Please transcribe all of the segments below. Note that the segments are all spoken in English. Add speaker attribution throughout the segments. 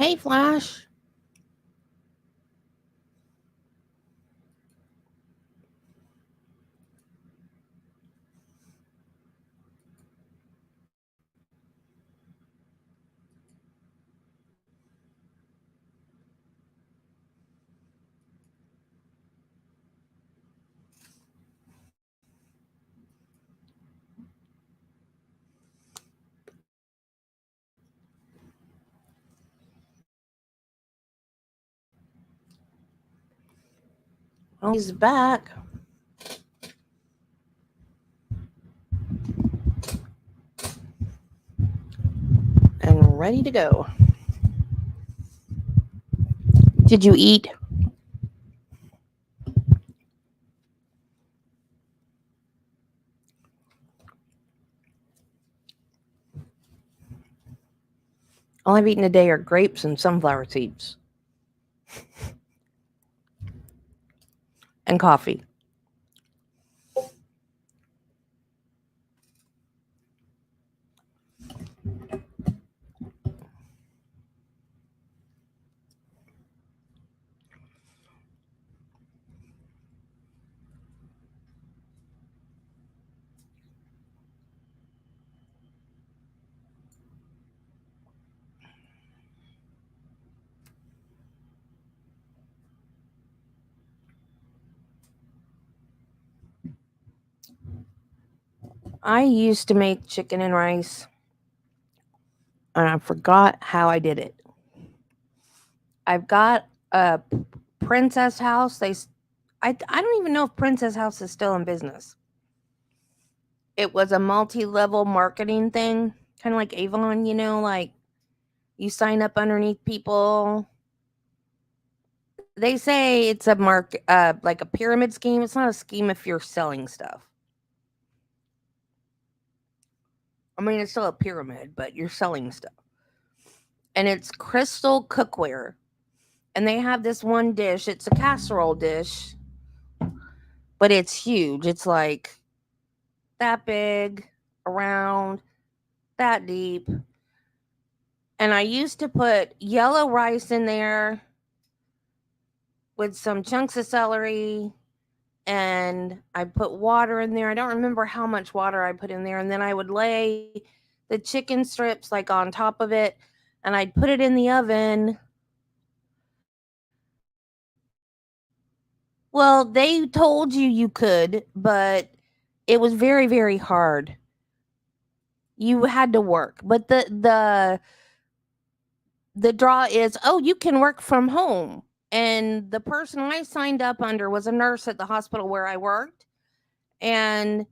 Speaker 1: Hey, Flash. Oh, he's back and ready to go. Did you eat? All I've eaten today are grapes and sunflower seeds and coffee. I used to make chicken and rice, and I forgot how I did it. I've got a Princess House. I don't even know if Princess House is still in business. It was a multi-level marketing thing, kind of like Avon, like you sign up underneath people. They say it's a like a pyramid scheme. It's not a scheme if you're selling stuff. I mean, it's still a pyramid, but you're selling stuff. And it's crystal cookware. And they have this one dish. It's a casserole dish, but it's huge. It's like that big, around, that deep. And I used to put yellow rice in there with some chunks of celery, and I put water in there. I don't remember how much water I put in there. And then I would lay the chicken strips like on top of it, and I'd put it in the oven. Well, they told you could, but it was very, very hard. You had to work. But the draw is, oh, you can work from home. And the person I signed up under was a nurse at the hospital where I worked. And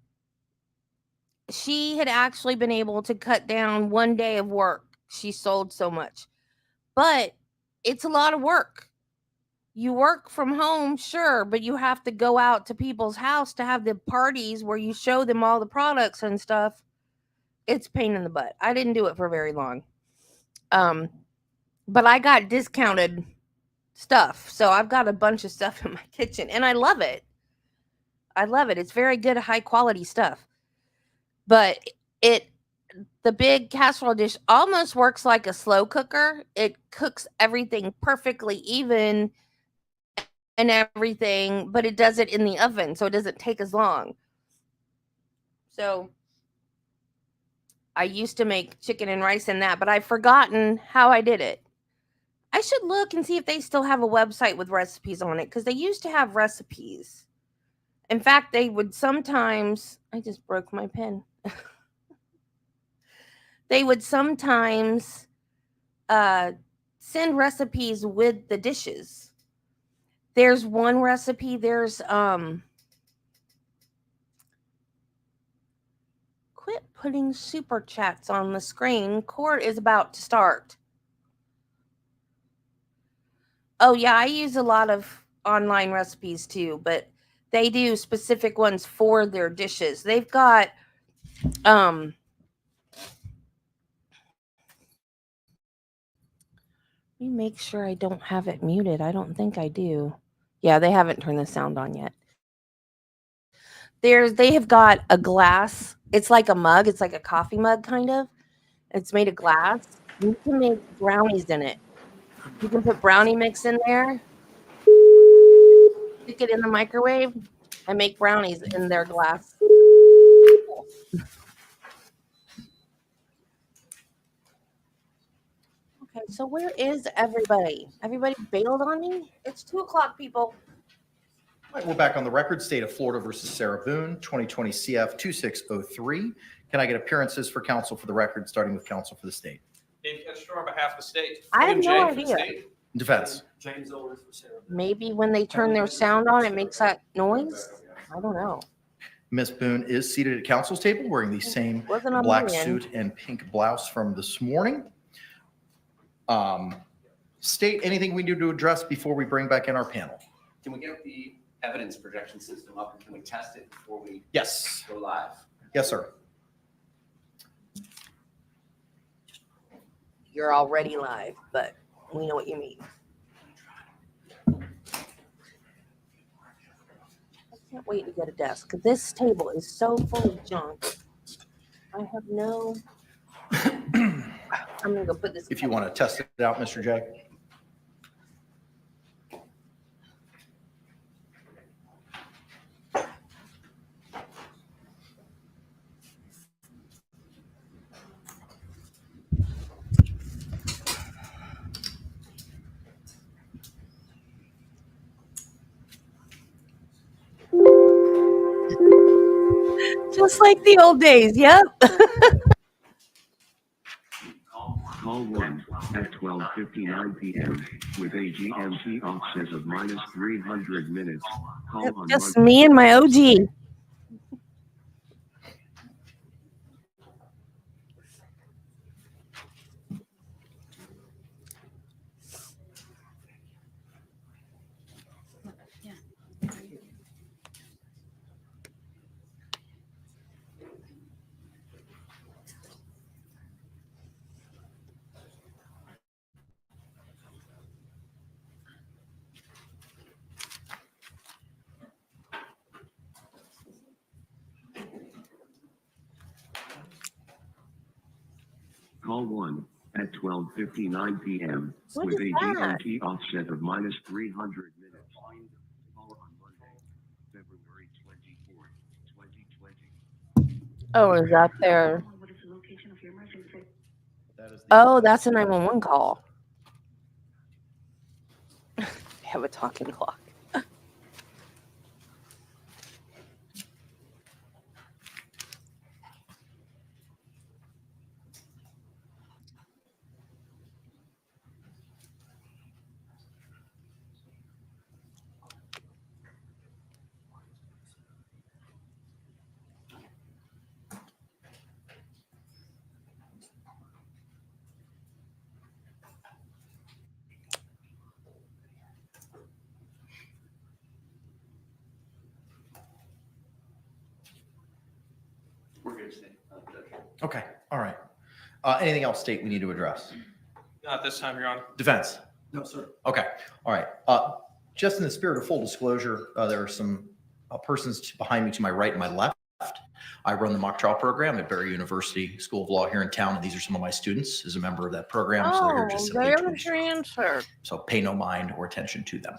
Speaker 1: she had actually been able to cut down one day of work. She sold so much. But it's a lot of work. You work from home, sure, but you have to go out to people's house to have the parties where you show them all the products and stuff. It's pain in the butt. I didn't do it for very long. Um, but I got discounted stuff. So I've got a bunch of stuff in my kitchen and I love it. I love it. It's very good, high quality stuff. But it the big casserole dish almost works like a slow cooker. It cooks everything perfectly even and everything, but it does it in the oven, so it doesn't take as long. So I used to make chicken and rice in that, but I've forgotten how I did it. I should look and see if they still have a website with recipes on it because they used to have recipes. In fact, they would sometimes, I just broke my pen. They would sometimes uh, send recipes with the dishes. There's one recipe, quit putting super chats on the screen. Court is about to start. Oh yeah, I use a lot of online recipes too, but they do specific ones for their dishes. They've got um let me make sure I don't have it muted. I don't think I do. Yeah, they haven't turned the sound on yet. They have got a glass. It's like a mug. It's like a coffee mug kind of. It's made of glass. You can make brownies in it. You can put brownie mix in there, stick it in the microwave, and make brownies in their glass. Okay, so where is everybody? Everybody bailed on me? It's 2:00, people.
Speaker 2: All right, we're back on the record. State of Florida versus Sarah Boone, 2020 CF 2603. Can I get appearances for counsel for the record, starting with counsel for the state?
Speaker 3: Dave Ketchner on behalf of the state.
Speaker 1: I have
Speaker 3: William
Speaker 1: no
Speaker 3: J. for the
Speaker 1: idea.
Speaker 3: state.
Speaker 2: Defense.
Speaker 3: James Owens for Sarah.
Speaker 1: Maybe when they turn their sound on, it makes that noise. I don't know.
Speaker 2: Ms. Boone is seated at counsel's table wearing the same
Speaker 1: Wasn't on
Speaker 2: black
Speaker 1: my end.
Speaker 2: suit and pink blouse from this morning. State, anything we need to address before we bring back in our panel?
Speaker 4: Can we get the evidence projection system up and can we test it before we
Speaker 2: Yes.
Speaker 4: go live?
Speaker 2: Yes, sir.
Speaker 1: You're already live, but we know what you mean. I can't wait to get a desk. This table is so full of junk. I have no. I'm gonna go put this.
Speaker 2: If you want to test it out, Mr. J.
Speaker 1: Just like the old days. Yep.
Speaker 5: Call 1 at 12:59 p.m. with a GMT offset of minus 300 minutes. Call on
Speaker 1: Just me and my OG.
Speaker 5: Call 1 at 12:59 p.m.
Speaker 1: What
Speaker 5: with
Speaker 1: is
Speaker 5: a
Speaker 1: that?
Speaker 5: GMT offset of minus 300 minutes. Call on Monday, February 24th, 2020.
Speaker 1: Oh, is that there?
Speaker 6: What is the location of your emergency?
Speaker 2: That is
Speaker 1: Oh, that's a 911 call. They have a talking clock.
Speaker 4: We're good, State.
Speaker 2: Okay. All right. Anything else, state, we need to address?
Speaker 3: Not this time, Your Honor.
Speaker 2: Defense.
Speaker 4: No, sir.
Speaker 2: Okay. All right. Just in the spirit of full disclosure, there are some persons behind me to my right and my left. I run the mock trial program at Barry University School of Law here in town, and these are some of my students as a member of that program. So they're here just simply
Speaker 1: they're
Speaker 2: to
Speaker 1: the
Speaker 2: instruct.
Speaker 1: transfer.
Speaker 2: So pay no mind or attention to them.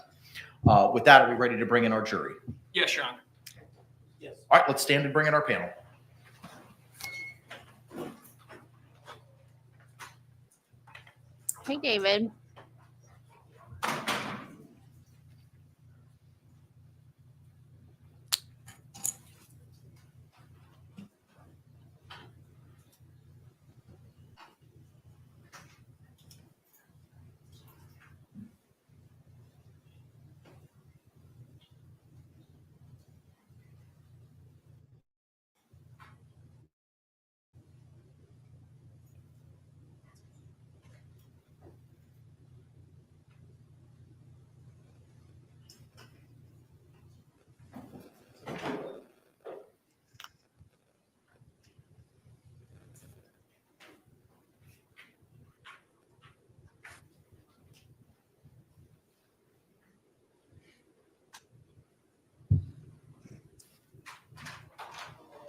Speaker 2: With that, are we ready to bring in our jury?
Speaker 3: Yes, Your Honor.
Speaker 4: Yes.
Speaker 2: All right, let's stand and bring in our panel.
Speaker 1: Hey, David.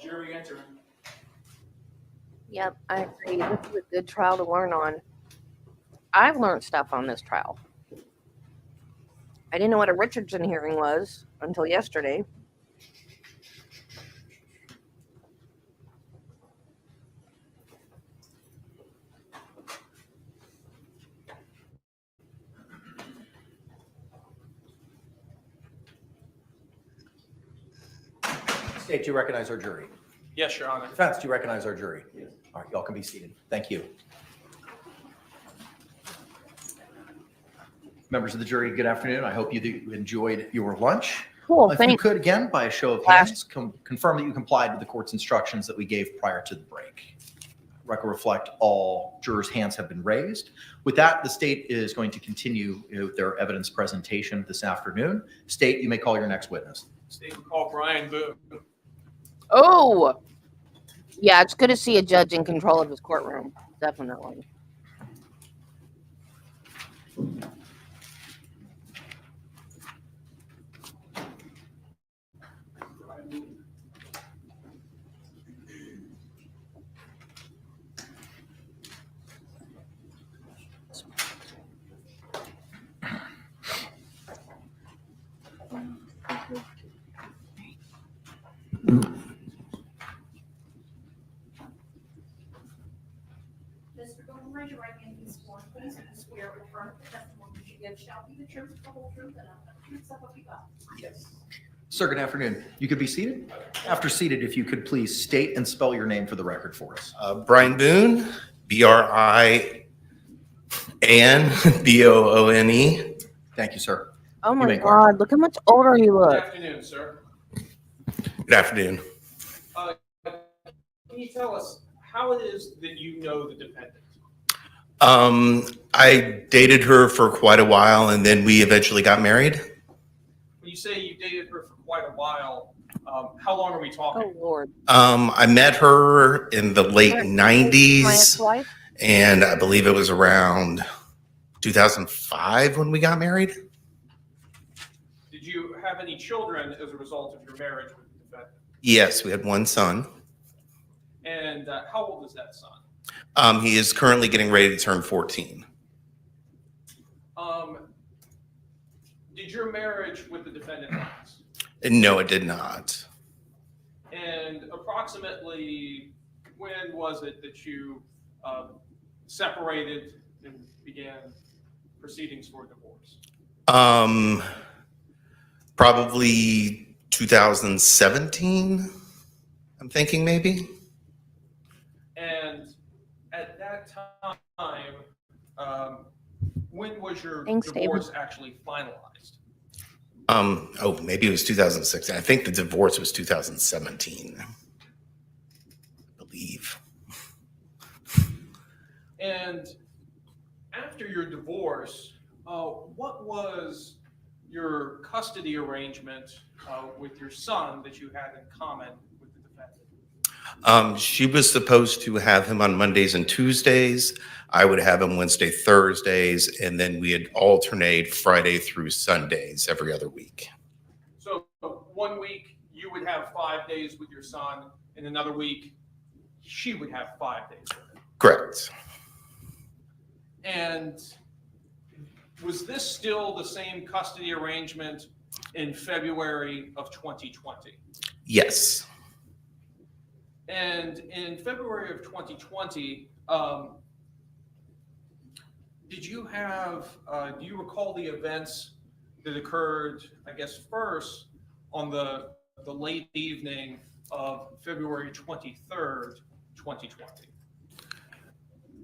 Speaker 4: Jury entering.
Speaker 1: Yep, I agree. This is a good trial to learn on. I've learned stuff on this trial. I didn't know what a Richardson hearing was until yesterday.
Speaker 2: State, do you recognize our jury?
Speaker 3: Yes, Your Honor.
Speaker 2: Defense, do you recognize our jury? Yes. All right, y'all can be seated. Thank you. Members of the jury, good afternoon. I hope you enjoyed your lunch.
Speaker 1: Cool,
Speaker 2: If you
Speaker 1: thanks.
Speaker 2: could, again, by a show of hands, confirm that you complied with the court's instructions that we gave prior to the break. Record reflect all jurors' hands have been raised. With that, the state is going to continue with their evidence presentation this afternoon. State, you may call your next witness.
Speaker 3: State will call Brian Boone.
Speaker 1: Oh, yeah, it's good to see a judge in control of his courtroom. Definitely.
Speaker 7: Mr. Boone, raise your right hand and sworn. Please do swear or affirm the testimony you give shall be the truth, the whole truth, and nothing but the truth, so help you God.
Speaker 2: Yes. Sir, good afternoon. You could be seated. After seated, if you could please state and spell your name for the record for us.
Speaker 8: Brian Boone, Brian Boone.
Speaker 2: Thank you, sir.
Speaker 1: Oh
Speaker 2: You
Speaker 1: my
Speaker 2: may
Speaker 1: God, look how much older you
Speaker 3: Good
Speaker 1: look.
Speaker 3: afternoon, sir.
Speaker 8: Good afternoon.
Speaker 3: Can you tell us how it is that you know the defendant?
Speaker 8: I dated her for quite a while, and then we eventually got married.
Speaker 3: When you say you dated her for quite a while, how long are we
Speaker 1: Oh
Speaker 3: talking?
Speaker 1: Lord.
Speaker 8: I met her in the late
Speaker 1: My
Speaker 8: 90s,
Speaker 1: ex-wife?
Speaker 8: and I believe it was around 2005 when we got married.
Speaker 3: Did you have any children as a result of your marriage with the defendant?
Speaker 8: Yes, we had one son.
Speaker 3: And how old is that son?
Speaker 8: He is currently getting ready to turn 14.
Speaker 3: Did your marriage with the defendant last?
Speaker 8: No, it did not.
Speaker 3: And approximately when was it that you separated and began proceedings for divorce?
Speaker 8: Probably 2017, I'm thinking maybe.
Speaker 3: And at that time, when was your
Speaker 1: Thanks,
Speaker 3: divorce actually finalized?
Speaker 8: Maybe it was 2016. I think the divorce was 2017, I believe.
Speaker 3: And after your divorce, what was your custody arrangement with your son that you had in common with the defendant?
Speaker 8: She was supposed to have him on Mondays and Tuesdays. I would have him Wednesday, Thursdays, and then we'd alternate Friday through Sundays every other week.
Speaker 3: So 1 week you would have 5 days with your son, and another week she would have 5 days with him.
Speaker 8: Correct.
Speaker 3: And was this still the same custody arrangement in February of 2020?
Speaker 8: Yes.
Speaker 3: And in February of 2020, did you have, do you recall the events that occurred, I guess, first on the late evening of February 23rd, 2020?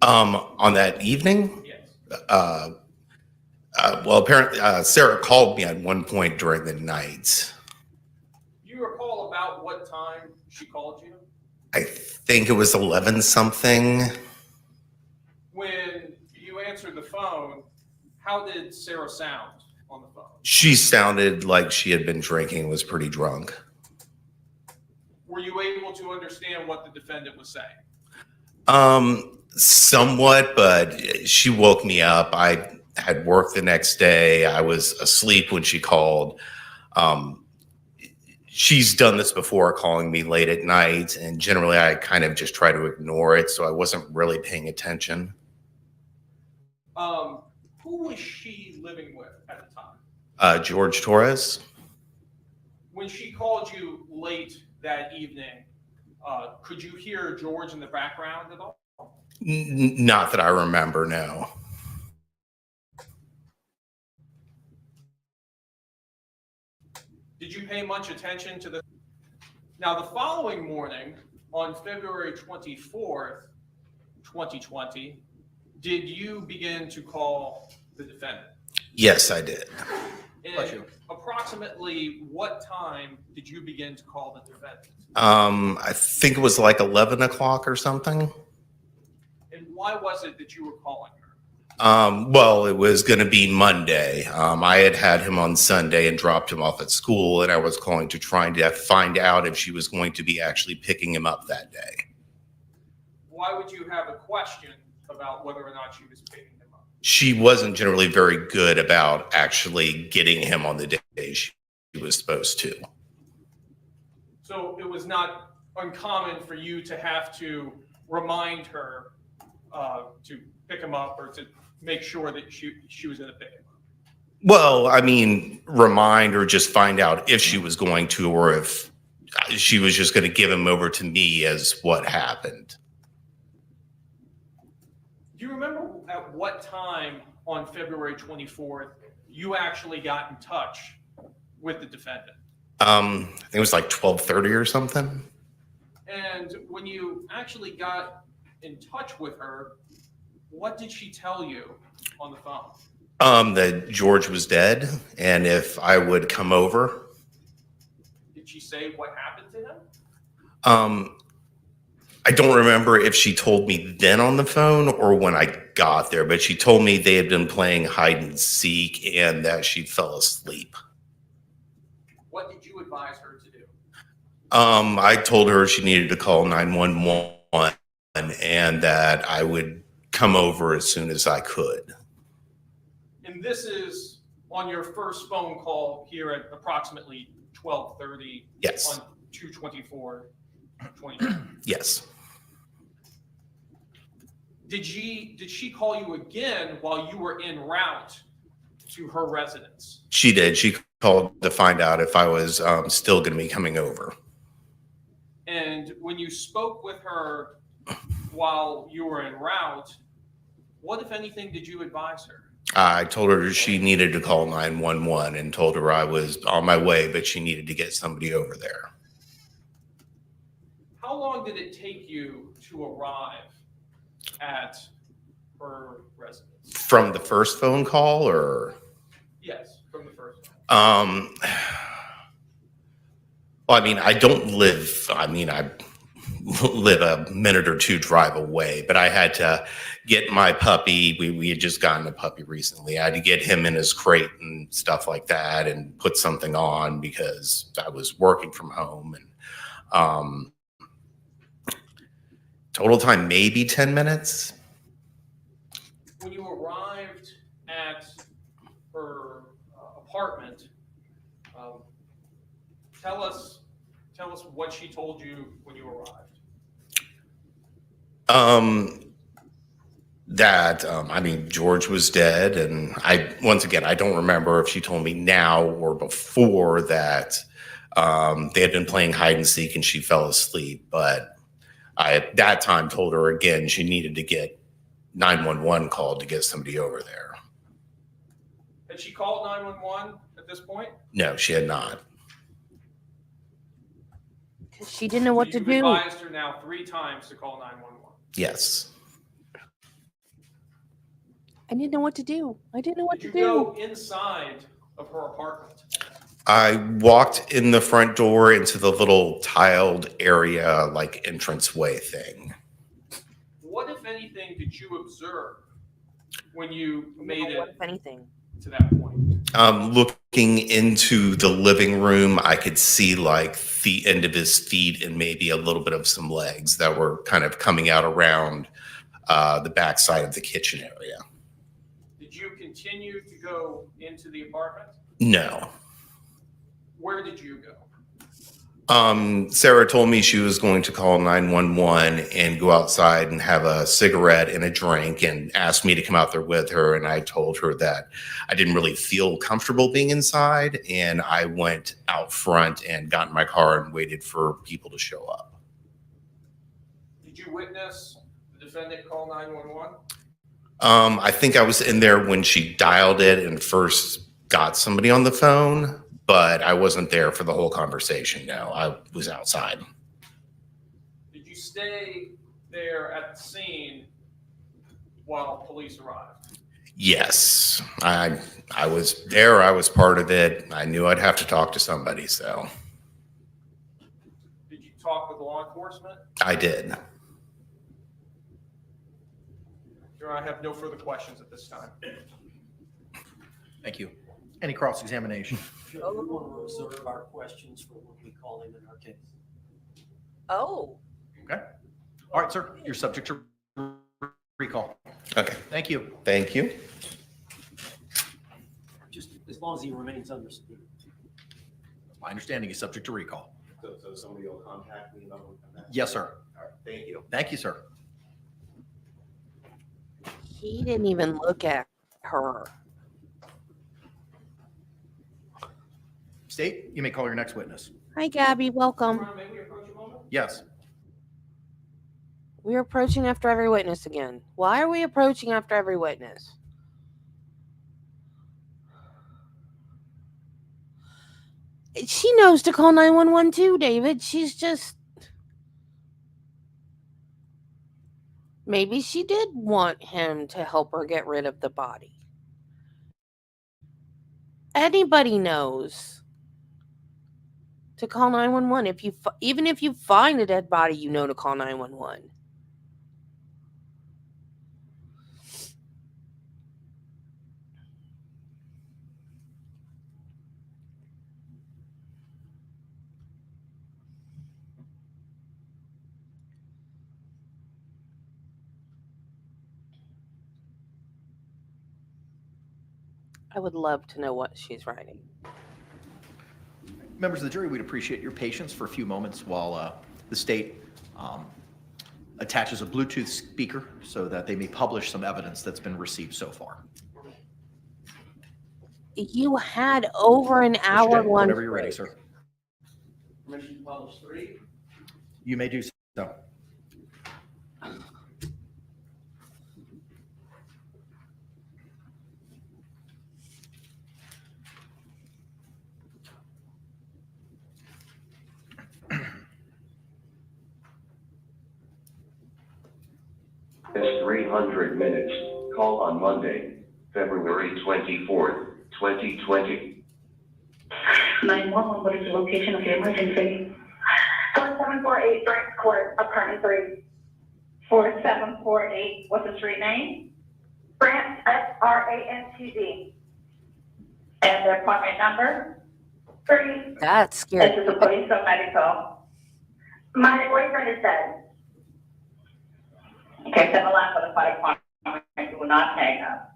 Speaker 8: On that evening?
Speaker 3: Yes.
Speaker 8: Well, apparently Sarah called me at one point during the night.
Speaker 3: Do you recall about what time she called you?
Speaker 8: I think it was 11 something.
Speaker 3: When you answered the phone, how did Sarah sound on the phone?
Speaker 8: She sounded like she had been drinking, was pretty drunk.
Speaker 3: Were you able to understand what the defendant was saying?
Speaker 8: Somewhat, but she woke me up. I had work the next day. I was asleep when she called. She's done this before, calling me late at night, and generally I kind of just try to ignore it, so I wasn't really paying attention.
Speaker 3: Who was she living with at the time?
Speaker 8: Jorge Torres.
Speaker 3: When she called you late that evening, could you hear George in the background at all?
Speaker 8: Not that I remember, no.
Speaker 3: Did you pay much attention to the? Now, the following morning, on February 24th, 2020, did you begin to call the defendant?
Speaker 8: Yes, I did.
Speaker 2: Bless
Speaker 3: And
Speaker 2: you.
Speaker 3: approximately what time did you begin to call the defendant?
Speaker 8: I think it was like 11 o'clock or something.
Speaker 3: And why was it that you were calling her?
Speaker 8: Well, it was going to be Monday. I had him on Sunday and dropped him off at school, and I was calling to try to find out if she was going to be actually picking him up that day.
Speaker 3: Why would you have a question about whether or not she was picking him up?
Speaker 8: She wasn't generally very good about actually getting him on the day she was supposed to.
Speaker 3: So it was not uncommon for you to have to remind her to pick him up or to make sure that she was going to pick him up.
Speaker 8: Well, I mean, remind or just find out if she was going to, or if she was just going to give him over to me as what happened.
Speaker 3: Do you remember at what time on February 24th you actually got in touch with the defendant?
Speaker 8: I think it was like 12:30 or something.
Speaker 3: And when you actually got in touch with her, what did she tell you on the phone?
Speaker 8: That George was dead, and if I would come over.
Speaker 3: Did she say what happened to him?
Speaker 8: I don't remember if she told me then on the phone or when I got there, but she told me they had been playing hide and seek and that she fell asleep.
Speaker 3: What did you advise her to do?
Speaker 8: I told her she needed to call 911 and that I would come over as soon as I could.
Speaker 3: And this is on your first phone call here at approximately 12:30
Speaker 8: Yes.
Speaker 3: on 2/24/2020.
Speaker 8: Yes.
Speaker 3: Did she call you again while you were en route to her residence?
Speaker 8: She did. She called to find out if I was still going to be coming over.
Speaker 3: And when you spoke with her while you were en route, what, if anything, did you advise her?
Speaker 8: I told her she needed to call 911 and told her I was on my way, but she needed to get somebody over there.
Speaker 3: How long did it take you to arrive at her residence?
Speaker 8: From the first phone call, or?
Speaker 3: Yes, from the first one.
Speaker 8: Well, I mean, I live a minute or two drive away, but I had to get my puppy. We had just gotten a puppy recently. I had to get him in his crate and stuff like that and put something on because I was working from home. And total time, maybe 10 minutes.
Speaker 3: When you arrived at her apartment, tell us what she told you when you arrived.
Speaker 8: George was dead, and I don't remember if she told me now or before that they had been playing hide and seek and she fell asleep. But I at that time told her again she needed to get 911 called to get somebody over there.
Speaker 3: Had she called 911 at this point?
Speaker 8: No, she had not.
Speaker 1: She didn't know what to
Speaker 3: You've
Speaker 1: do.
Speaker 3: advised her now 3 times to call 911.
Speaker 8: Yes.
Speaker 1: I didn't know what to do. I didn't know what
Speaker 3: Did
Speaker 1: to
Speaker 3: you
Speaker 1: do.
Speaker 3: go inside of her apartment?
Speaker 8: I walked in the front door into the little tiled area, like entranceway thing.
Speaker 3: What, if anything, did you observe when you made
Speaker 1: What,
Speaker 3: it
Speaker 1: if anything?
Speaker 3: to that point?
Speaker 8: Looking into the living room, I could see like the end of his feet and maybe a little bit of some legs that were kind of coming out around the backside of the kitchen area.
Speaker 3: Did you continue to go into the apartment?
Speaker 8: No.
Speaker 3: Where did you go?
Speaker 8: Sarah told me she was going to call 911 and go outside and have a cigarette and a drink and asked me to come out there with her. And I told her that I didn't really feel comfortable being inside. And I went out front and got in my car and waited for people to show up.
Speaker 3: Did you witness the defendant call 911?
Speaker 8: I think I was in there when she dialed it and first got somebody on the phone, but I wasn't there for the whole conversation. No, I was outside.
Speaker 3: Did you stay there at the scene while police arrived?
Speaker 8: Yes, I was there. I was part of it. I knew I'd have to talk to somebody, so
Speaker 3: Did you talk with law enforcement?
Speaker 8: I did.
Speaker 3: Your Honor, I have no further questions at this time.
Speaker 2: Thank you. Any cross-examination?
Speaker 9: We want to reserve our questions for when we call in our case.
Speaker 1: Oh,
Speaker 2: Okay. All right, sir. You're subject to recall.
Speaker 8: Okay,
Speaker 2: Thank you.
Speaker 8: thank you.
Speaker 9: Just as long as he remains under subpoena.
Speaker 2: My understanding is subject to recall.
Speaker 8: So somebody will contact me about that?
Speaker 2: Yes, sir.
Speaker 8: All right, thank you.
Speaker 2: Thank you, sir.
Speaker 1: he didn't even look at her.
Speaker 2: State, you may call your next witness.
Speaker 1: Hi, Gabby.
Speaker 3: Your
Speaker 1: Welcome.
Speaker 3: Honor, may we approach a moment?
Speaker 2: Yes.
Speaker 1: We're approaching after every witness again. Why are we approaching after every witness? She knows to call 911 too, David. She's just. Maybe she did want him to help her get rid of the body. Anybody knows to call 911. Even if you find a dead body, you know to call 911. I would love to know what she's writing.
Speaker 2: Members of the jury, we'd appreciate your patience for a few moments while the state attaches a Bluetooth speaker so that they may publish some evidence that's been received so far.
Speaker 1: You had over an hour
Speaker 2: Okay,
Speaker 1: lunch
Speaker 2: whenever you're ready,
Speaker 1: break.
Speaker 2: sir.
Speaker 9: Permission to publish 3.
Speaker 2: You may do so.
Speaker 5: It's 300 minutes. Call on Monday, February 24th, 2020.
Speaker 6: 911, what is the location of your emergency?
Speaker 7: 4748 Brent Court, apartment 3. 4748, what's the street name? Brant, Frantd. And the appointment number? 3.
Speaker 1: That's
Speaker 7: This
Speaker 1: scary.
Speaker 7: is a police or medical. My boyfriend is dead. Okay, send a line for the fire department. Do not hang up.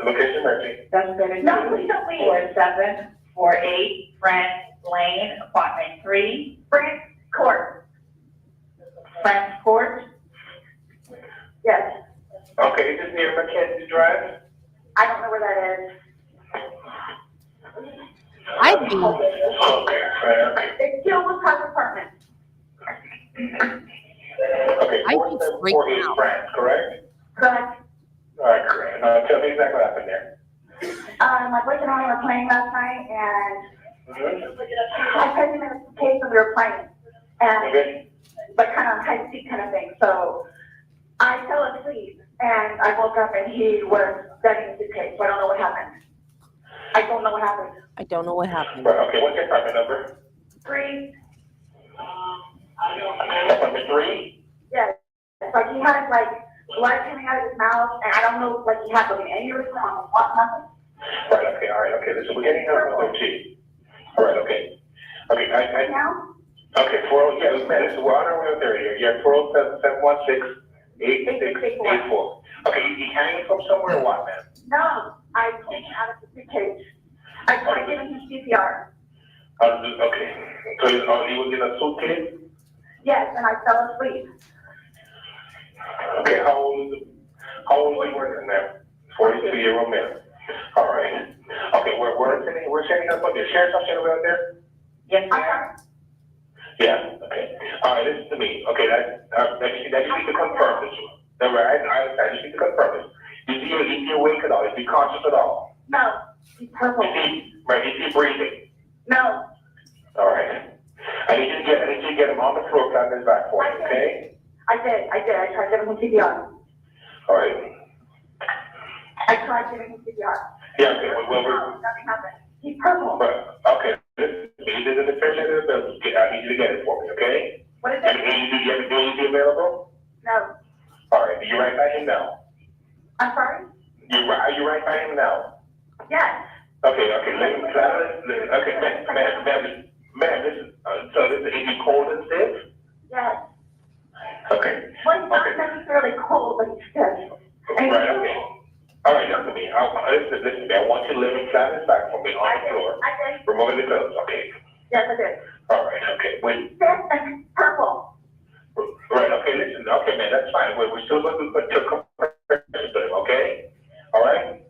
Speaker 5: Location emergency.
Speaker 7: That's better. No, please don't leave. 4748 Brent Lane, apartment 3, Brent Court. Brent Court? Yes.
Speaker 5: Okay, is this near Mackenzie Drive?
Speaker 7: I don't know where that is.
Speaker 1: I'd be.
Speaker 5: Okay, right, okay.
Speaker 7: It's still with Park Apartment.
Speaker 5: Okay,
Speaker 1: I'd be freaked
Speaker 5: 4748
Speaker 1: out.
Speaker 5: France, correct?
Speaker 7: Correct.
Speaker 5: All right, correct. Now tell me exactly what happened there.
Speaker 7: My boyfriend and I were playing last night, and
Speaker 5: Mhm.
Speaker 7: I told him in the case when we were playing, and
Speaker 5: Okay.
Speaker 7: but kind of hide and seek kind of thing. So I fell asleep, and I woke up, and he was dead in the suitcase. So I don't know what happened. I don't know what happened.
Speaker 1: I don't know what happened.
Speaker 5: Right, okay, what's your apartment number?
Speaker 7: 3.
Speaker 5: Apartment 3?
Speaker 7: Yes. Like he had like blood coming out of his mouth, and I don't know, like he had like an aneurysm on what nothing.
Speaker 5: Right, okay, all right, okay, so we're getting number 13. All right, okay.
Speaker 10: Okay,
Speaker 7: Now?
Speaker 10: okay, yeah, man, we're on our way up there. Yeah, 407-716-8684. Okay, you hanging from somewhere or what, man?
Speaker 7: No, I pulled him out of the suitcase. I tried giving him CPR.
Speaker 10: Okay, so he was in a suitcase?
Speaker 7: Yes, and I fell asleep.
Speaker 10: Okay, how old is he working now? 42-year-old man. All right. Okay, we're sending up on the sheriff's office over out there?
Speaker 7: Yes, sir.
Speaker 10: Yeah, okay. All right, listen to me. Okay, that you need to confirm this. No, right, I just need to confirm this. Is he awake at all? Is he conscious at all?
Speaker 7: No, he's purple.
Speaker 10: Is he breathing?
Speaker 7: No.
Speaker 10: All right. I need you to get him on the floor, flat on his back for me, okay?
Speaker 7: I did. I tried giving him CPR.
Speaker 10: All right.
Speaker 7: I tried giving him CPR.
Speaker 10: Yeah, okay,
Speaker 7: No, nothing happened. He's purple.
Speaker 10: but, okay, listen, he did the first end of the bill. I need you to get it for me, okay?
Speaker 7: What is
Speaker 10: And
Speaker 7: it?
Speaker 10: you have the ability available?
Speaker 7: No.
Speaker 10: All right, are you right by him now?
Speaker 7: I'm sorry?
Speaker 10: Are you right by him now?
Speaker 7: Yes.
Speaker 10: Okay, okay, okay, man, this is, so this is he cold and stiff?
Speaker 7: Yes.
Speaker 10: Okay.
Speaker 7: Well, he's not necessarily cold, but he's stiff.
Speaker 10: Right, okay. All right, listen to me. Listen to me. I want you to lay me flat on his back for me on the floor.
Speaker 7: I did.
Speaker 10: Removing the clothes, okay?
Speaker 7: Yes, I did.
Speaker 10: All right, okay. Wait.
Speaker 7: Stiff and purple.
Speaker 10: Right, okay, listen. Okay, man, that's fine. We're still looking for compression, okay? All right?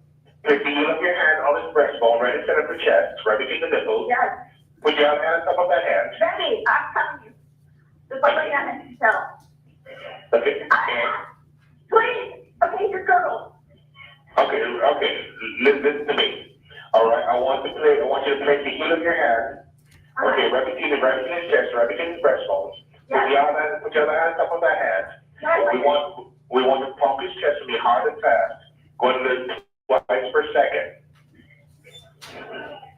Speaker 10: Take the heel of your hand on his breastbone, right in center of the chest, right between the nipples.
Speaker 7: Yes.
Speaker 10: Put your hands up on that hand.
Speaker 7: Ready, I'm telling you. Just like that and you tell.
Speaker 10: Okay.
Speaker 7: Please, okay, your girdle.
Speaker 10: Okay, listen to me. All right, I want you to place the heel of your hand. Okay, right between his chest, right between his breastbones. Put your other hands up on that hand. We want to pump his chest to be hard and fast. Going to twice per second.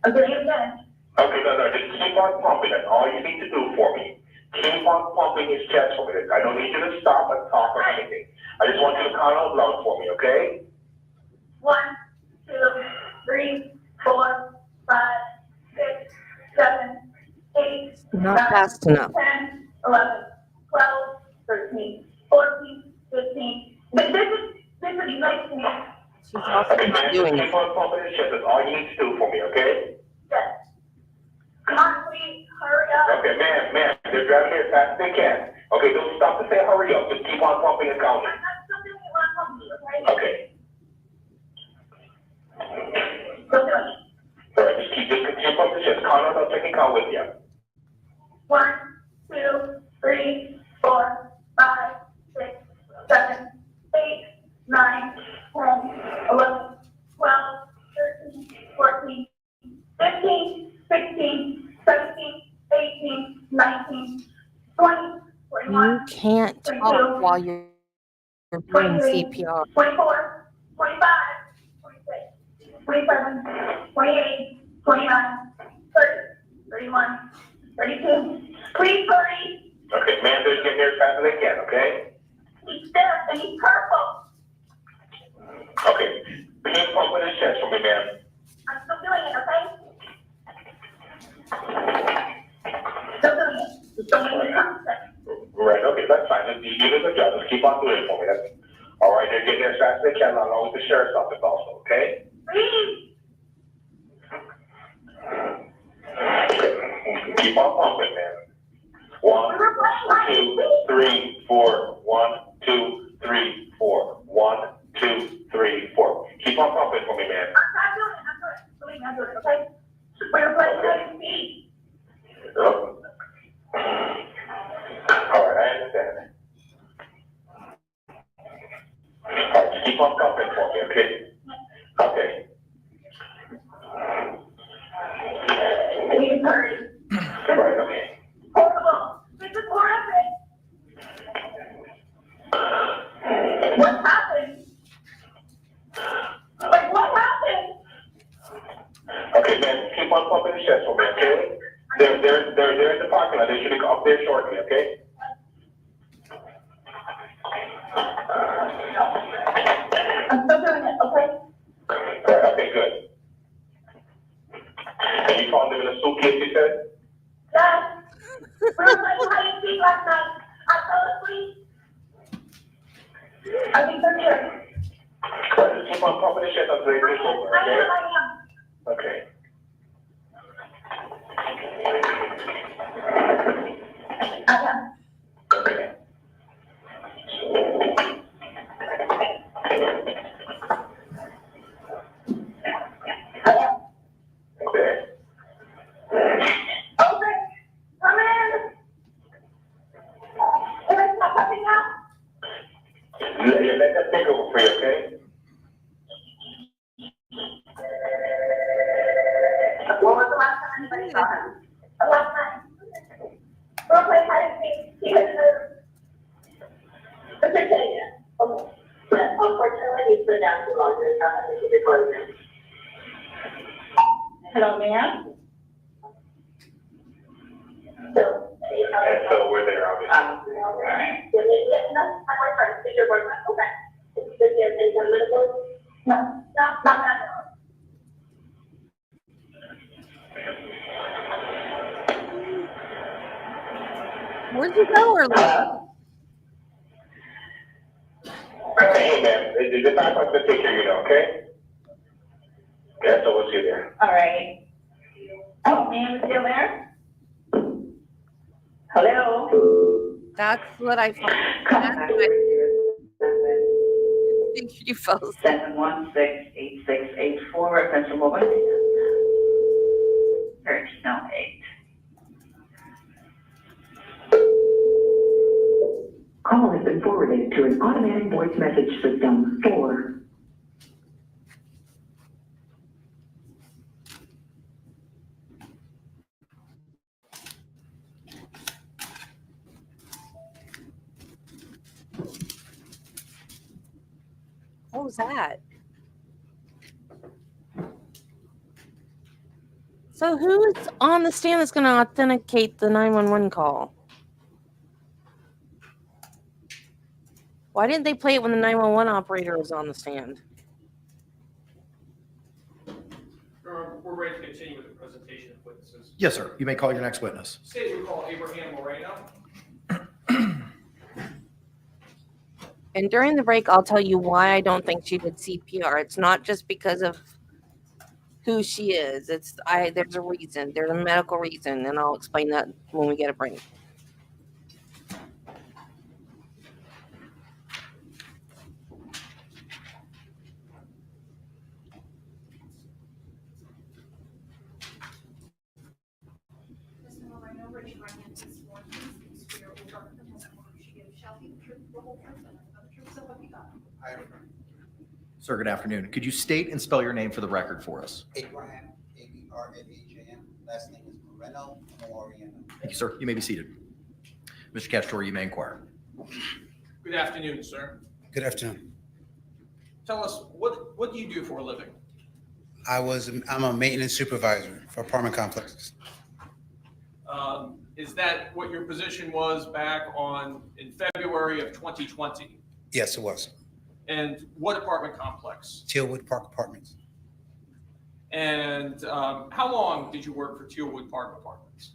Speaker 7: I'm doing it again.
Speaker 10: Okay, no, just keep on pumping. That's all you need to do for me. Keep on pumping his chest for me. I don't need you to stop and talk or anything. I just want you to count out loud for me, okay?
Speaker 7: 1, 2, 3, 4, 5, 6, 7, 8,
Speaker 1: Not
Speaker 7: 9,
Speaker 1: fast enough.
Speaker 7: 10, 11, 12, 13, 14, 15. This is like,
Speaker 1: She's also
Speaker 10: Okay,
Speaker 1: not
Speaker 10: man,
Speaker 1: doing
Speaker 10: just
Speaker 1: it.
Speaker 10: keep on pumping his chest. That's all you need to do for me, okay?
Speaker 7: yes. Come on, please, hurry up.
Speaker 10: Okay, man, they're driving here as fast as they can. Okay, don't stop to say hurry up. Just keep on pumping and counting.
Speaker 7: I'm still doing it while I'm talking to you, okay?
Speaker 10: Okay.
Speaker 7: Still doing it.
Speaker 10: All right, just continue pumping his chest. Count out, I'll take a count with you.
Speaker 7: 1, 2, 3, 4, 5, 6, 7, 8, 9, 10, 11, 12, 13, 14, 15, 16, 17, 18, 19, 20, 21,
Speaker 1: You can't talk while you're doing CPR.
Speaker 7: 24, 25, 26, 27, 28, 29, 30, 31, 32. Please hurry.
Speaker 10: Okay, man, they're getting there as fast as they can, okay?
Speaker 7: He's stiff and he's purple.
Speaker 10: Okay, begin pumping his chest for me, man.
Speaker 7: I'm still doing it, okay? Still doing it. Just don't make me constant.
Speaker 10: Right, okay, that's fine. You did a good job. Just keep on doing it for me. That's all right. They're getting there as fast as they can, along with the sheriff's office also, okay?
Speaker 7: Please.
Speaker 10: Keep on pumping, man. 1, 2, 3, 4. 1, 2, 3, 4. 1, 2, 3, 4. Keep on pumping for me, man.
Speaker 7: I'm doing it. Believe me, I'm doing it, okay? We're playing hide and seek.
Speaker 10: All right, I understand. All right, just keep on pumping for me, okay? Okay.
Speaker 7: Please hurry.
Speaker 10: All right, okay.
Speaker 7: Horrible. This is horrific. What happened? Like, what happened?
Speaker 10: Okay, man, keep on pumping the chest for me, okay? They're in the parking lot. They should be up there shortly, okay?
Speaker 7: I'm still doing it, okay? I think they're here.
Speaker 10: Just keep on pumping the shit until they push over, okay? Okay. Okay. Okay.
Speaker 7: Okay, come in. It's not coming out.
Speaker 10: Let them take over for you, okay?
Speaker 7: When was the last time anybody saw him? The last time. We'll play hide and seek. He was the Virginia. Okay. But unfortunately, he's been down too long. There's not much to record. Hello, ma'am.
Speaker 10: So we're there, obviously.
Speaker 7: All right. No, I'm trying to figure work. Okay. Is there anything on the board? No, not that.
Speaker 1: Where'd you go earlier?
Speaker 10: Hey, man, the back one's gonna take care of you now, okay? Yeah, so we'll see you there.
Speaker 7: All right. Oh, ma'am, is still there? Hello?
Speaker 1: That's what I thought. That's what I think you fell asleep.
Speaker 6: 716-8684, residential mobile. 1308. Call has been forwarded to an automatic voice message system for.
Speaker 1: What was that? So who is on the stand that's going to authenticate the 911 call? Why didn't they play it when the 911 operator was on the stand?
Speaker 3: We're ready to continue with the presentation of witnesses.
Speaker 2: Yes, sir. You may call your next witness.
Speaker 3: State we call Abraham Moreno.
Speaker 1: And during the break, I'll tell you why I don't think she did CPR. It's not just because of who she is. There's a reason. There's a medical reason, and I'll explain that when we get a break.
Speaker 11: Mr. Moreno, raise your right hand to sworn to swear or affirm the testimony she gives shall be the truth, the whole truth, and nothing but the truth, so help you God.
Speaker 12: I affirm.
Speaker 2: Sir, good afternoon. Could you state and spell your name for the record for us?
Speaker 12: Abraham, Abraham, last name is Moreno, Moreno.
Speaker 2: Thank you, sir. You may be seated. Mr. Castro, you may inquire.
Speaker 3: Good afternoon, sir.
Speaker 12: Good afternoon.
Speaker 3: Tell us, what do you do for a living?
Speaker 12: I'm a maintenance supervisor for apartment complexes.
Speaker 3: Is that what your position was back in February of 2020?
Speaker 12: Yes, it was.
Speaker 3: And what apartment complex?
Speaker 12: Tealwood Park Apartments.
Speaker 3: And how long did you work for Tealwood Park Apartments?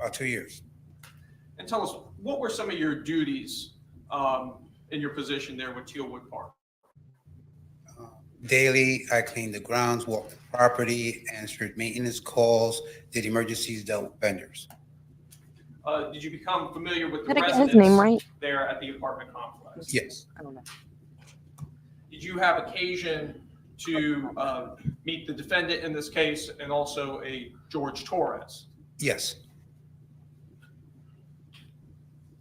Speaker 12: About 2 years.
Speaker 3: And tell us, what were some of your duties in your position there with Tealwood Park?
Speaker 12: Daily, I cleaned the grounds, walked the property, answered maintenance calls, did emergencies, dealt with vendors.
Speaker 3: Did you become familiar with the
Speaker 1: Did I get
Speaker 3: residents
Speaker 1: his name right?
Speaker 3: there at the apartment complex?
Speaker 12: Yes.
Speaker 1: I don't know.
Speaker 3: Did you have occasion to meet the defendant in this case and also a Jorge Torres?
Speaker 12: Yes.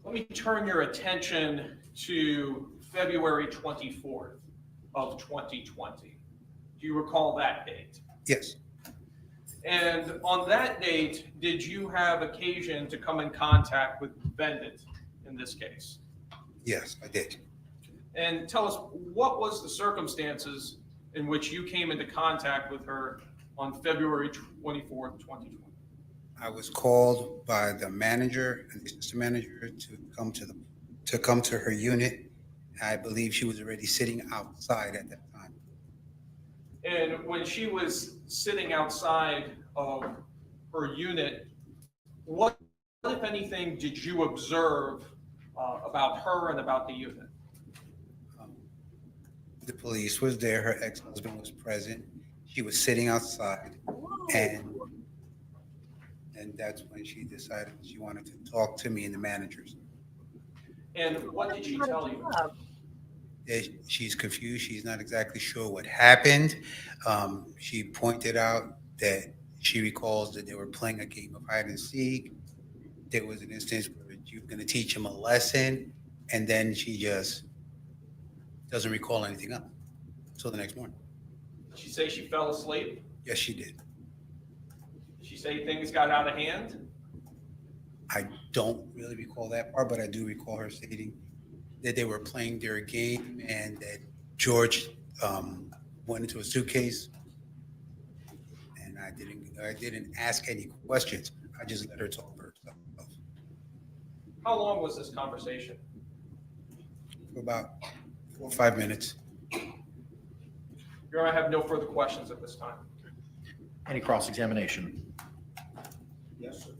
Speaker 3: Let me turn your attention to February 24th of 2020. Do you recall that date?
Speaker 12: Yes.
Speaker 3: And on that date, did you have occasion to come in contact with the defendant in this case?
Speaker 12: Yes, I did.
Speaker 3: And tell us, what was the circumstances in which you came into contact with her on February 24th, 2020?
Speaker 12: I was called by the manager and the assistant manager to come to her unit. I believe she was already sitting outside at that time.
Speaker 3: And when she was sitting outside of her unit, what, if anything, did you observe about her and about the unit?
Speaker 12: The police was there. Her ex-husband was present. She was sitting outside, and that's when she decided she wanted to talk to me and the managers.
Speaker 3: And what did she tell you?
Speaker 12: She's confused. She's not exactly sure what happened. She pointed out that she recalls that they were playing a game of hide and seek. There was an instance where you were going to teach him a lesson, and then she just doesn't recall anything else until the next morning.
Speaker 3: Did she say she fell asleep?
Speaker 12: Yes, she did.
Speaker 3: Did she say things got out of hand?
Speaker 12: I don't really recall that part, but I do recall her stating that they were playing their game and that George went into a suitcase, and I didn't ask any questions. I just let her talk for herself
Speaker 3: How long was this conversation?
Speaker 12: for about 4 or 5 minutes.
Speaker 3: Your Honor, I have no further questions at this time.
Speaker 2: Any cross-examination?
Speaker 3: Yes, sir.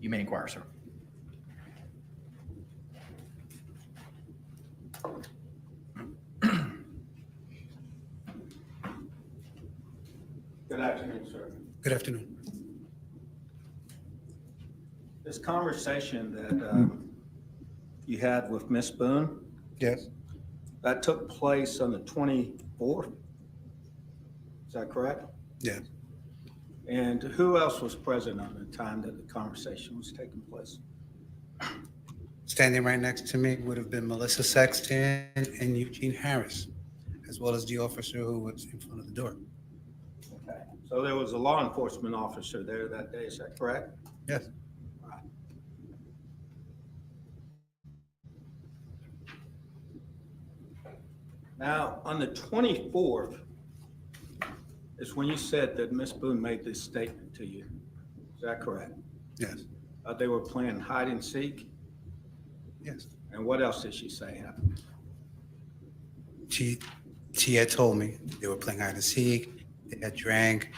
Speaker 2: You may inquire, sir.
Speaker 13: Good afternoon, sir.
Speaker 12: Good afternoon.
Speaker 13: This conversation that you had with Miss Boone,
Speaker 12: Yes,
Speaker 13: that took place on the 24th? Is that correct?
Speaker 12: yes.
Speaker 13: And who else was present on the time that the conversation was taking place?
Speaker 12: Standing right next to me would have been Melissa Sexton and Eugene Harris, as well as the officer who was in front of the door.
Speaker 13: Okay. So there was a law enforcement officer there that day, is that correct?
Speaker 12: Yes.
Speaker 13: Now, on the 24th is when you said that Miss Boone made this statement to you. Is that correct?
Speaker 12: Yes.
Speaker 13: They were playing hide and seek?
Speaker 12: Yes.
Speaker 13: And what else did she say happened?
Speaker 12: She had told me they were playing hide and seek. They had drank.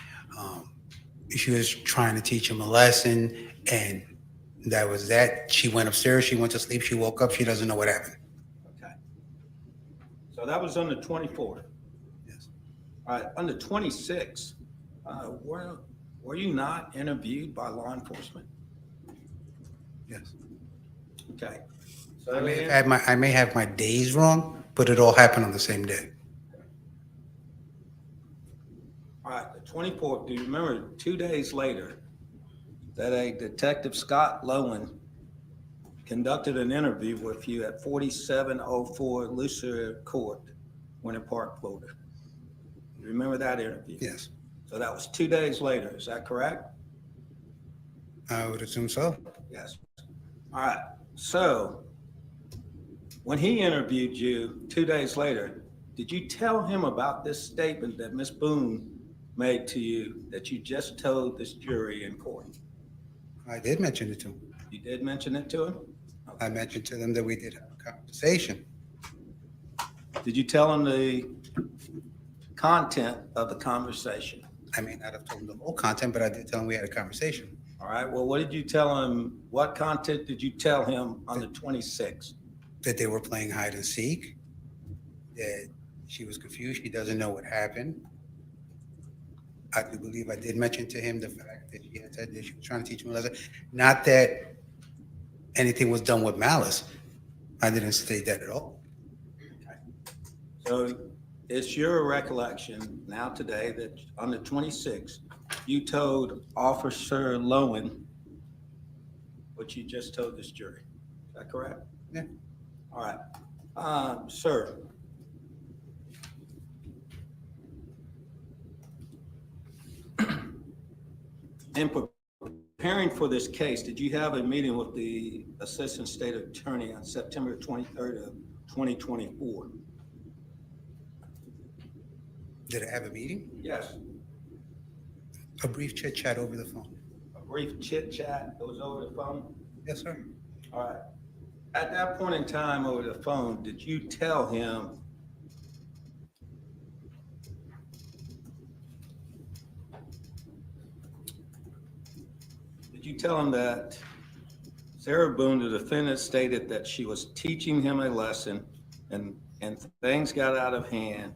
Speaker 12: She was trying to teach him a lesson, and that was that. She went upstairs. She went to sleep. She woke up. She doesn't know what happened.
Speaker 13: Okay. So that was on the 24th.
Speaker 12: Yes.
Speaker 13: All right. On the 26th, were you not interviewed by law enforcement?
Speaker 12: Yes.
Speaker 13: Okay. So
Speaker 12: I may have my days wrong, but it all happened on the same day.
Speaker 13: All right, the 24th, do you remember 2 days later that a Detective Scott Lowen conducted an interview with you at 4704 Lucier Court, Winter Park, Florida? You remember that interview?
Speaker 12: Yes.
Speaker 13: So that was 2 days later, is that correct?
Speaker 12: I would assume so.
Speaker 13: Yes. All right, so when he interviewed you 2 days later, did you tell him about this statement that Miss Boone made to you that you just told this jury in court?
Speaker 12: I did mention it to him.
Speaker 13: You did mention it to him?
Speaker 12: I mentioned to them that we did have a conversation.
Speaker 13: Did you tell him the content of the conversation?
Speaker 12: I may not have told him the whole content, but I did tell him we had a conversation.
Speaker 13: All right, well, what did you tell him? What content did you tell him on the 26th?
Speaker 12: That they were playing hide and seek, that she was confused. She doesn't know what happened. I do believe I did mention to him the fact that she had said that she was trying to teach him a lesson. Not that anything was done with malice. I didn't state that at all.
Speaker 13: So it's your recollection now today that on the 26th, you told Officer Lowen what you just told this jury. Is that correct?
Speaker 12: Yeah.
Speaker 13: All right. Sir, in preparing for this case, did you have a meeting with the Assistant State Attorney on September 23rd of 2024?
Speaker 12: Did I have a meeting?
Speaker 13: Yes.
Speaker 12: A brief chit chat over the phone.
Speaker 13: A brief chit chat, it was over the phone?
Speaker 12: Yes, sir.
Speaker 13: All right. At that point in time over the phone, did you tell him Sarah Boone, the defendant, stated that she was teaching him a lesson and things got out of hand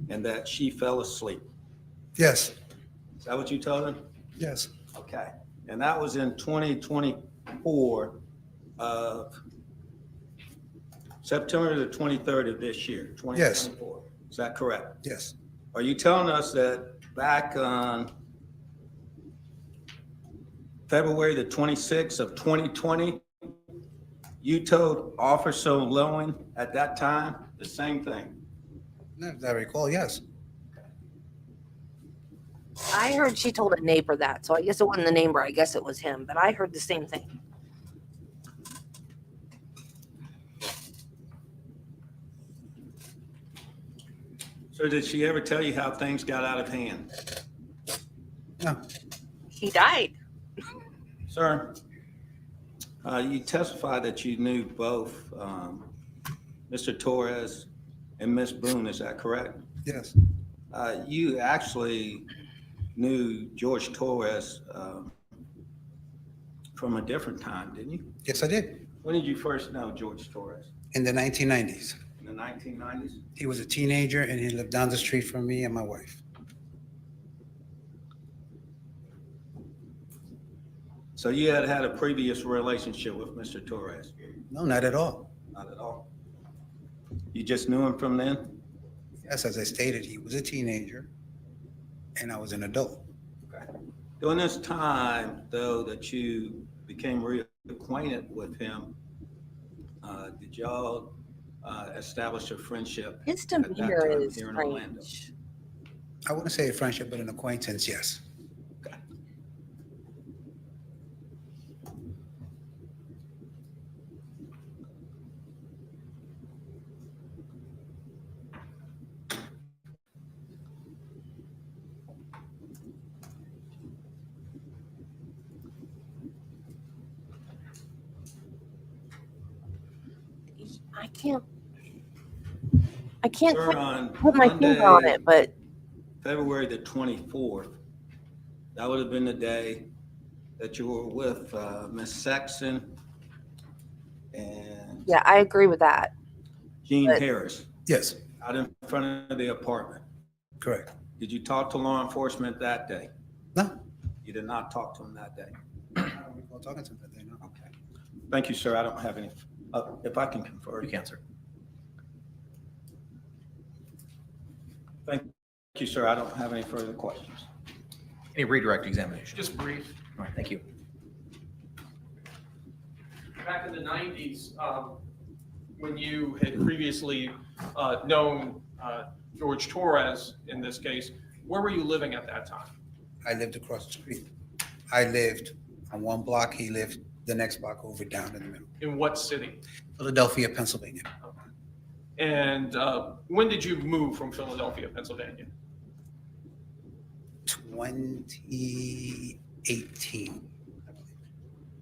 Speaker 13: and that she fell asleep.
Speaker 12: Yes,
Speaker 13: Is that what you told him?
Speaker 12: yes,
Speaker 13: Okay. And that was in 2024 of September the 23rd of this year, 2024. Is that correct?
Speaker 12: yes,
Speaker 13: Are you telling us that back on February the 26th of 2020, you told Officer Lowen at that time the same thing?
Speaker 12: as I recall, yes.
Speaker 1: I heard she told a neighbor that, so I guess it wasn't the neighbor. I guess it was him, but I heard the same thing.
Speaker 13: So did she ever tell you how things got out of hand?
Speaker 12: No,
Speaker 1: He died.
Speaker 13: Sir, you testified that you knew both Mr. Torres and Miss Boone, is that correct?
Speaker 12: yes,
Speaker 13: You actually knew George Torres from a different time, didn't you?
Speaker 12: yes, I did.
Speaker 13: When did you first know George Torres?
Speaker 12: In the 1990s.
Speaker 13: In the 1990s?
Speaker 12: He was a teenager and he lived down the street from me and my wife.
Speaker 13: So you had had a previous relationship with Mr. Torres?
Speaker 12: No, not at all.
Speaker 13: Not at all. You just knew him from then?
Speaker 12: Yes, as I stated, he was a teenager and I was an adult.
Speaker 13: Okay. During this time, though, that you became reacquainted with him, did y'all establish a friendship?
Speaker 1: His
Speaker 13: at that
Speaker 1: demeanor
Speaker 13: time
Speaker 1: is
Speaker 13: here in Orlando?
Speaker 1: strange.
Speaker 12: I wouldn't say a friendship, but an acquaintance, yes.
Speaker 13: Okay.
Speaker 1: I can't
Speaker 13: Sir,
Speaker 1: quite
Speaker 13: on
Speaker 1: put my finger on
Speaker 13: Monday,
Speaker 1: it, but
Speaker 13: February the 24th, that would have been the day that you were with Miss Sexton and
Speaker 1: yeah, I agree with that.
Speaker 13: Gene
Speaker 1: But-
Speaker 13: Harris
Speaker 12: Yes,
Speaker 13: out in front of the apartment.
Speaker 12: correct.
Speaker 13: Did you talk to law enforcement that day?
Speaker 12: No,
Speaker 13: You did not talk to them that day?
Speaker 12: I don't recall talking to him that day, no.
Speaker 13: Okay. Thank you, sir. I don't have any, if I can confer.
Speaker 2: You can, sir.
Speaker 13: Thank you, sir. I don't have any further questions.
Speaker 2: Any redirect examination?
Speaker 3: Just brief.
Speaker 2: All right, thank you.
Speaker 3: Back in the 90s, when you had previously known George Torres in this case, where were you living at that time?
Speaker 12: I lived across the street. I lived on one block, he lived the next block over down in the middle.
Speaker 3: In what city?
Speaker 12: Philadelphia, Pennsylvania.
Speaker 3: And when did you move from Philadelphia, Pennsylvania?
Speaker 12: 2018.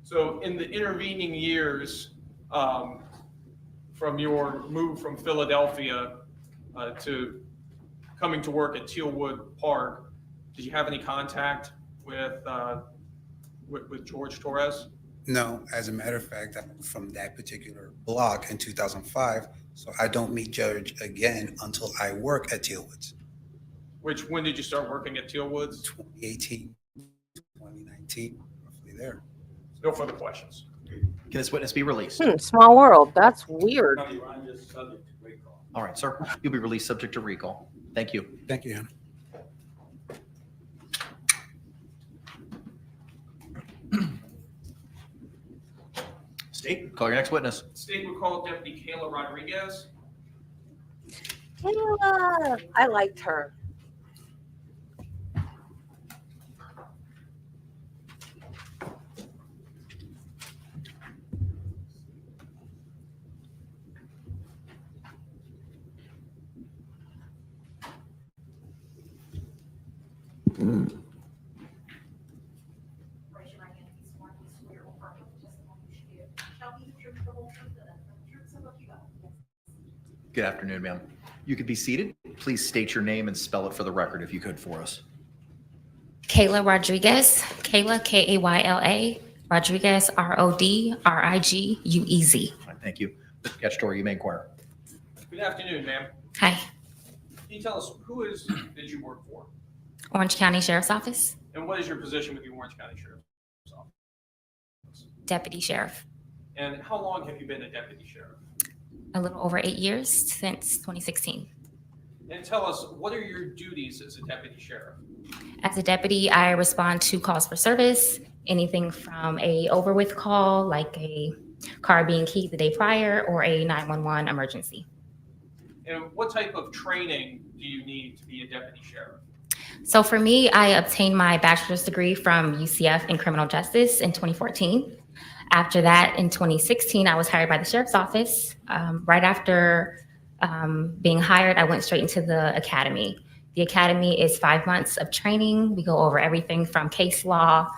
Speaker 3: So in the intervening years, from your move from Philadelphia to coming to work at Tealwood Park, did you have any contact with George Torres?
Speaker 12: No, as a matter of fact, I'm from that particular block in 2005, so I don't meet Judge again until I work at Tealwoods.
Speaker 3: When did you start working at Tealwoods?
Speaker 12: 2018, 2019, roughly there.
Speaker 3: No further questions.
Speaker 2: Can this witness be released?
Speaker 1: Small world. That's weird.
Speaker 13: No, Your Honor, just subject to recall.
Speaker 2: All right, sir. You'll be released subject to recall. Thank you.
Speaker 12: Thank you, Hannah.
Speaker 2: State, call your next witness.
Speaker 3: State would call Deputy Kayla Rodriguez.
Speaker 1: Kayla, I liked her.
Speaker 11: Raise your right hand and be sworn. You swear or affirm that the testimony you should give shall be the truth, the whole truth, and nothing but the truth, so help you God.
Speaker 2: Good afternoon, ma'am. You could be seated. Please state your name and spell it for the record if you could for us.
Speaker 14: Kayla Rodriguez, Kayla, Kayla, Rodriguez, Rodriguez.
Speaker 2: All right, thank you. Mr. Cacciatore, you may inquire.
Speaker 3: Good afternoon, ma'am.
Speaker 14: Hi,
Speaker 3: Can you tell us did you work for?
Speaker 14: Orange County Sheriff's Office,
Speaker 3: And what is your position with the Orange County Sheriff's Office?
Speaker 14: Deputy Sheriff.
Speaker 3: And how long have you been a deputy sheriff?
Speaker 14: A little over 8 years, since 2016.
Speaker 3: And tell us, what are your duties as a deputy sheriff?
Speaker 14: As a deputy, I respond to calls for service, anything from a over with call, like a car being keyed the day prior, or a 911 emergency.
Speaker 3: And what type of training do you need to be a deputy sheriff?
Speaker 14: So for me, I obtained my bachelor's degree from UCF in criminal justice in 2014. After that, in 2016, I was hired by the sheriff's office. Right after being hired, I went straight into the academy. The academy is 5 months of training. We go over everything from case law,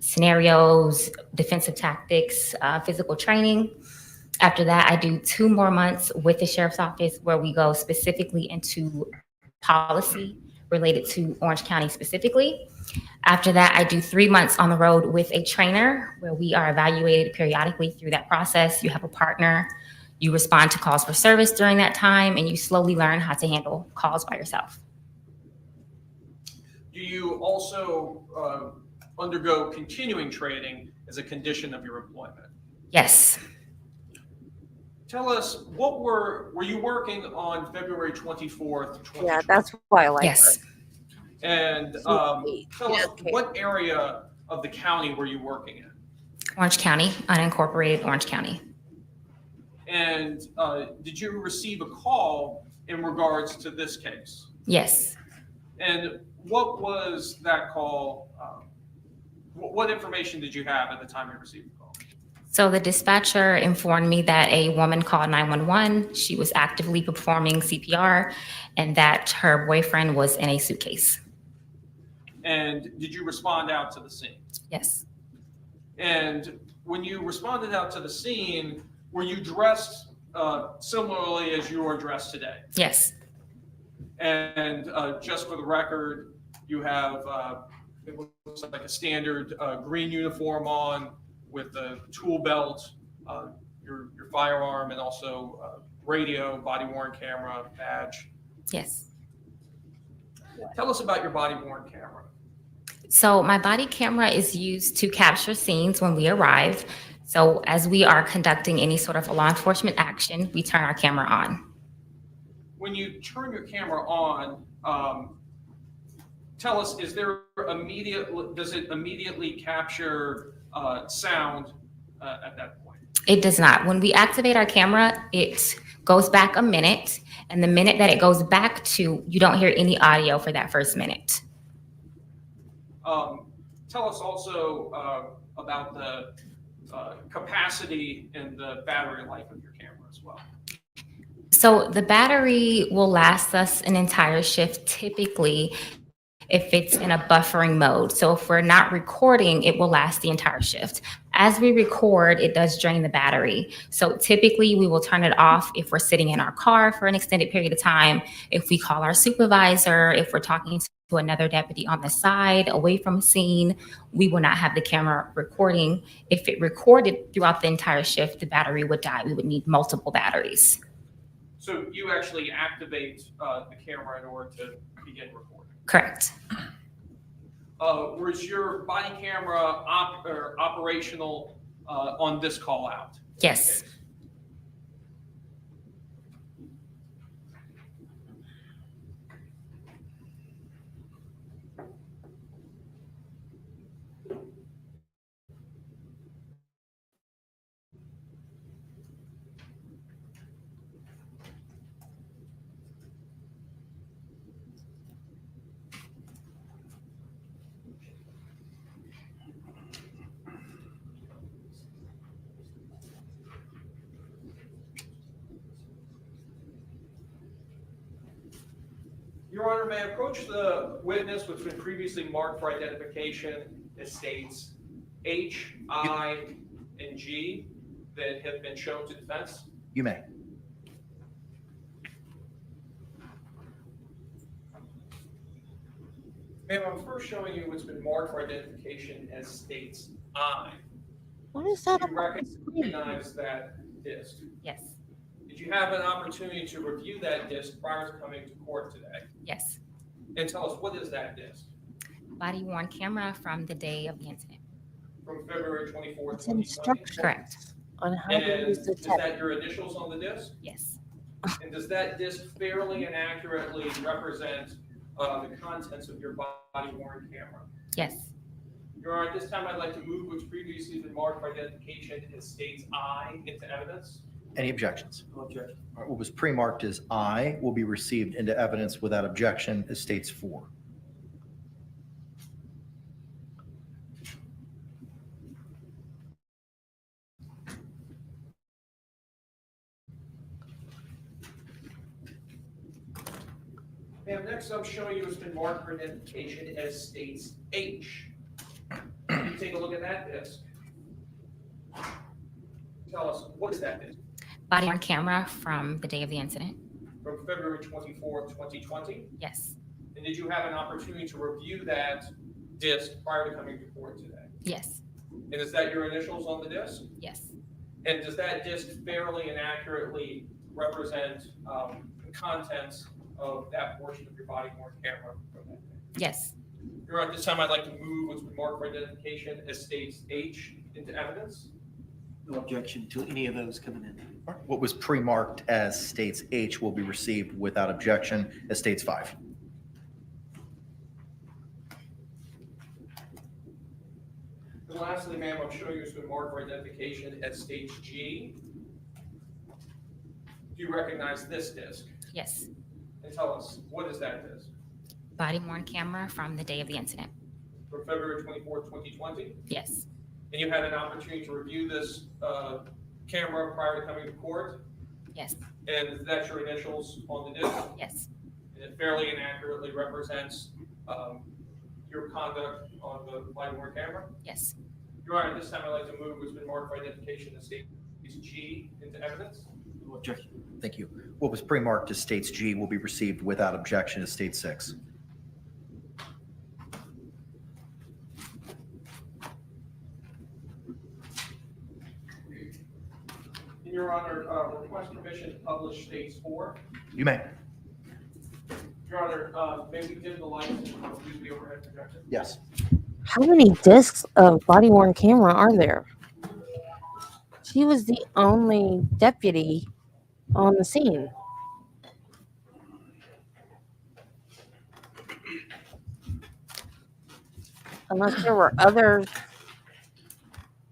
Speaker 14: scenarios, defensive tactics, physical training. After that, I do 2 more months with the sheriff's office where we go specifically into policy related to Orange County specifically. After that, I do 3 months on the road with a trainer where we are evaluated periodically through that process. You have a partner, you respond to calls for service during that time, and you slowly learn how to handle calls by yourself.
Speaker 3: Do you also undergo continuing training as a condition of your employment?
Speaker 14: Yes.
Speaker 3: Tell us, were you working on February 24th, 2020?
Speaker 1: Yeah, that's why I like
Speaker 14: Yes.
Speaker 1: her.
Speaker 3: And tell us, what area of the county were you working in?
Speaker 14: Orange County, unincorporated Orange County.
Speaker 3: And did you receive a call in regards to this case?
Speaker 14: Yes.
Speaker 3: And what was that call? What information did you have at the time you received the call?
Speaker 14: So the dispatcher informed me that a woman called 911. She was actively performing CPR and that her boyfriend was in a suitcase.
Speaker 3: And did you respond out to the scene?
Speaker 14: Yes.
Speaker 3: And when you responded out to the scene, were you dressed similarly as you are dressed today?
Speaker 14: Yes.
Speaker 3: And just for the record, you have, it looks like a standard green uniform on with a tool belt, your firearm, and also radio, body-worn camera, badge.
Speaker 14: Yes.
Speaker 3: Tell us about your body-worn camera.
Speaker 14: So my body camera is used to capture scenes when we arrive. So as we are conducting any sort of law enforcement action, we turn our camera on.
Speaker 3: When you turn your camera on, tell us, does it immediately capture sound at that point?
Speaker 14: It does not. When we activate our camera, it goes back a minute. And the minute that it goes back to, you don't hear any audio for that first minute.
Speaker 3: Tell us also about the capacity and the battery life of your camera as well.
Speaker 14: So the battery will last us an entire shift typically if it's in a buffering mode. So if we're not recording, it will last the entire shift. As we record, it does drain the battery. So typically we will turn it off if we're sitting in our car for an extended period of time, if we call our supervisor, if we're talking to another deputy on the side, away from a scene, we will not have the camera recording. If it recorded throughout the entire shift, the battery would die. We would need multiple batteries.
Speaker 3: So you actually activate the camera in order to begin recording?
Speaker 14: Correct.
Speaker 3: Was your body camera operational on this call out?
Speaker 14: Yes.
Speaker 3: Okay. Your Honor, may I approach the witness which has been previously marked for identification as states H, I, and G that have been shown to defense?
Speaker 2: You may.
Speaker 3: Ma'am, I'm first showing you what's been marked for identification as states I.
Speaker 1: What is that?
Speaker 3: Did you recognize that disc?
Speaker 14: Yes.
Speaker 3: Did you have an opportunity to review that disc prior to coming to court today?
Speaker 14: Yes.
Speaker 3: And tell us, what is that disc?
Speaker 14: Body worn camera from the day of the incident.
Speaker 3: From February 24th,
Speaker 1: It's
Speaker 3: 2020?
Speaker 1: instructions
Speaker 14: Correct.
Speaker 1: on how
Speaker 3: And
Speaker 1: to use the
Speaker 3: is
Speaker 1: tech.
Speaker 3: that your initials on the disc?
Speaker 14: Yes.
Speaker 3: And does that disc fairly and accurately represent the contents of your body worn camera?
Speaker 14: Yes.
Speaker 3: Your Honor, at this time, I'd like to move what's previously been marked for identification as states I into evidence.
Speaker 2: Any objections?
Speaker 9: No objection.
Speaker 2: All right, what was pre-marked as I will be received into evidence without objection as states 4.
Speaker 3: Ma'am, next I'm showing you what's been marked for identification as states H. You take a look at that disc. Tell us, what is that disc?
Speaker 14: Body worn camera from the day of the incident.
Speaker 3: From February 24th, 2020?
Speaker 14: Yes.
Speaker 3: And did you have an opportunity to review that disc prior to coming to court today?
Speaker 14: Yes.
Speaker 3: And is that your initials on the disc?
Speaker 14: Yes.
Speaker 3: And does that disc fairly and accurately represent the contents of that portion of your body worn camera from that day?
Speaker 14: Yes.
Speaker 3: Your Honor, at this time, I'd like to move what's been marked for identification as states H into evidence.
Speaker 9: No objection to any of those coming in.
Speaker 2: All right, what was pre-marked as states H will be received without objection as states 5.
Speaker 3: And lastly, ma'am, I'm showing you what's been marked for identification as states G. Do you recognize this disc?
Speaker 14: Yes.
Speaker 3: And tell us, what is that disc?
Speaker 14: Body worn camera from the day of the incident.
Speaker 3: From February 24th, 2020?
Speaker 14: Yes.
Speaker 3: And you had an opportunity to review this camera prior to coming to court?
Speaker 14: Yes.
Speaker 3: And that's your initials on the disc?
Speaker 14: Yes.
Speaker 3: And it fairly and accurately represents your conduct on the body worn camera?
Speaker 14: Yes.
Speaker 3: Your Honor, at this time, I'd like to move what's been marked for identification as states G into evidence.
Speaker 9: No objection.
Speaker 2: Thank you. What was pre-marked as states G will be received without objection as state 6.
Speaker 3: In your Honor, request permission to publish states 4.
Speaker 2: You may.
Speaker 3: Your Honor, may we dim the lights and use the overhead projector?
Speaker 2: Yes.
Speaker 1: How many discs of body worn camera are there? She was the only deputy on the scene. Unless there were others.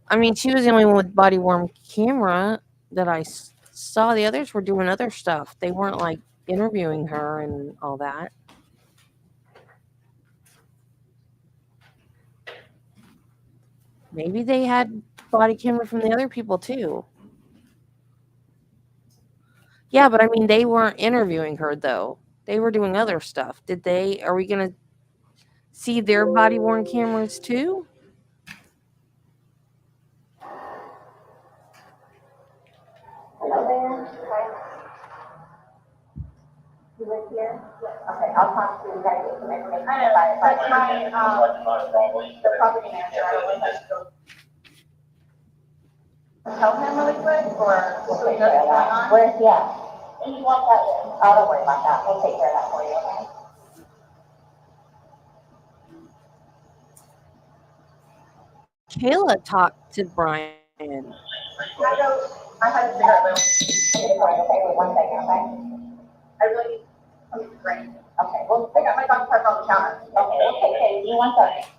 Speaker 1: I mean, she was the only one with body worn camera that I saw. The others were doing other stuff. They weren't like interviewing her and all that. Maybe they had body camera from the other people too. Yeah, but I mean, they weren't interviewing her though. They were doing other stuff. Did they? Are we going to see their body worn cameras too?
Speaker 7: Hello there. Hi. You live here? Okay, I'll talk to you guys with some information. I know, that's my, the property manager. I don't know if I should tell him really quick, or so he knows what's going on? Where's he at? He's walked out there. Oh, don't worry about that. We'll take care of that for you, okay?
Speaker 1: Kayla talked to Brian.
Speaker 7: I had to figure out okay, wait 1 second, okay? I really need something to drink. Okay, well, I got my dog parked on the counter. Okay, we'll take care of you 1 second.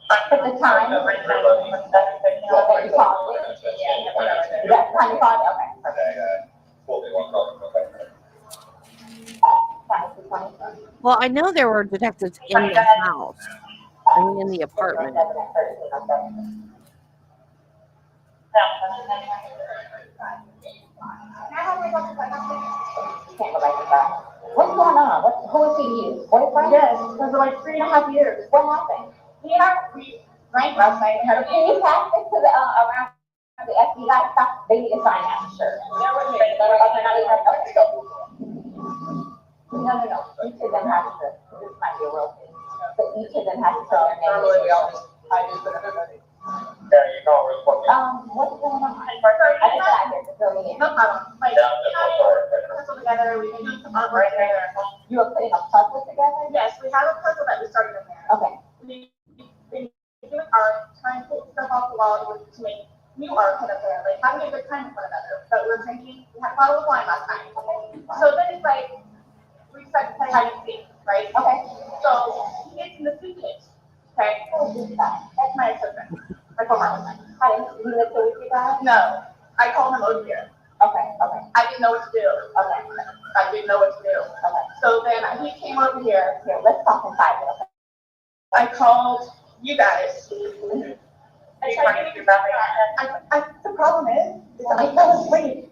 Speaker 7: At the time, that you called it. Yeah, that's the time you called it, okay, perfect.
Speaker 1: Well, I know there were detectives in the house. I mean, in the apartment.
Speaker 7: What's going on? Who is he you? Boyfriend? Yes, for like 3.5 years. What happened? We drank last night. Can you pass this to the around The FBI stuff, they need to sign that, sure. No, each of them has to, this might be a real thing, but each of them has to put their name.
Speaker 10: Normally, I just put everybody. Yeah, you know,
Speaker 7: What's going on? I just got here to fill me in.
Speaker 10: No problem. Like,
Speaker 7: Yeah,
Speaker 10: you know, we puzzle together, we can do some artwork together.
Speaker 7: You are putting a puzzle together?
Speaker 10: Yes, we have a puzzle that we started in there.
Speaker 7: Okay.
Speaker 10: We do art, trying to pull stuff off the wall to make new art kind of there, like having a good time with one another. But we're drinking, we had a bottle of wine last night. So then it's like, we decided to play hide and seek, right?
Speaker 7: Okay.
Speaker 10: So he gets in the suitcase, okay? That's my ex-husband, my former husband.
Speaker 7: He lived with you guys?
Speaker 10: No, I called him over here.
Speaker 7: Okay.
Speaker 10: I didn't know what to do.
Speaker 7: Okay.
Speaker 10: I didn't know what to do.
Speaker 7: Okay.
Speaker 10: So then he came over here.
Speaker 7: Here, let's talk inside, okay?
Speaker 10: I called you guys. The problem is, I fell asleep.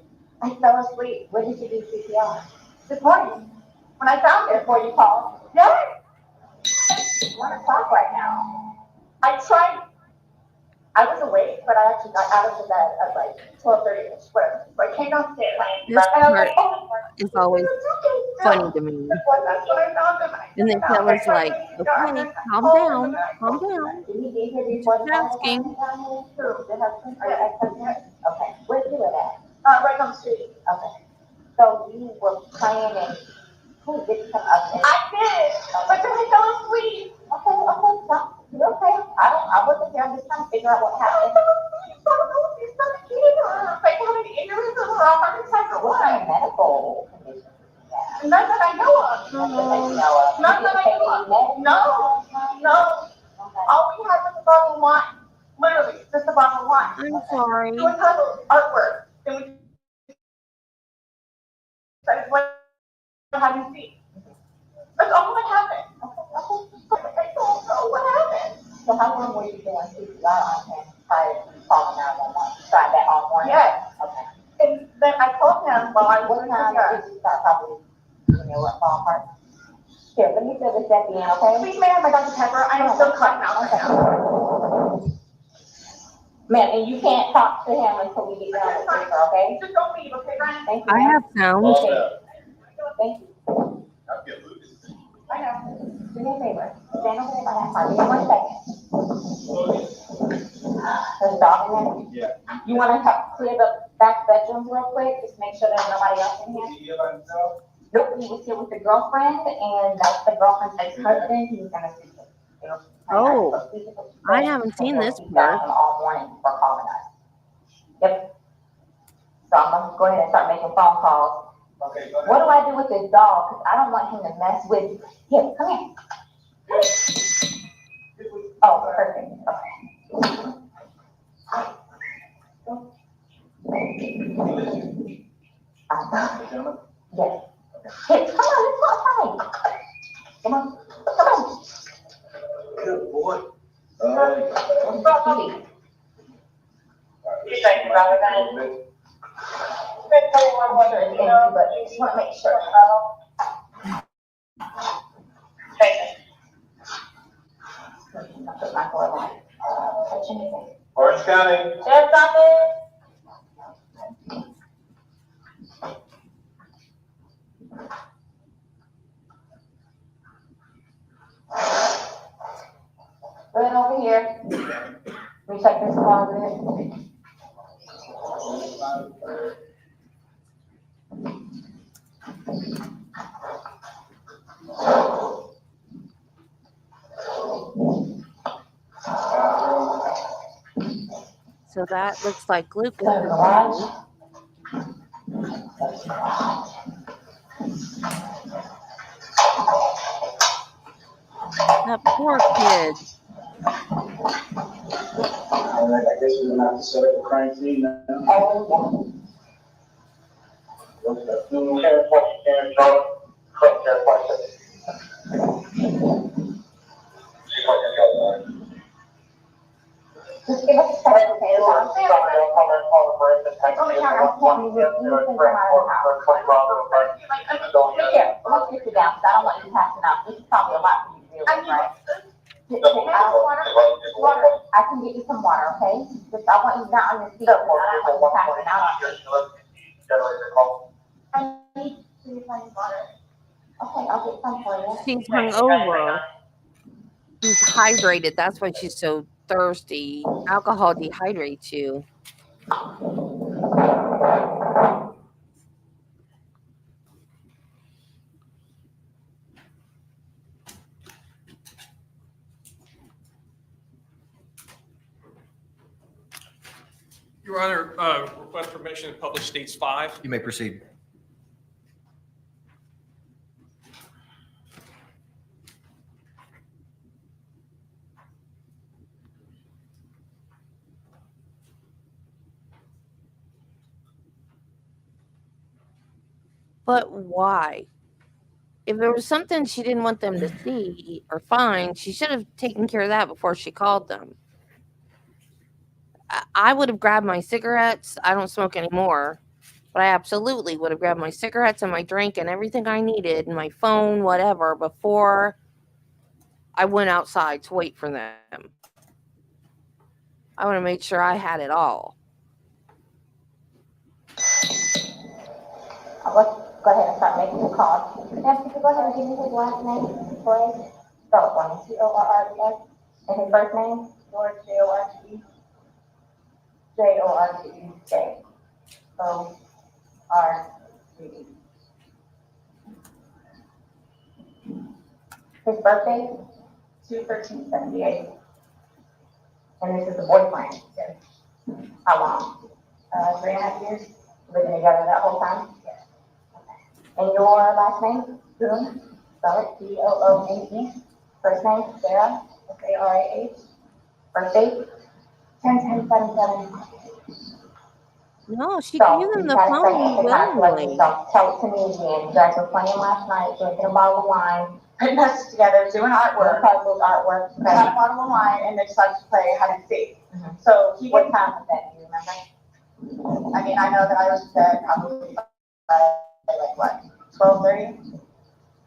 Speaker 7: When did you do CPR?
Speaker 10: This morning, when I found it,
Speaker 7: Before you called?
Speaker 10: yeah,
Speaker 7: 1 o'clock right now.
Speaker 10: I tried. I was awake, but I actually got out of the bed at like 12:30ish, whatever. So I came downstairs.
Speaker 1: This
Speaker 10: and I was
Speaker 1: part
Speaker 10: like, oh,
Speaker 1: is always funny to me.
Speaker 10: that's what I found.
Speaker 1: And then Taylor's like, okay, calm down, calm down.
Speaker 7: Did he get here before the
Speaker 1: Asking.
Speaker 7: The husband or your ex-husband? Okay. Where'd you live at?
Speaker 10: Right down the street.
Speaker 7: Okay. So you were planning, who did come up and?
Speaker 10: I did, but then I fell asleep.
Speaker 7: Okay, stop. You're okay. I wasn't there. I'm just trying to figure out what happened.
Speaker 10: Like having aneurysm or a heart attack or
Speaker 7: What
Speaker 10: what?
Speaker 7: kind of medical condition?
Speaker 10: None that I know of. None that I know of. No. All we had was a bottle of wine. Literally, just a bottle of wine.
Speaker 1: I'm sorry.
Speaker 10: Doing puzzles, artwork. Then we started playing hide and seek. That's all that happened. I don't know what happened.
Speaker 7: So how long were you doing CPR on him prior to calling 911? Tried that all morning?
Speaker 10: Yes.
Speaker 7: Okay.
Speaker 10: And then I told him while I was
Speaker 7: What
Speaker 10: in the
Speaker 7: time
Speaker 10: car.
Speaker 7: did you start? Probably, what ballpark? Here, let me fill this at the end, okay?
Speaker 10: Please, may I have my Dr. Pepper? I am so cutting out right now.
Speaker 7: Ma'am, and you can't talk to him until we get done with paper, okay?
Speaker 10: Just don't leave, okay, Brian?
Speaker 7: Thank you.
Speaker 1: I have found.
Speaker 7: Thank you.
Speaker 10: I know.
Speaker 7: Do me a favor. Stand over there by that car. Give me 1 second. There's a dog in there?
Speaker 10: Yeah.
Speaker 7: You wanna clear the back bedrooms real quick? Just make sure there's nobody else in here? Nope, he was here with the girlfriend, and that's the girlfriend's ex-husband. He was gonna see him.
Speaker 1: Oh, I haven't seen this part.
Speaker 7: All morning for calling us. Yep. So I'm gonna go ahead and start making phone calls.
Speaker 10: Okay, go ahead.
Speaker 7: What do I do with this dog? Because I don't want him to mess with you. Here, come here. Oh, perfect. Okay. Yes. Here, come on, let's go outside. Come on.
Speaker 10: Good boy.
Speaker 7: Kitty.
Speaker 10: Thank you, Brother.
Speaker 7: Whether it's in you, but just want to make sure. Put my foot on. Touch anything.
Speaker 10: Orange County.
Speaker 7: Yes, Right over here. We check this closet.
Speaker 1: So that looks like glucose. That poor kid.
Speaker 10: All right, I guess we're gonna have to set up a crime scene now.
Speaker 7: Just give us a second, okay? It's only how I can't move anything from our house. Here, let's get you down, because I don't want you passing out. This is probably a lot for you to deal with, right?
Speaker 10: Water.
Speaker 7: I can get you some water, okay? Just, I want you not on your feet. I don't want you passing out. I need to find water. Okay, I'll get some for you.
Speaker 1: She's hungover. She's hydrated. That's why she's so thirsty. Alcohol dehydrates you.
Speaker 3: Your Honor, request permission to publish States 5.
Speaker 2: You may proceed.
Speaker 1: But why? If there was something she didn't want them to see or find, she should have taken care of that before she called them. I would have grabbed my cigarettes. I don't smoke anymore, but I absolutely would have grabbed my cigarettes and my drink and everything I needed, and my phone, whatever, before I went outside to wait for them. I want to make sure I had it all.
Speaker 7: Let's go ahead and start making the call. Now, could you go ahead and give me his last name, Torres? Spell it for me. Torres. And his first name? George, Jorge. Jorge. O-R-G-E. His birthday? 2/13/78. And this is the boyfriend? Yes. How long? 3.5 years. Living together that whole time? Yes. Okay. And your last name? Boone. Spell it. B-O-O-N-E. First name? Sarah. S-A-R-A-H. Birthday? 10/10/77.
Speaker 1: No, she gave them the phone willingly.
Speaker 7: Tell it to me again. You guys were playing last night, drinking a bottle of wine, putting us together, doing artwork. Puzzles, artwork. We had a bottle of wine, and they decided to play hide and seek. So what time was that? Do you remember? I mean, I know that I was dead probably by like what, 12:30?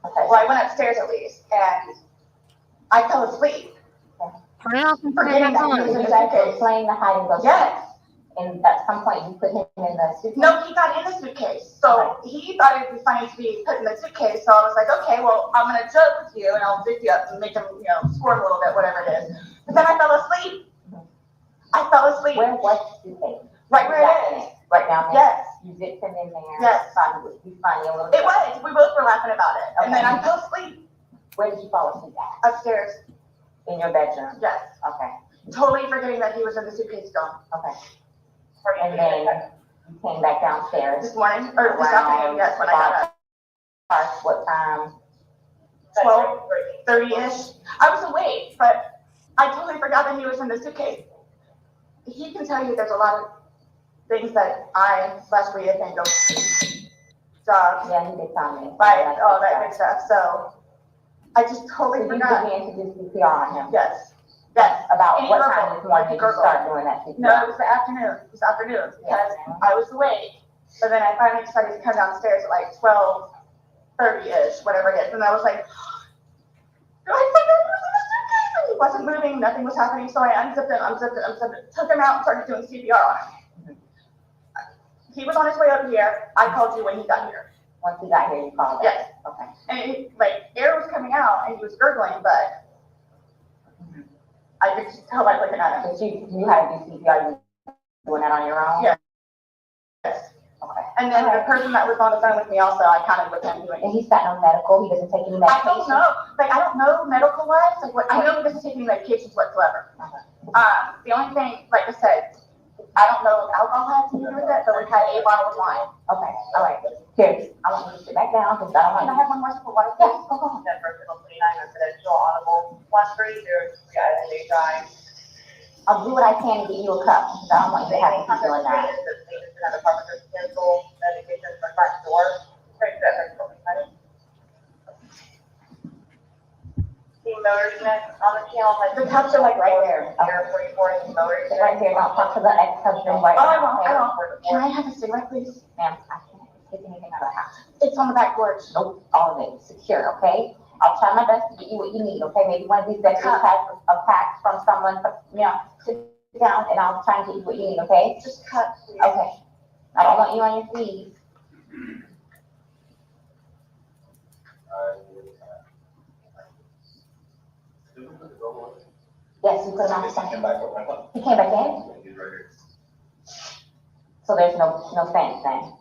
Speaker 7: Okay. Well, I went upstairs at least, and I fell asleep.
Speaker 1: Turn it off and turn it
Speaker 7: Forgetting
Speaker 1: back
Speaker 7: that he was
Speaker 1: on.
Speaker 7: in the suitcase playing the hide and go. Yes. And at some point, you put him in the suitcase? No, he got in the suitcase. So he thought it would be funny to be put in the suitcase. So I was like, okay, well, I'm going to joke with you and I'll zip you up and make him, squirt a little bit, whatever it is. But then I fell asleep. I fell asleep. Where was the suitcase? Right where it is. Right down there? Yes. You zipped him in there? Yes. Thought it would be funny a little bit? It was. We both were laughing about it. Okay. And then I fell asleep. Where did you fall asleep at? Upstairs. In your bedroom? Yes. Okay. Totally forgetting that he was in the suitcase gone. Okay. And then you came back downstairs. This morning, or this afternoon, yes, when I got up. What time? 12:30-ish. I was awake, but I totally forgot that he was in the suitcase. He can tell you there's a lot of things that we think of. Jobs. Yeah, he did tell me. Right, all that good stuff. So I just totally forgot. You did me into CPR on him? Yes. Yes. About what time this morning did you start doing that CPR? No, it was the afternoon. It was afternoon because I was awake. But then I finally decided to come downstairs at like 12:30-ish, whatever it is. And I was like, he wasn't moving, nothing was happening. So I unzipped him, took him out and started doing CPR on him. He was on his way over here. I called you when he got here. Once he got here, you called us? Yes. Okay. And air was coming out and he was gurgling, but I could just tell by looking at him. So you had to do CPR, you doing that on your own? Yes. Yes. Okay. And then the person that was on the phone with me also, I counted with him doing. And he's got no medical, he doesn't take any medication? I don't know. I don't know medical wise. I know he doesn't take any medications whatsoever. The only thing, like I said, I don't know if alcohol has to do with it, but we had a bottle of wine. Okay. All right. Here, I want you to sit back down because I don't want. Can I have one more sip of water? Yes. Go on. Personal 29 residential audible 130 I'll do what I can to get you a cup because I don't want you to have to keep doing that. The cups are like right there. They're right here. Don't talk to the ex-husband right now. Oh, I won't. Can I have a cigarette, please? Ma'am, I can't take anything out of the house. It's on the back porch. Nope, all of it. Secure, okay? I'll try my best to get you what you need, okay? Maybe one of these extras has a pack from someone, you know, sit down and I'll try and get you what you need, okay? Just cut, please. Okay. I don't want you on your feet. Yes, you put him on the side. He came back in? So there's no fence then?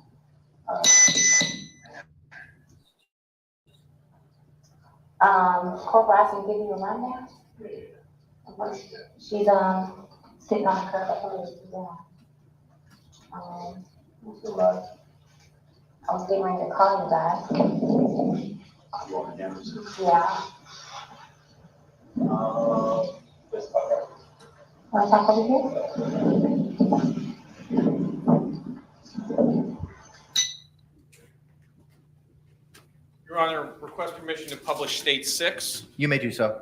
Speaker 7: Corporal asked me to give you a rundown? She's, sitting on the curb. I was getting ready to call you guys. Yeah. Want to talk over here?
Speaker 3: Your Honor, request permission to publish State 6.
Speaker 2: You may do so.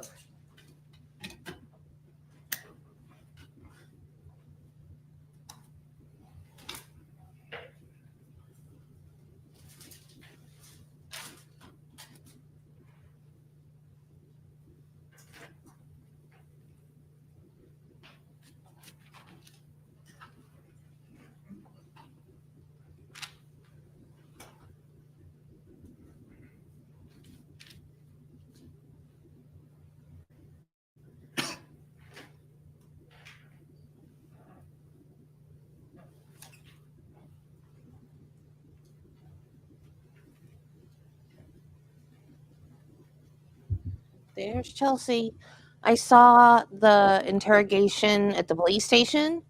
Speaker 1: There's Chelsea. I saw the interrogation at the police station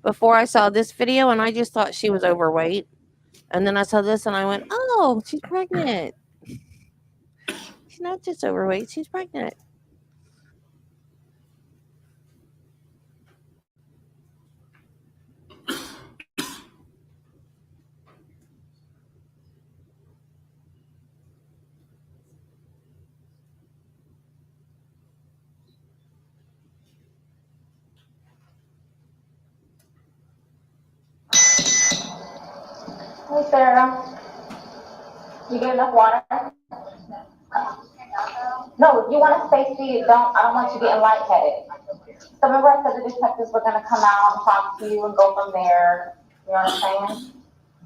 Speaker 1: before I saw this video, and I just thought she was overweight. And then I saw this, and I went, "Oh, she's pregnant. She's not just overweight; she's pregnant."
Speaker 7: Hey, Sarah. You get enough water? No, you want to stay seated. I don't want you getting lightheaded. So remember I said the detectives were gonna come out and talk to you and go from there. You know what I'm saying?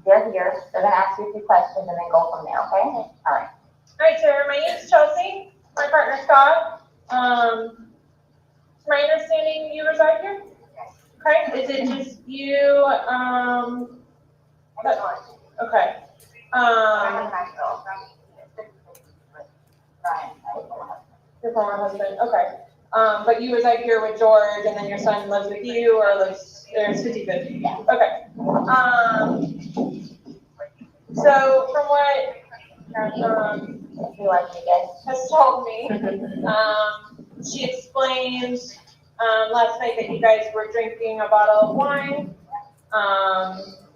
Speaker 7: They're here. They're gonna ask you a few questions and then go from there, okay? All right.
Speaker 11: All right, Sarah, my name's Chelsea, my partner Scott. It's my understanding you reside here? Okay, is it just you, okay. Your former husband, okay. But you reside here with George and then your son lives with you or lives, there's 50/50?
Speaker 7: Yeah.
Speaker 11: Okay. So from what, has told me, she explained, last night that you guys were drinking a bottle of wine,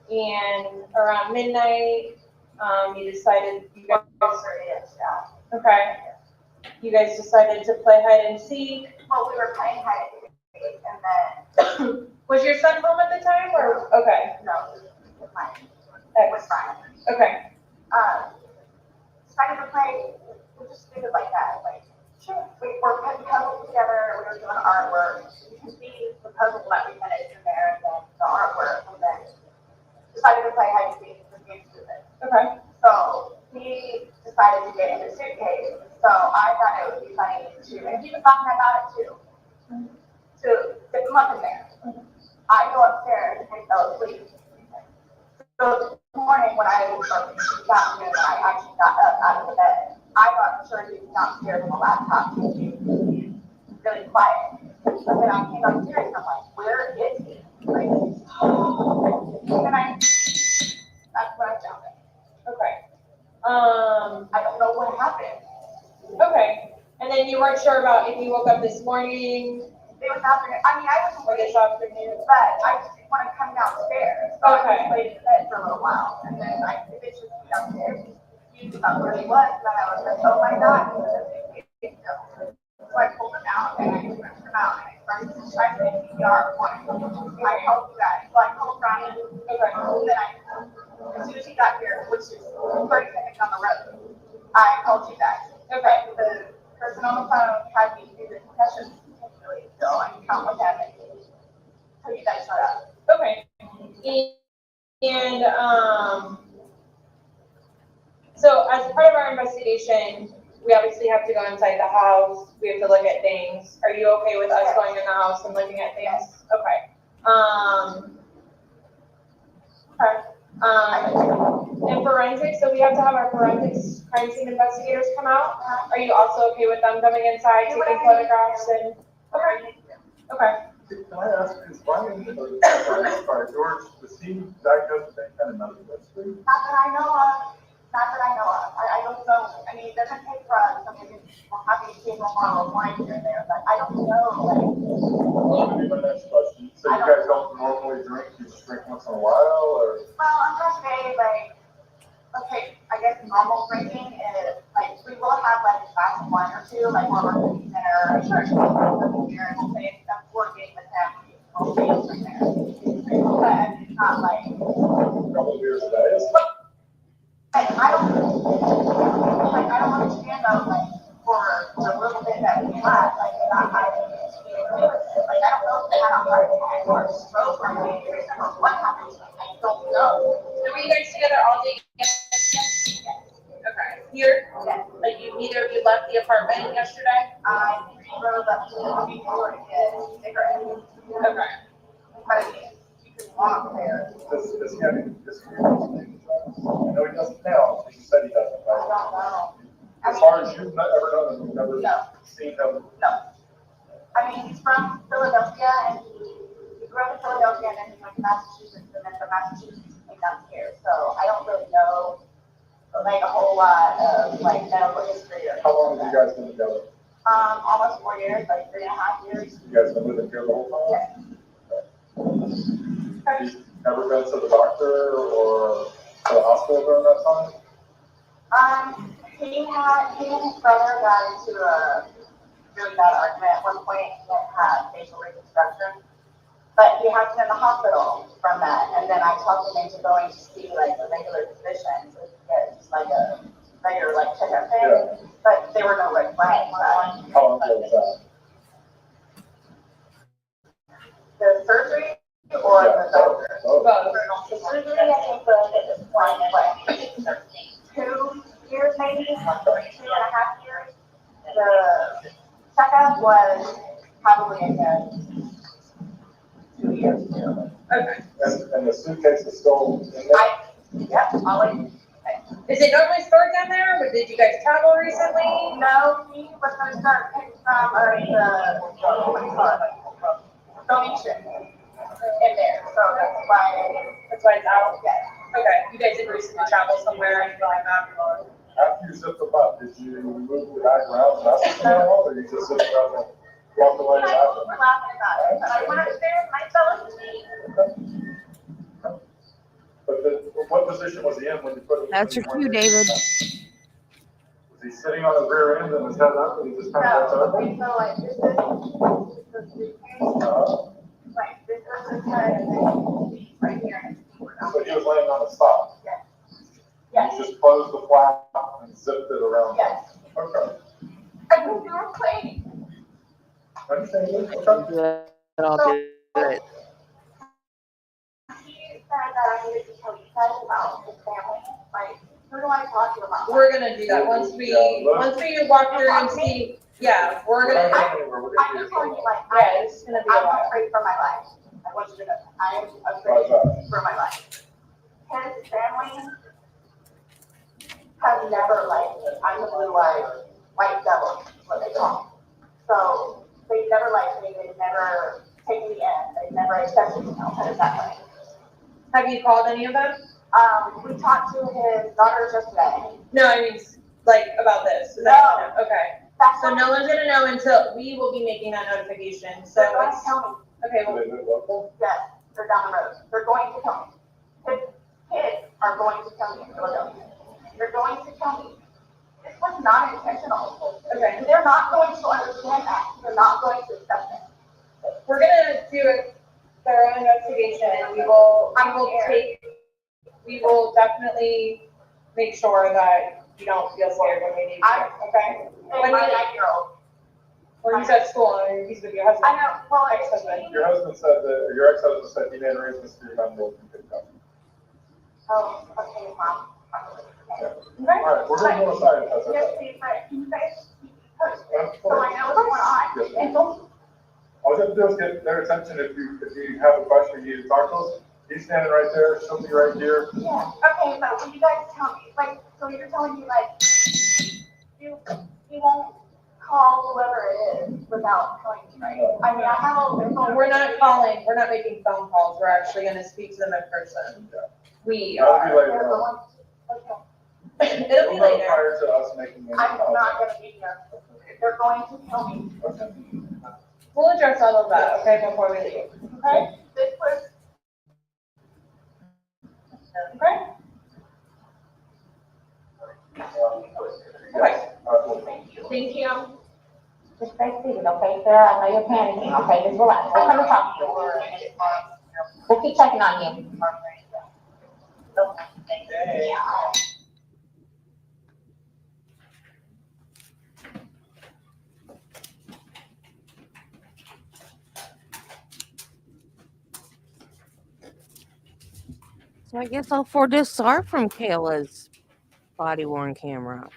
Speaker 11: and around midnight, you decided, you guys, okay. You guys decided to play hide and seek.
Speaker 7: Well, we were playing hide and seek and then.
Speaker 11: Was your son home at the time or, okay.
Speaker 7: No, it was mine. It was fine.
Speaker 11: Okay.
Speaker 7: Started to play, we just did it like that, like, sure. We were putting puzzles together, we were doing artwork. You can see the puzzle that we finished in there and then the artwork and then decided to play hide and seek with me stupid.
Speaker 11: Okay.
Speaker 7: So he decided to get in the suitcase. So I thought it would be funny to, and he was talking about it too, to come up in there. I go upstairs and he fell asleep. So this morning when I got here, I actually got up out of the bed. I thought sure he was downstairs on the laptop. He was really quiet. But then I came upstairs and I'm like, where is he? Like, and then that's what I found it.
Speaker 11: Okay.
Speaker 7: I don't know what happened.
Speaker 11: Okay. And then you weren't sure about if you woke up this morning?
Speaker 7: It was afternoon. I mean, I was
Speaker 11: or this afternoon,
Speaker 7: but I just didn't want to come downstairs. So
Speaker 11: okay.
Speaker 7: I just laid in bed for a little while. And then I eventually went downstairs, confused about where he was. And then I was like, oh my God. So I pulled him out and I stretched him out and I started to try to make CPR for him. I told you guys. So I told Brian. Okay. And then as soon as he got here, which is 30 seconds on the road, I told you guys.
Speaker 11: Okay.
Speaker 7: The person on the phone had me do the confession, really, so I can count what happened. So you guys shut up.
Speaker 11: Okay. And, so as part of our investigation, we obviously have to go inside the house, we have to look at things. Are you okay with us going in the house and looking at things? Okay. And forensics, so we have to have our forensics crime scene investigators come out. Are you also okay with them coming inside, taking photographs and? Okay. Okay.
Speaker 10: Can I ask, is Brian, sorry, George, was he diagnosed with any kind of medical history?
Speaker 7: Not that I know of. Not that I know of. I don't know. I mean, he doesn't take drugs. I mean, we'll have to take a bottle of wine here and there, but I don't know.
Speaker 10: Well, maybe my next question. So you guys don't normally drink? You just drink once in a while, or?
Speaker 7: Well, I'm gonna say okay, I guess normal drinking is we will have a glass of wine or two, like when we're cooking dinner or church here, and we'll say I'm working with him. We'll be over there. But it's not a
Speaker 10: couple of beers a day.
Speaker 7: I don't understand though, for the little bit that we had, not having I don't know if they had a heart attack or a stroke or what happened. I don't know.
Speaker 11: So were you guys together all day? Okay. Here? Neither of you left the apartment yesterday?
Speaker 7: I drove up to the movie store to get a cigarette.
Speaker 11: Okay.
Speaker 7: But you could walk there.
Speaker 10: Does he have any history? I know he doesn't now, but you said he doesn't.
Speaker 7: I don't know.
Speaker 10: As far as you've ever known him, you've never seen him?
Speaker 7: No. I mean, he's from Philadelphia, and he grew up in Philadelphia, and then he went to Massachusetts, and then from Massachusetts he came down here. So I don't really know, a whole lot of medical history.
Speaker 10: How long have you guys been together?
Speaker 7: Almost 4 years, 3.5 years.
Speaker 10: You guys been living here the whole time?
Speaker 7: Yes.
Speaker 10: He's never been to the doctor or to the hospital during that time?
Speaker 7: He and his brother got into a really bad argument at one point and had facial reconstruction. But he has been in the hospital from that, and then I talked him into going to see a regular physician to get just a regular checkup thing. Yeah. But there were no red flags.
Speaker 10: How long ago was that?
Speaker 7: The surgery or the doctor?
Speaker 10: Both.
Speaker 7: The surgery, I think, was at this point, 2 years maybe, 2.5 years. The checkup was probably a good 2 years too.
Speaker 11: Okay.
Speaker 10: And the suitcase is still in there?
Speaker 7: Yep, always.
Speaker 11: Is it normally stored down there, or did you guys travel recently?
Speaker 7: No, he was going to start picking from donation in there, so that's why
Speaker 11: it's out?
Speaker 7: Yes.
Speaker 11: Okay, you guys didn't recently travel somewhere or anything like that?
Speaker 10: After you zipped them up, did you move the bag around and mess with them at all, or you just zipped it up and walked away
Speaker 7: I
Speaker 10: after?
Speaker 7: was laughing about it, but I went upstairs and I fell asleep.
Speaker 10: But what position was he in when you put him?
Speaker 1: That's your cue, David.
Speaker 10: Was he sitting on his rear end and his head up and he just kind of
Speaker 7: No,
Speaker 10: bent over?
Speaker 7: okay, so this is the suitcase, this is his head, and then he's right here, and his feet were down.
Speaker 10: So he was laying on his side?
Speaker 7: Yes. Yes.
Speaker 10: You just closed the flap and zipped it around?
Speaker 7: Yes.
Speaker 10: Okay.
Speaker 7: I was doing clean.
Speaker 10: Understand this? Okay.
Speaker 1: Good. I'll do it.
Speaker 7: He said that I needed to tell you guys about his family, who do I talk to about?
Speaker 11: We're gonna do that once we walk through and see. Yeah, we're gonna.
Speaker 7: I'm just telling you,
Speaker 11: Yeah, it's gonna be a
Speaker 7: I'm
Speaker 11: while.
Speaker 7: afraid for my life. I want you to know, I am afraid for my life. His family has never liked me. I'm the blue-eyed white devil, is what they call me. So they've never liked me. They've never taken me in. They've never accepted me. I'll put it that way.
Speaker 11: Have you called any of them?
Speaker 7: We talked to his daughters yesterday.
Speaker 11: No, I mean, about this.
Speaker 7: No.
Speaker 11: Okay.
Speaker 7: That's
Speaker 11: So no one's gonna know until we will be making that notification. So
Speaker 7: they're going to tell me.
Speaker 11: okay.
Speaker 10: Do
Speaker 11: Well,
Speaker 10: they live local?
Speaker 7: Yes, they're down the road. They're going to tell me. His kids are going to tell me in Philadelphia. They're going to tell me. This was not intentional.
Speaker 11: okay.
Speaker 7: They're not going to understand that. They're not going to accept it.
Speaker 11: We're gonna do a thorough investigation, and we will definitely make sure that you don't feel scared when we need to, okay?
Speaker 7: And my 9-year-old.
Speaker 11: Or he's at school and he's with your husband.
Speaker 7: I know, well,
Speaker 11: Ex-husband.
Speaker 10: Your husband said that, or your ex-husband said he made arrangements for your 9-year-old to pick up.
Speaker 7: oh, okay, Mom.
Speaker 10: Yeah.
Speaker 7: Okay.
Speaker 10: All right, we're going to go inside if that's
Speaker 7: Yes,
Speaker 10: okay.
Speaker 7: please, but can you guys so I know what's going on?
Speaker 10: Yes.
Speaker 7: And so,
Speaker 10: All you have to do is get their attention if you have a question, you need to talk to us. He's standing right there, she'll be right here.
Speaker 7: yeah, okay, but when you guys tell me, like, so you're telling me, like, you won't call whoever it is without telling me, right? I mean, I have all their phone.
Speaker 11: We're not calling, we're not making phone calls, we're actually gonna speak to them in person.
Speaker 10: Yeah.
Speaker 11: We
Speaker 10: That'll be
Speaker 11: are.
Speaker 10: later
Speaker 7: They're the
Speaker 10: on.
Speaker 7: ones- okay.
Speaker 11: It'll be
Speaker 10: We'll go
Speaker 11: later.
Speaker 10: prior to us making the.
Speaker 7: I'm not gonna be here. They're going to tell me,
Speaker 10: Okay.
Speaker 11: We'll address all of that, okay, before we leave.
Speaker 7: okay? This was,
Speaker 11: Okay? Okay.
Speaker 7: thank you.
Speaker 11: Thank you.
Speaker 7: Just stay seated, okay, Sarah? I know you're panicking, okay? Just relax. We'll come and talk to you. We'll keep checking on you. Yeah.
Speaker 1: So I guess all 4 discs are from Kayla's body worn camera.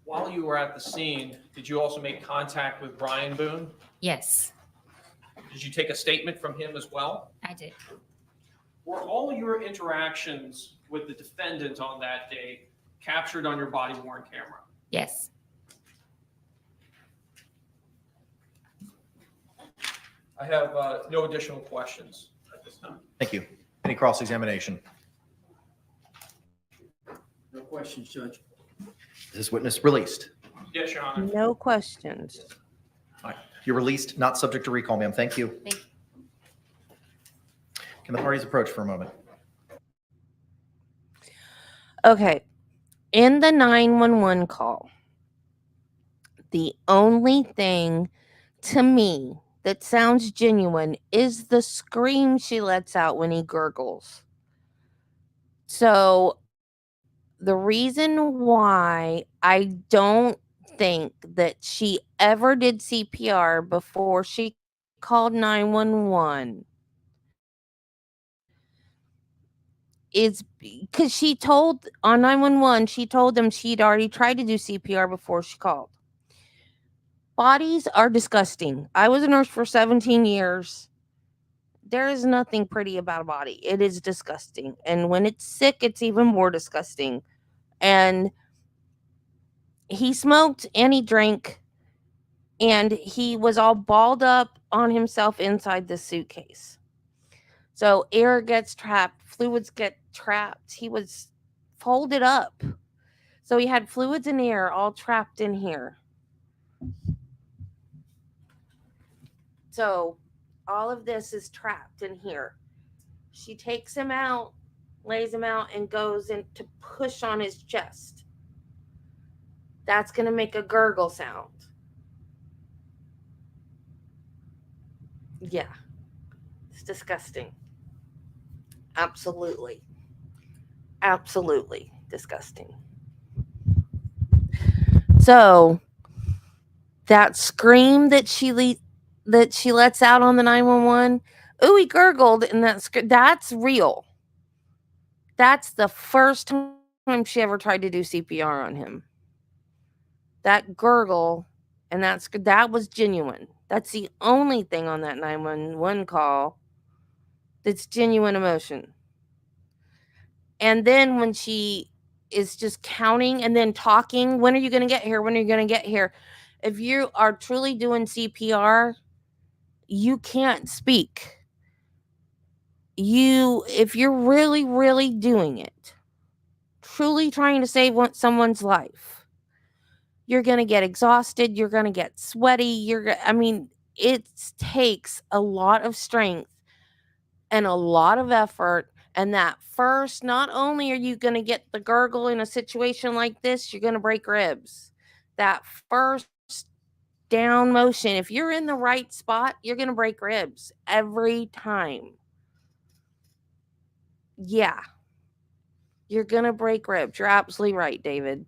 Speaker 3: While you were at the scene, did you also make contact with Brian Boone?
Speaker 14: Yes,
Speaker 3: Did you take a statement from him as well?
Speaker 14: I did.
Speaker 3: Were all your interactions with the defendant on that day captured on your body worn camera?
Speaker 14: Yes.
Speaker 3: I have no additional questions at this time.
Speaker 2: Thank you. Any cross-examination?
Speaker 9: No questions, Judge.
Speaker 2: Is this witness released?
Speaker 3: Yes, Your Honor.
Speaker 1: No questions.
Speaker 2: All right. You're released, not subject to recall, ma'am. Thank you.
Speaker 14: Thank you.
Speaker 2: Can the parties approach for a moment?
Speaker 1: Okay. In the 911 call, the only thing to me that sounds genuine is the scream she lets out when he gurgles. So the reason why I don't think that she ever did CPR before she called 911 is because she told on 911, she told them she'd already tried to do CPR before she called. Bodies are disgusting. I was a nurse for 17 years. There is nothing pretty about a body. It is disgusting. And when it's sick, it's even more disgusting. And he smoked and he drank and he was all balled up on himself inside the suitcase. So air gets trapped, fluids get trapped. He was folded up. So he had fluids and air all trapped in here. So all of this is trapped in here. She takes him out, lays him out, and goes in to push on his chest. That's going to make a gurgle sound. Yeah. It's disgusting. Absolutely. Absolutely disgusting. So that scream that she lets out on the 911, ooh, he gurgled, and that's real. That's the first time she ever tried to do CPR on him. That gurgle, and that was genuine. That's the only thing on that 911 call that's genuine emotion. And then when she is just counting and then talking, when are you going to get here? When are you going to get here? If you are truly doing CPR, you can't speak. If you're really, really doing it, truly trying to save someone's life, you're going to get exhausted. You're going to get sweaty. It takes a lot of strength and a lot of effort. And that first, not only are you going to get the gurgle in a situation like this, you're going to break ribs. that first down motion, if you're in the right spot, you're going to break ribs every time. Yeah. You're going to break ribs. You're absolutely right, David.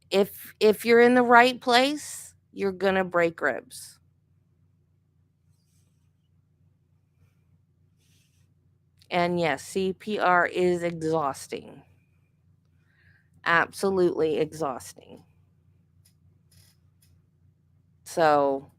Speaker 1: If you're in the right place, you're going to break ribs. And yes, CPR is exhausting. Absolutely exhausting. So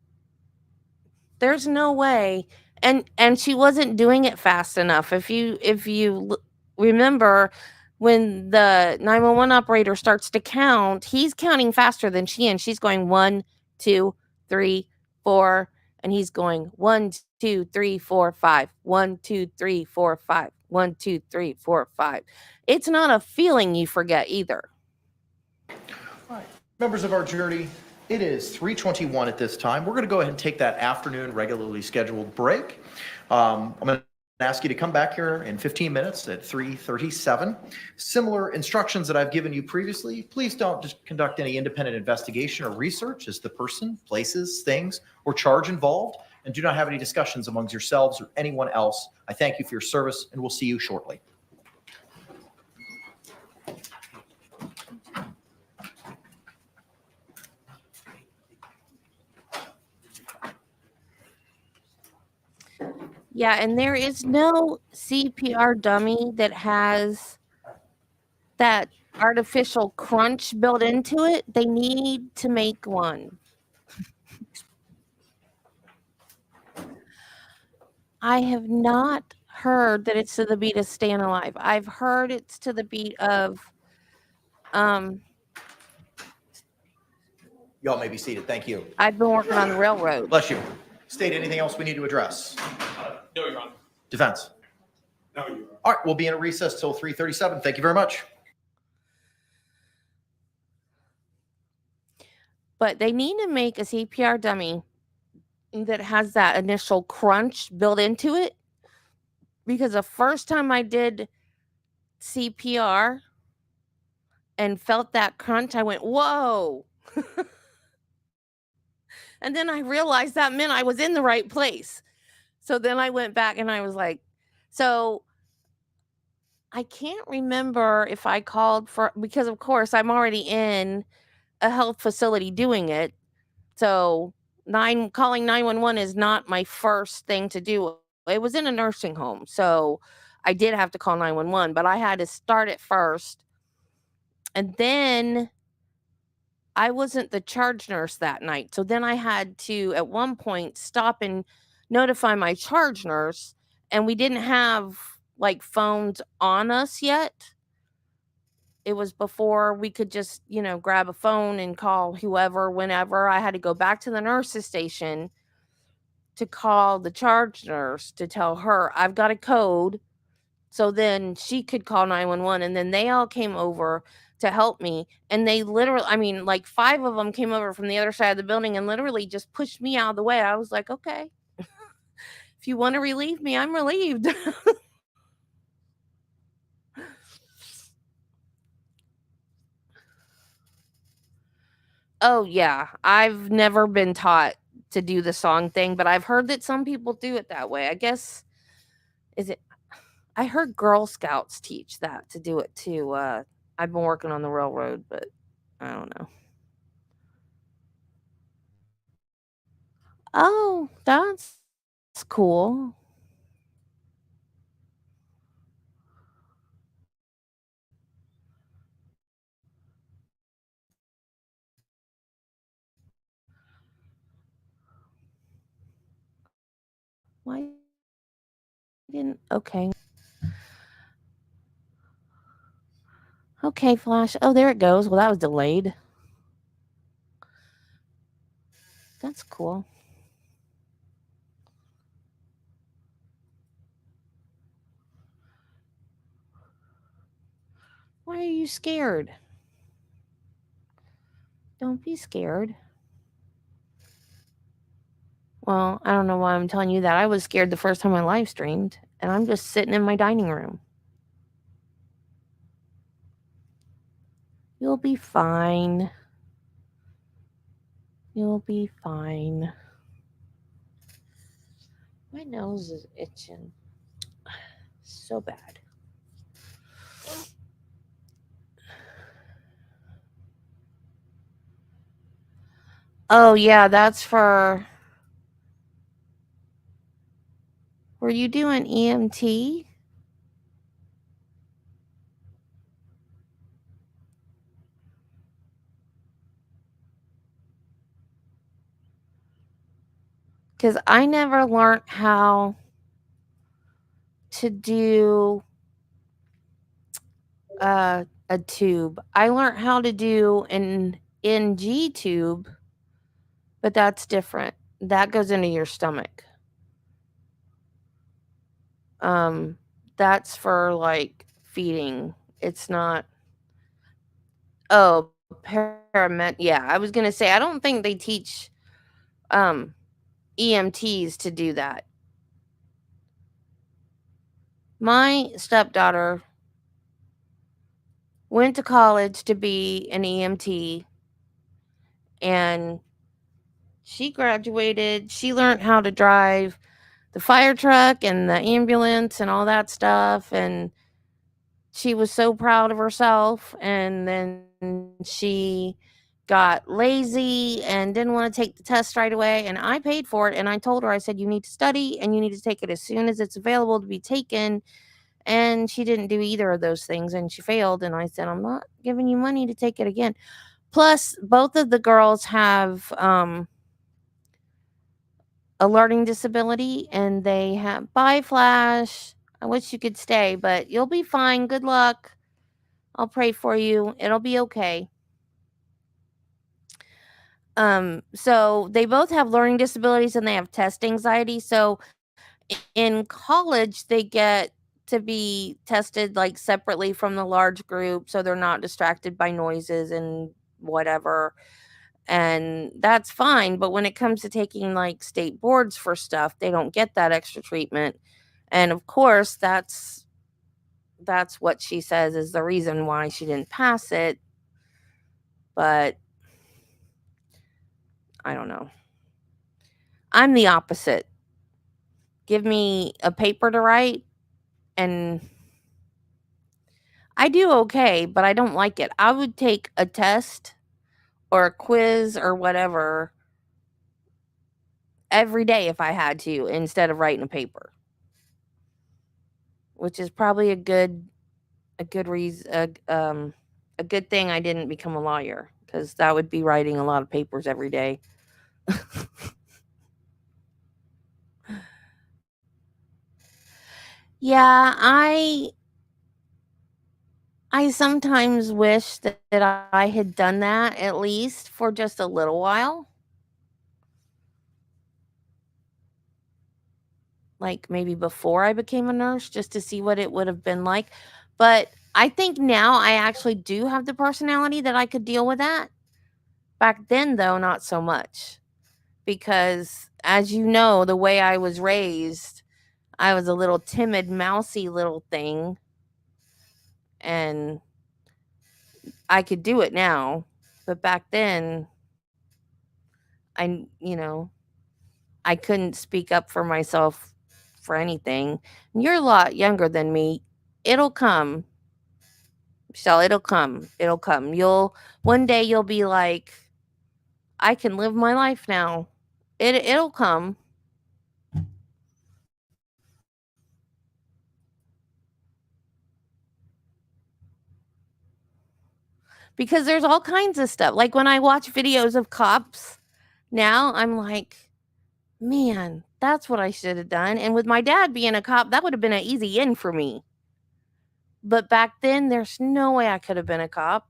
Speaker 1: there's no way, and she wasn't doing it fast enough. If you remember, when the 911 operator starts to count, he's counting faster than she, and she's going 1, 2, 3, 4, and he's going 1, 2, 3, 4, 5, 1, 2, 3, 4, 5, 1, 2, 3, 4, 5. It's not a feeling you forget either.
Speaker 2: Members of our jury, it is 3:21 at this time. We're going to go ahead and take that afternoon regularly scheduled break. I'm going to ask you to come back here in 15 minutes at 3:37. Similar instructions that I've given you previously. Please don't just conduct any independent investigation or research as the person, places, things, or charge involved, and do not have any discussions amongst yourselves or anyone else. I thank you for your service, and we'll see you shortly.
Speaker 1: Yeah, and there is no CPR dummy that has that artificial crunch built into it. They need to make one. I have not heard that it's to the beat of Staying Alive. I've heard it's to the beat of
Speaker 2: Y'all may be seated. Thank you.
Speaker 1: I've been working on the railroad.
Speaker 2: Bless you. State anything else we need to address?
Speaker 3: No, Your Honor.
Speaker 2: Defense?
Speaker 3: No, Your Honor.
Speaker 2: All right, we'll be in a recess till 3:37. Thank you very much.
Speaker 1: But they need to make a CPR dummy that has that initial crunch built into it. Because the first time I did CPR and felt that crunch, I went, whoa. And then I realized that meant I was in the right place. So then I went back and I was like, so I can't remember if I called for, because of course I'm already in a health facility doing it. So calling 911 is not my first thing to do. It was in a nursing home. So I did have to call 911, but I had to start it first. And then I wasn't the charge nurse that night. So then I had to, at one point, stop and notify my charge nurse. And we didn't have like phones on us yet. It was before we could just, grab a phone and call whoever, whenever. I had to go back to the nurse's station to call the charge nurse to tell her I've got a code. So then she could call 911, and then they all came over to help me. And they literally, like 5 of them came over from the other side of the building and literally just pushed me out of the way. I was like, okay, if you want to relieve me, I'm relieved. Oh, yeah. I've never been taught to do the song thing, but I've heard that some people do it that way. I guess, I heard Girl Scouts teach that to do it too. I've been working on the railroad, but I don't know. Oh, that's cool. Why didn't, okay. Okay, Flash. Oh, there it goes. Well, that was delayed. That's cool. Why are you scared? Don't be scared. Well, I don't know why I'm telling you that. I was scared the first time I live streamed, and I'm just sitting in my dining room. You'll be fine. You'll be fine. My nose is itching so bad. Oh, yeah, that's for. Were you doing EMT? Because I never learned how to do a tube. I learned how to do an NG tube, but that's different. That goes into your stomach. Um, that's for like feeding. It's not. Oh, paramet. Yeah, I was gonna say I don't think they teach um EMTs to do that. My stepdaughter went to college to be an EMT, and she graduated. She learned how to drive the fire truck and the ambulance and all that stuff, and she was so proud of herself. And then she got lazy and didn't want to take the test right away, and I paid for it. And I told her, I said, you need to study and you need to take it as soon as it's available to be taken. And she didn't do either of those things, and she failed. And I said, I'm not giving you money to take it again. Plus, both of the girls have a learning disability, and they have. Bye, Flash. I wish you could stay, but you'll be fine. Good luck. I'll pray for you. It'll be okay. So they both have learning disabilities and they have test anxiety. So in college, they get to be tested like separately from the large group, so they're not distracted by noises and whatever. And that's fine. But when it comes to taking like state boards for stuff, they don't get that extra treatment. And of course, that's what she says is the reason why she didn't pass it. But I don't know. I'm the opposite. Give me a paper to write and I do okay, but I don't like it. I would take a test or a quiz or whatever every day if I had to instead of writing a paper. Which is probably a good reason, a good thing I didn't become a lawyer, because that would be writing a lot of papers every day. Yeah, I sometimes wish that I had done that at least for just a little while. Like maybe before I became a nurse, just to see what it would have been like. But I think now I actually do have the personality that I could deal with that. Back then, though, not so much. Because as you know, the way I was raised, I was a little timid, mousy little thing. And I could do it now. But back then, I couldn't speak up for myself for anything. And you're a lot younger than me. It'll come. Michelle, it'll come. It'll come. One day you'll be like, I can live my life now. It'll come. Because there's all kinds of stuff. Like when I watch videos of cops now, I'm like, man, that's what I should have done. And with my dad being a cop, that would have been an easy in for me. But back then, there's no way I could have been a cop.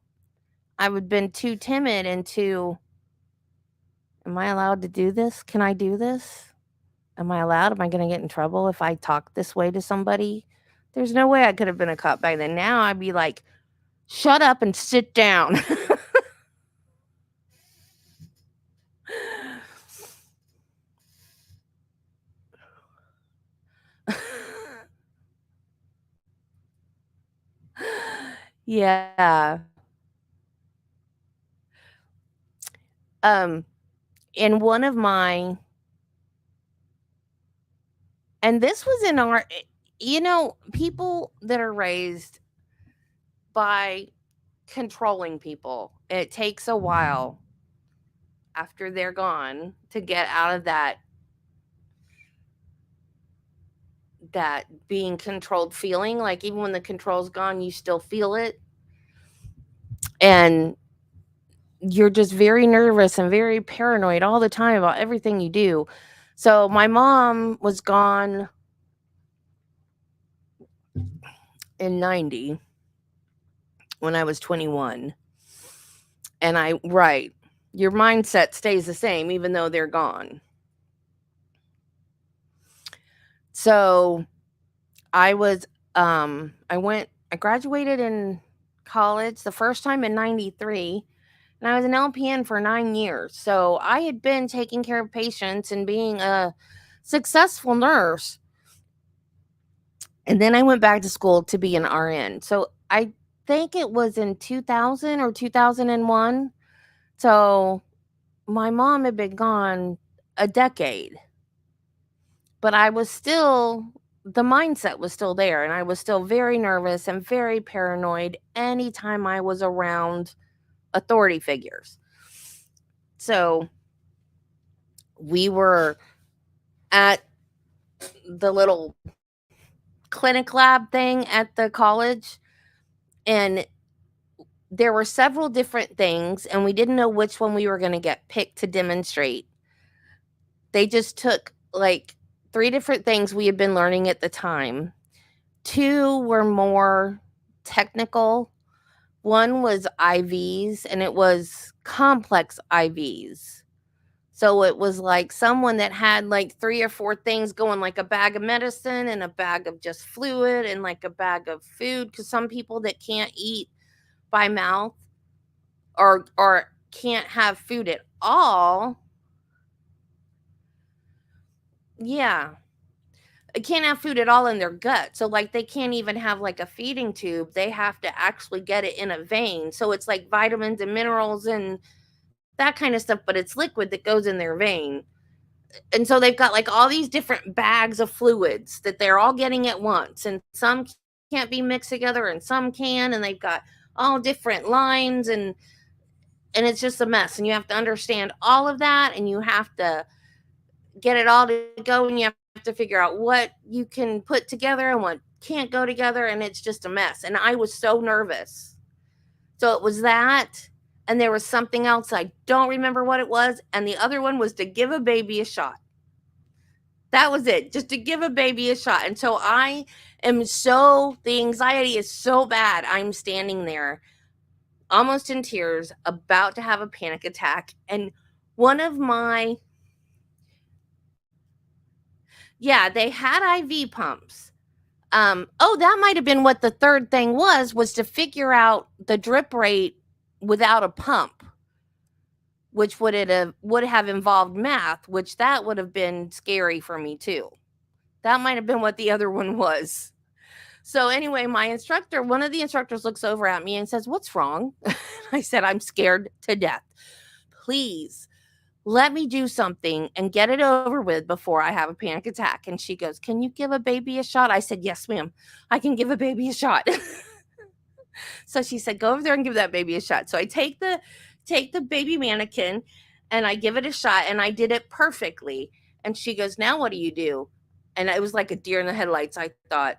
Speaker 1: I would have been too timid and too, am I allowed to do this? Can I do this? Am I allowed? Am I going to get in trouble if I talk this way to somebody? There's no way I could have been a cop back then. Now I'd be like, shut up and sit down. Yeah. Um, in one of my, and this was in our, people that are raised by controlling people, it takes a while after they're gone to get out of that being controlled feeling. Like, even when the control's gone, you still feel it, and you're just very nervous and very paranoid all the time about everything you do. So my mom was gone in 90 when I was 21. And right, your mindset stays the same even though they're gone. So I graduated in college the first time in 93, and I was an LPN for 9 years. So I had been taking care of patients and being a successful nurse. And then I went back to school to be an RN. So I think it was in 2000 or 2001. So my mom had been gone a decade. But the mindset was still there, and I was still very nervous and very paranoid anytime I was around authority figures. So we were at the little clinic lab thing at the college, and there were several different things, and we didn't know which one we were going to get picked to demonstrate. They just took like 3 different things we had been learning at the time. 2 were more technical. One was IVs, and it was complex IVs. So it was like someone that had like 3 or 4 things going, like a bag of medicine and a bag of just fluid and like a bag of food, because some people that can't eat by mouth or can't have food at all. Yeah. Can't have food at all in their gut. So like they can't even have like a feeding tube. They have to actually get it in a vein. So it's like vitamins and minerals and that kind of stuff, but it's liquid that goes in their vein. And so they've got like all these different bags of fluids that they're all getting at once, and some can't be mixed together and some can, and they've got all different lines, and it's just a mess. And you have to understand all of that, and you have to get it all to go, and you have to figure out what you can put together and what can't go together, and it's just a mess. And I was so nervous. So it was that, and there was something else, I don't remember what it was, and the other one was to give a baby a shot. That was it, just to give a baby a shot. And so the anxiety is so bad. I'm standing there almost in tears, about to have a panic attack, and one of my they had IV pumps. That might have been what the third thing was to figure out the drip rate without a pump, which would have involved math, which that would have been scary for me too. That might have been what the other one was. So anyway, one of the instructors looks over at me and says, "What's wrong?" I said, "I'm scared to death. Please let me do something and get it over with before I have a panic attack." And she goes, "Can you give a baby a shot?" I said, "Yes, ma'am. I can give a baby a shot." So she said, "Go over there and give that baby a shot." So I take the baby mannequin and I give it a shot, and I did it perfectly. And she goes, "Now what do you do?" And it was like a deer in the headlights. I thought,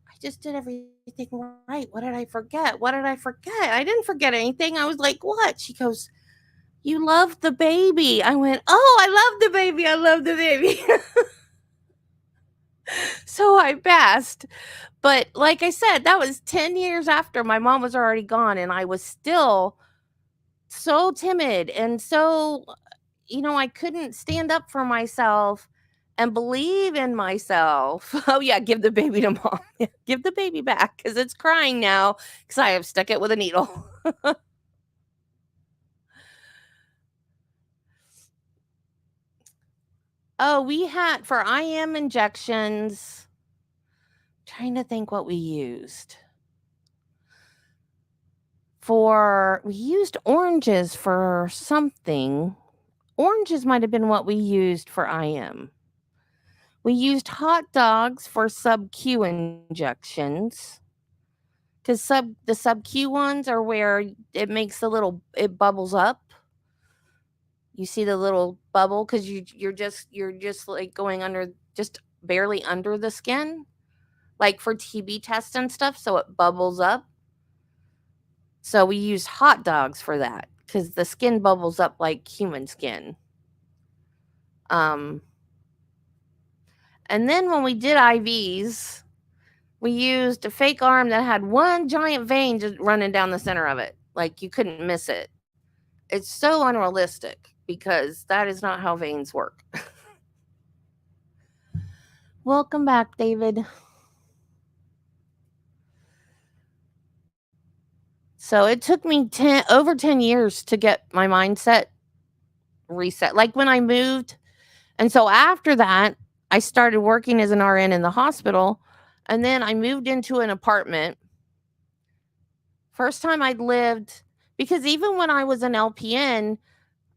Speaker 1: I just did everything right. What did I forget? I didn't forget anything. I was like, "What?" She goes, "You love the baby." I went, "Oh, I love the baby. I love the baby." So I passed. But like I said, that was 10 years after my mom was already gone, and I was still so timid and so, I couldn't stand up for myself and believe in myself. Oh yeah, give the baby to mom. Give the baby back because it's crying now because I have stuck it with a needle. Oh, we had for IM injections, trying to think what we used. We used oranges for something. Oranges might have been what we used for IM. We used hot dogs for sub-Q injections. Because the sub-Q ones are where it makes it bubbles up. You see the little bubble because you're just like going under, just barely under the skin, like for TB tests and stuff, so it bubbles up. So we used hot dogs for that because the skin bubbles up like human skin. And then when we did IVs, we used a fake arm that had one giant vein just running down the center of it. Like you couldn't miss it. It's so unrealistic because that is not how veins work. Welcome back, David. So it took me over 10 years to get my mindset reset. Like when I moved. And so after that, I started working as an RN in the hospital. And then I moved into an apartment. First time I'd lived, because even when I was an LPN,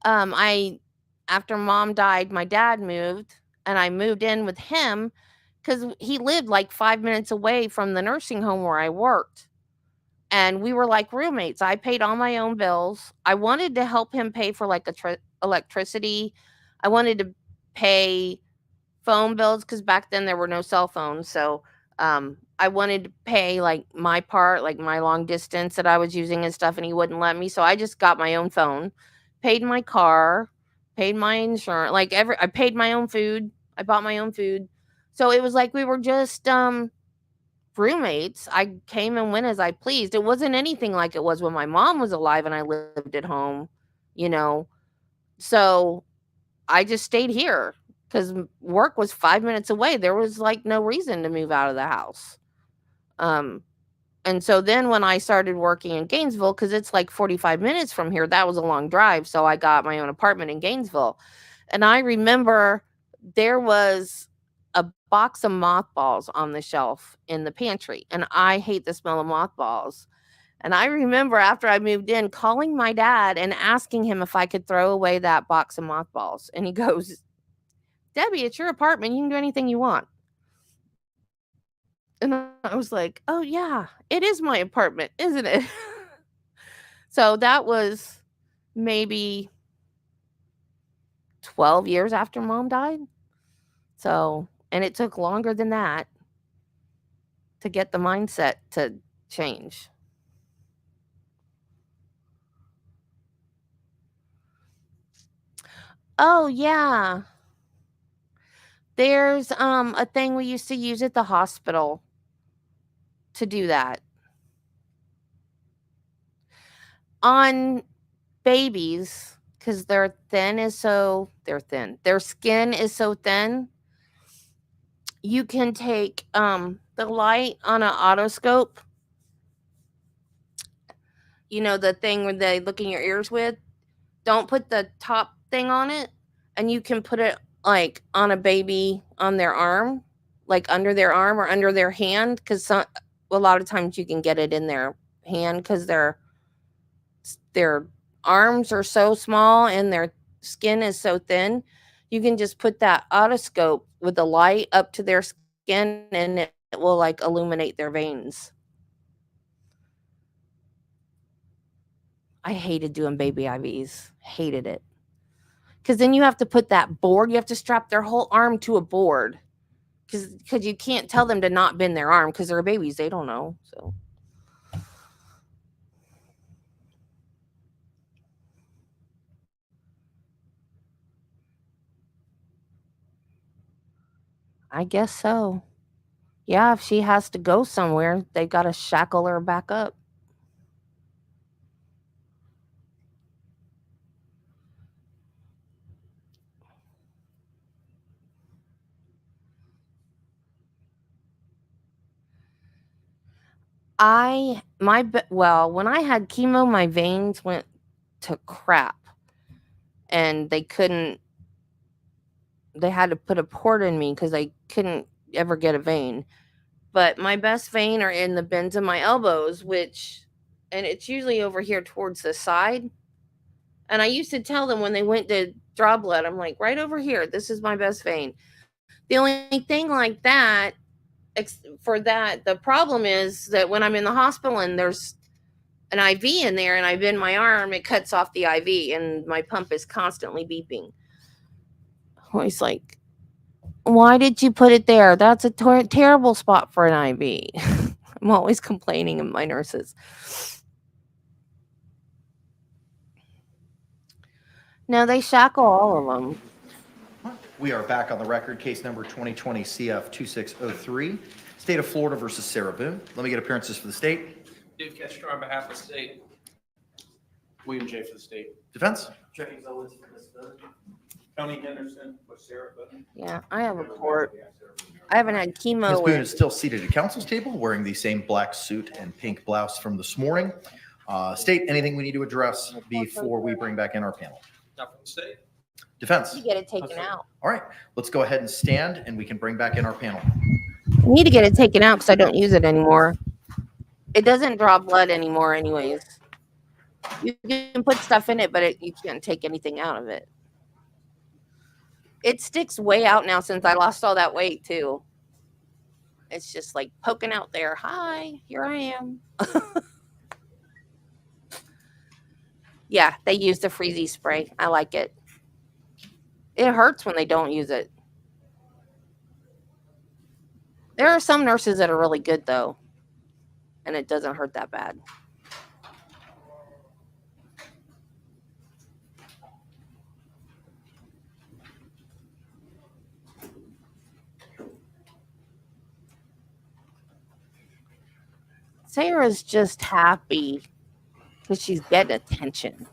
Speaker 1: after mom died, my dad moved and I moved in with him because he lived like 5 minutes away from the nursing home where I worked. And we were like roommates. I paid all my own bills. I wanted to help him pay for like electricity. I wanted to pay phone bills because back then there were no cell phones. So I wanted to pay like my part, like my long distance that I was using and stuff, and he wouldn't let me. So I just got my own phone, paid my car, paid my insurance, I paid my own food. I bought my own food. So it was like we were just roommates. I came and went as I pleased. It wasn't anything like it was when my mom was alive and I lived at home, you know. So I just stayed here because work was 5 minutes away. There was like no reason to move out of the house. And so then when I started working in Gainesville, because it's like 45 minutes from here, that was a long drive. So I got my own apartment in Gainesville. And I remember there was a box of mothballs on the shelf in the pantry. And I hate the smell of mothballs. And I remember after I moved in, calling my dad and asking him if I could throw away that box of mothballs. And he goes, Debbie, it's your apartment. You can do anything you want. And I was like, oh, yeah, it is my apartment, isn't it? So that was maybe 12 years after mom died. So, and it took longer than that to get the mindset to change. Oh, yeah. There's a thing we used to use at the hospital to do that. On babies, because their skin is so thin, you can take the light on an otoscope, you know, the thing where they look in your ears with. Don't put the top thing on it, and you can put it like on a baby on their arm, like under their arm or under their hand, because a lot of times you can get it in their hand because their arms are so small and their skin is so thin. You can just put that otoscope with the light up to their skin and it will like illuminate their veins. I hated doing baby IVs. Hated it. Because then you have to put that board. You have to strap their whole arm to a board. Because you can't tell them to not bend their arm because they're babies. They don't know. So I guess so. Yeah, if she has to go somewhere, they got to shackle her back up. When I had chemo, my veins went to crap. And they had to put a port in me because they couldn't ever get a vein. But my best vein are in the bends of my elbows, and it's usually over here towards the side. And I used to tell them when they went to draw blood. I'm like, right over here. This is my best vein. The only thing like that, for that, the problem is that when I'm in the hospital and there's an IV in there and I bend my arm, it cuts off the IV and my pump is constantly beeping. Always like, why did you put it there? That's a terrible spot for an IV. I'm always complaining of my nurses. No, they shackle all of them.
Speaker 2: We are back on the record, case number 2020 CF 2603, State of Florida versus Sarah Boone. Let me get appearances for the state.
Speaker 3: Dave Kester on behalf of the state.
Speaker 15: William J. for the state.
Speaker 2: Defense.
Speaker 9: James Owens for this vote.
Speaker 13: Tony Henderson with Sarah Boone.
Speaker 1: Yeah, I have a port. I haven't had
Speaker 2: Ms.
Speaker 1: chemo
Speaker 2: Boone
Speaker 1: with.
Speaker 2: is still seated at counsel's table, wearing the same black suit and pink blouse from this morning. State, anything we need to address before we bring back in our panel?
Speaker 3: Not from the state.
Speaker 2: Defense.
Speaker 1: You get it taken out.
Speaker 2: All right, let's go ahead and stand and we can bring back in our panel.
Speaker 1: I need to get it taken out because I don't use it anymore. It doesn't draw blood anymore anyways. You can put stuff in it, but you can't take anything out of it. It sticks way out now since I lost all that weight too. It's just like poking out there. Hi, here I am. Yeah, they use the Freezy spray. I like it. It hurts when they don't use it. There are some nurses that are really good though, and it doesn't hurt that bad. Sarah's just happy because she's getting attention.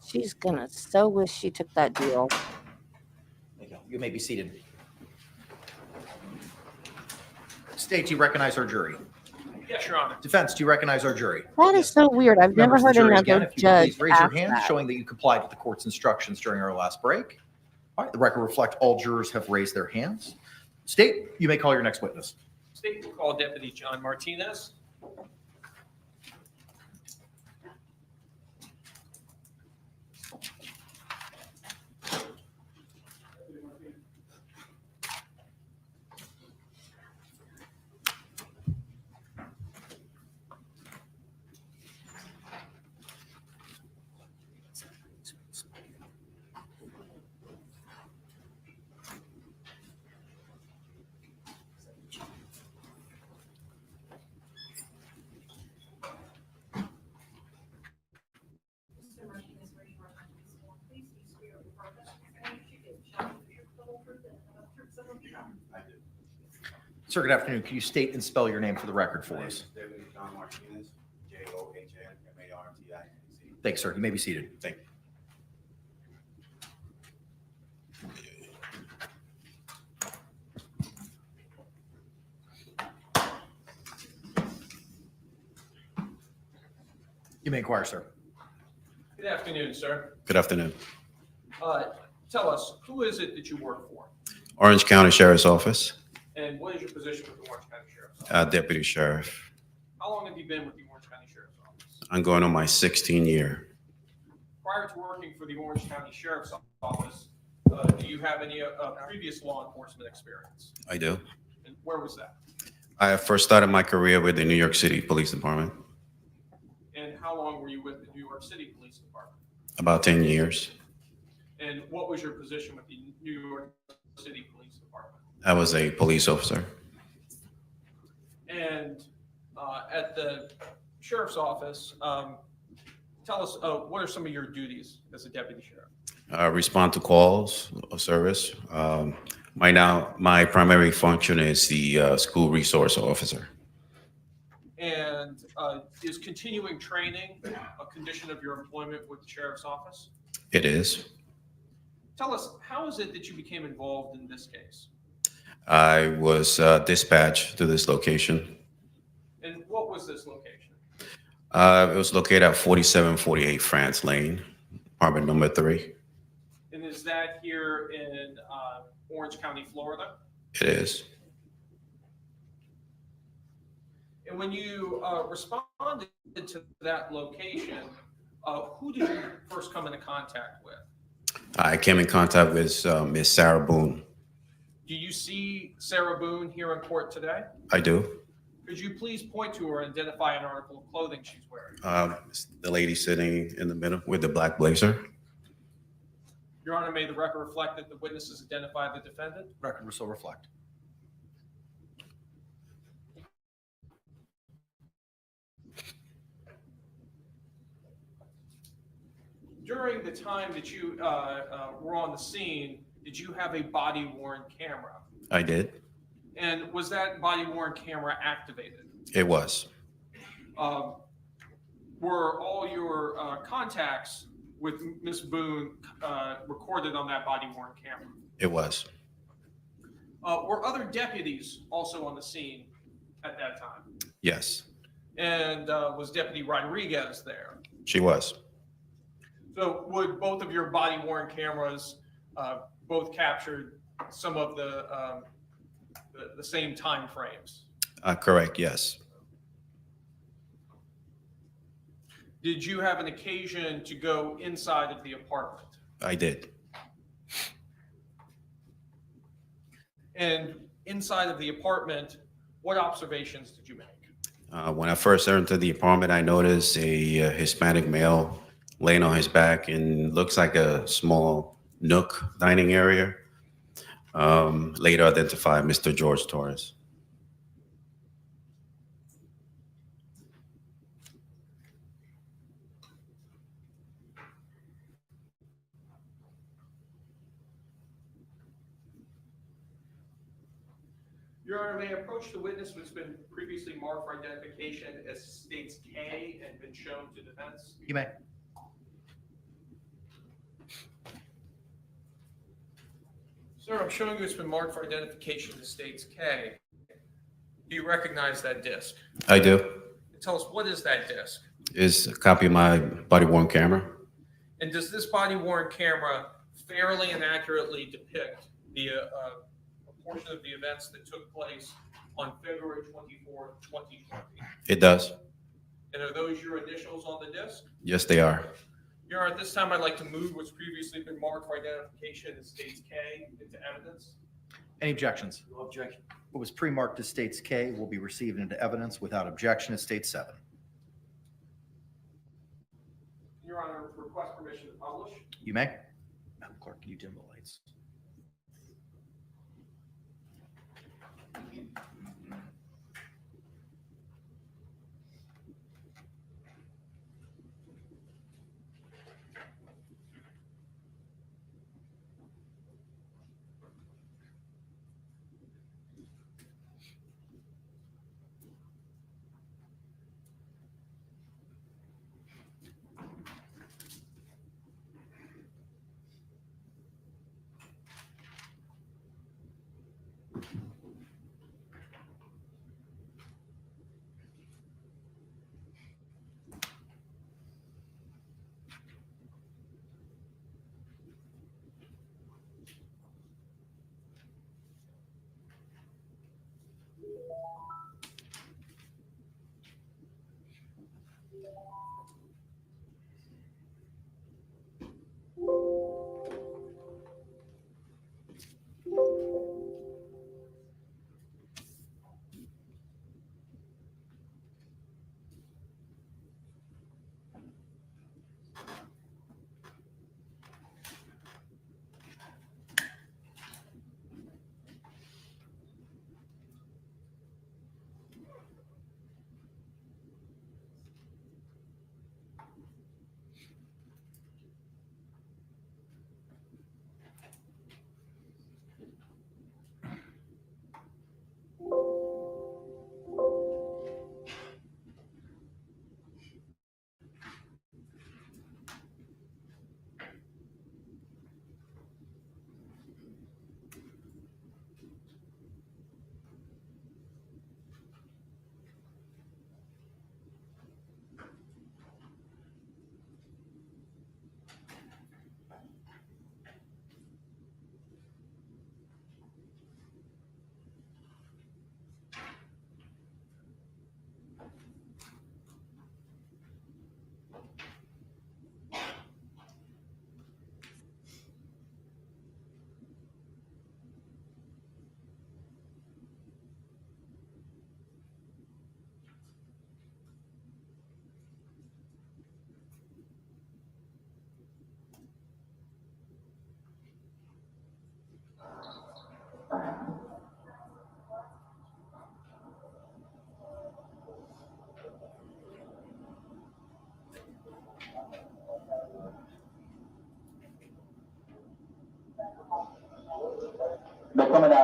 Speaker 1: She's gonna so wish she took that deal.
Speaker 2: Thank you. You may be seated. State, do you recognize our jury?
Speaker 3: Yes, Your Honor.
Speaker 2: Defense, do you recognize our jury?
Speaker 1: That is so weird. I've never
Speaker 2: Members of the
Speaker 1: heard
Speaker 2: jury, again,
Speaker 1: another
Speaker 2: if you would
Speaker 1: judge
Speaker 2: please raise your
Speaker 1: ask
Speaker 2: hand,
Speaker 1: that.
Speaker 2: showing that you complied with the court's instructions during our last break. All right, the record reflect all jurors have raised their hands. State, you may call your next witness.
Speaker 3: State will call Deputy John Martinez.
Speaker 2: Sir, good afternoon. Can you state and spell your name for the record for us?
Speaker 12: Deputy John Martinez, Johnmartinez.
Speaker 2: Thanks, sir. You may be seated. Thank you. You may inquire, sir.
Speaker 3: Good afternoon, sir.
Speaker 15: Good afternoon.
Speaker 3: Tell us, who is it that you work for?
Speaker 15: Orange County Sheriff's Office,
Speaker 3: And what is your position with the Orange County Sheriff's Office?
Speaker 15: Deputy Sheriff.
Speaker 3: How long have you been with the Orange County Sheriff's Office?
Speaker 15: I'm going on my 16th year.
Speaker 3: Prior to working for the Orange County Sheriff's Office, do you have any previous law enforcement experience?
Speaker 15: I do.
Speaker 3: And where was that?
Speaker 15: I first started my career with the New York City Police Department,
Speaker 3: And how long were you with the New York City Police Department?
Speaker 15: about 10 years.
Speaker 3: And what was your position with the New York City Police Department?
Speaker 15: I was a police officer.
Speaker 3: And at the sheriff's office, tell us, what are some of your duties as a deputy sheriff?
Speaker 15: Respond to calls of service. My primary function is the school resource officer.
Speaker 3: And is continuing training a condition of your employment with the sheriff's office?
Speaker 15: It is.
Speaker 3: Tell us, how is it that you became involved in this case?
Speaker 15: I was dispatched to this location.
Speaker 3: And what was this location?
Speaker 15: It was located at 4748 France Lane, apartment number 3.
Speaker 3: And is that here in Orange County, Florida?
Speaker 15: It is.
Speaker 3: And when you responded to that location, who did you first come into contact with?
Speaker 15: I came in contact with Miss Sarah Boone.
Speaker 3: Do you see Sarah Boone here in court today?
Speaker 15: I do.
Speaker 3: Could you please point to her and identify an article of clothing she's wearing?
Speaker 15: The lady sitting in the middle with the black blazer.
Speaker 3: Your Honor, may the record reflect that the witnesses identify the defendant?
Speaker 2: Record will so reflect.
Speaker 3: During the time that you were on the scene, did you have a body-worn camera?
Speaker 15: I did.
Speaker 3: And was that body-worn camera activated?
Speaker 15: It was.
Speaker 3: Were all your contacts with Ms. Boone recorded on that body-worn camera?
Speaker 15: It was.
Speaker 3: Were other deputies also on the scene at that time?
Speaker 15: Yes,
Speaker 3: And was Deputy Rodriguez there?
Speaker 15: she was.
Speaker 3: So would both of your body-worn cameras both captured some of the same time frames?
Speaker 15: Correct, yes.
Speaker 3: Did you have an occasion to go inside of the apartment?
Speaker 15: I did.
Speaker 3: And inside of the apartment, what observations did you make?
Speaker 15: When I first entered the apartment, I noticed a Hispanic male laying on his back in looks like a small nook dining area. Later identified Mr. Jorge Torres.
Speaker 3: Your Honor, may I approach the witness who's been previously marked for identification as states K and been shown to defense?
Speaker 2: You may.
Speaker 3: Sir, I'm showing you it's been marked for identification as states K. Do you recognize that disc?
Speaker 15: I do.
Speaker 3: And tell us, what is that disc?
Speaker 15: Is a copy of my body-worn camera.
Speaker 3: And does this body-worn camera fairly and accurately depict the a portion of the events that took place on February 24th, 2020?
Speaker 15: It does.
Speaker 3: And are those your initials on the disc?
Speaker 15: Yes, they are.
Speaker 3: Your Honor, at this time, I'd like to move what's previously been marked for identification as states K into evidence.
Speaker 2: Any objections?
Speaker 9: No objection.
Speaker 2: What was pre-marked as states K will be received into evidence without objection as state 7.
Speaker 3: Your Honor, request permission to publish.
Speaker 2: You may. Madam Clerk, can you dim the lights?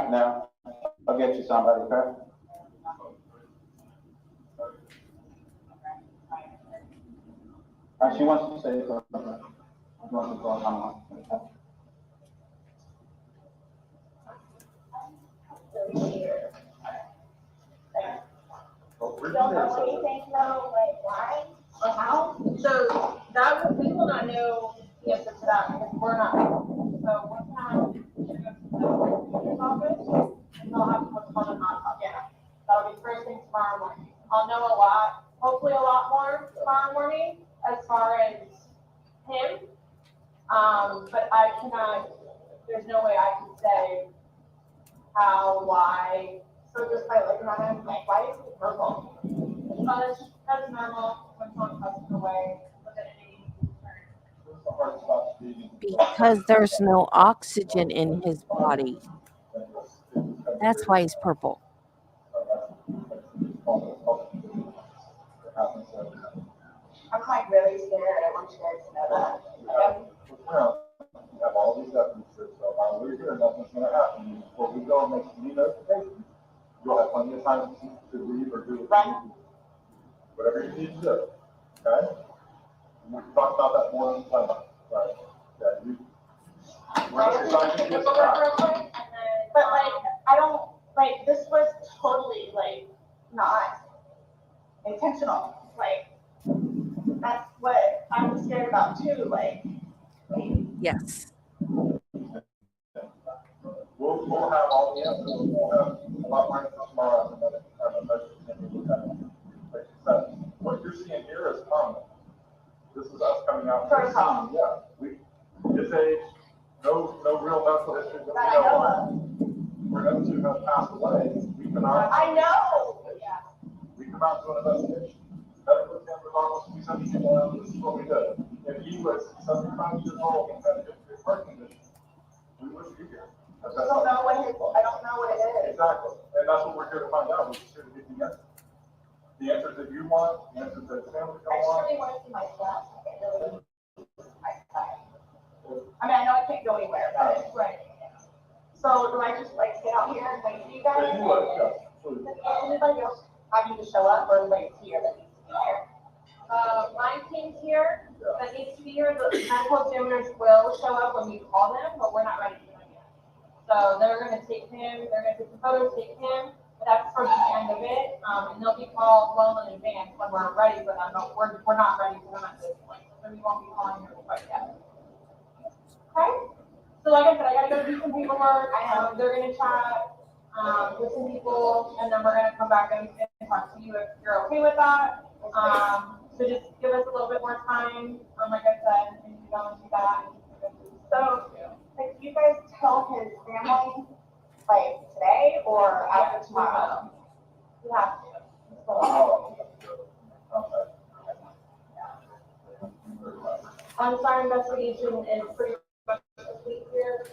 Speaker 10: right now. I'll get you somebody, okay? She wants to say something. She wants to go on.
Speaker 7: We don't know anything, though, like why or how?
Speaker 11: So that, we will not know the answer to that because we're not. So we're gonna go to the commissioner's office and they'll have what's called an autopsy. Yeah. That'll be first thing tomorrow morning. I'll know a lot, hopefully a lot more tomorrow morning as far as him. But I cannot, there's no way I can say how, why.
Speaker 7: So just by looking at him, like, why is he purple?
Speaker 11: That's normal when someone passes away within any
Speaker 1: Because there's no oxygen in his body. That's why he's purple.
Speaker 7: I'm like really scared. I want you guys to know that.
Speaker 10: We have all these evidences, so while we're here, nothing's gonna happen. Before we go and make any notifications, you'll have plenty of time to leave or do whatever you need to do, okay? And we can talk about that more in time, right? That you.
Speaker 7: But like, I don't, like, this was totally like not intentional. Like, that's what I'm scared about too, like.
Speaker 1: Yes.
Speaker 10: We'll have all the answers. We'll have a lot more answers tomorrow. What you're seeing here is common. This is us coming out. Yeah. This age, no real medical history that we know of. For those who have passed away, we come out.
Speaker 7: I know. Yeah.
Speaker 10: We come out to an investigation. Medical exam regardless, we send people out. This is what we did. If he was 75 years old and had a heart condition, we wouldn't be here.
Speaker 7: I don't know what it is.
Speaker 10: Exactly. And that's what we're here to find out. We're just here to get the answers. The answers that you want, the answers that families don't want.
Speaker 7: I really want to see my son. I mean, I know I can't go anywhere, but it's right. So do I just like sit out here and wait for you guys?
Speaker 10: Yeah, you would, yeah, absolutely.
Speaker 7: Does anybody else have you to show up or everybody's here that needs to be here?
Speaker 11: my team's here that needs to be here. The medical examiners will show up when we call them, but we're not ready for them yet. So they're gonna take him, they're gonna take the photos, take him, but that's for the end of it. And they'll be called well in advance when we're ready for them, but we're not ready for them at this point. So we won't be calling them quite yet. Okay? So like I said, I gotta go do some paperwork. They're gonna chat with some people, and then we're gonna come back and talk to you if you're okay with that. So just give us a little bit more time. Like I said, and you don't do that.
Speaker 7: So, like, you guys tell his family, like, today or after tomorrow? You have to.
Speaker 11: Our investigation is pretty much complete here.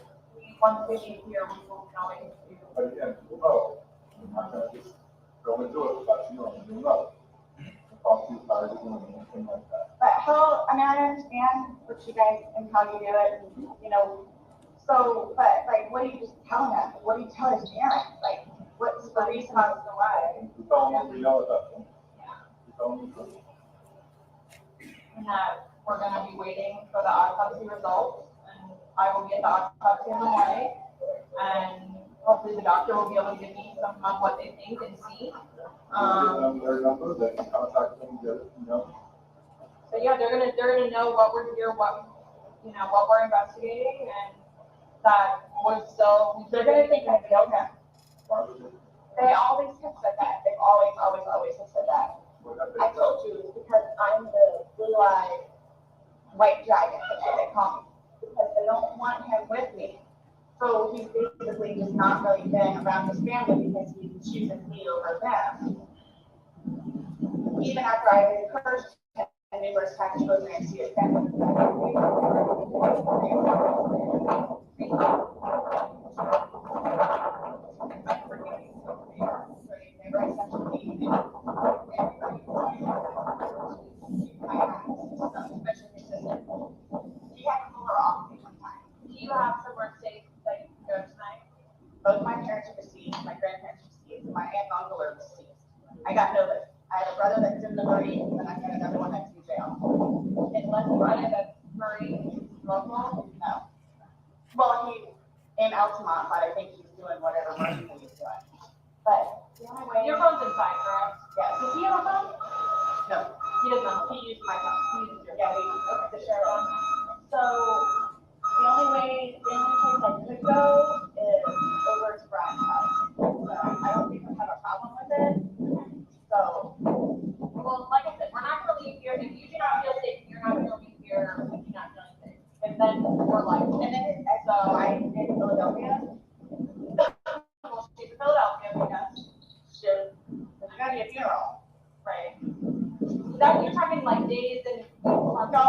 Speaker 11: Once we leave here, we will know it.
Speaker 10: But again, we'll know. I'm not gonna just go into it without you knowing. You'll know. Talk to you about it, anything like that.
Speaker 7: But how, I mean, I understand what you guys and how you do it, and, you know, so, but like, what are you just telling us? What do you tell his parents? Like, what's the reason as to why?
Speaker 10: We tell them what we know at that point. We tell them the truth.
Speaker 11: And that we're gonna be waiting for the autopsy results, and I will get the autopsy in the morning, and hopefully the doctor will be able to give me some of what they think and see.
Speaker 10: Their number, they can contact them, get it, you know.
Speaker 11: So yeah, they're gonna know what we're here, what we're investigating, and that we're still.
Speaker 7: They're gonna think I feel him. They always have said that. They've always have said that. I told you it's because I'm the blue-eyed white dragon, that's what they call me, because they don't want him with me. So he's basically just not really been around his family because he's choosing me over them. Even after I encouraged him in numerous times to go there and see his family. Do you have somewhere safe that you can go tonight? Both my parents Murray, and then I got another one next to jail.
Speaker 11: Unless you run it, that's Murray local?
Speaker 7: No. Well, he, in Altamont, but I think he's doing whatever Murray he's doing. But the only way.
Speaker 11: Your phone's inside, correct?
Speaker 7: Yes.
Speaker 11: Does he have a phone?
Speaker 7: No.
Speaker 11: He does not. He used my phone. He uses your.
Speaker 7: Yeah, the sheriff one. So the only place I could go is over to Brian's house. So I don't think I have a problem with it. So,
Speaker 11: Well, like I said, we're not gonna leave here. If you do not feel safe, you're not gonna leave here if you're not feeling safe. And then we're like,
Speaker 7: and then so I in Philadelphia.
Speaker 11: well, she's in Philadelphia, because
Speaker 7: There's gotta be a funeral.
Speaker 11: right. That you're talking like days and weeks. No,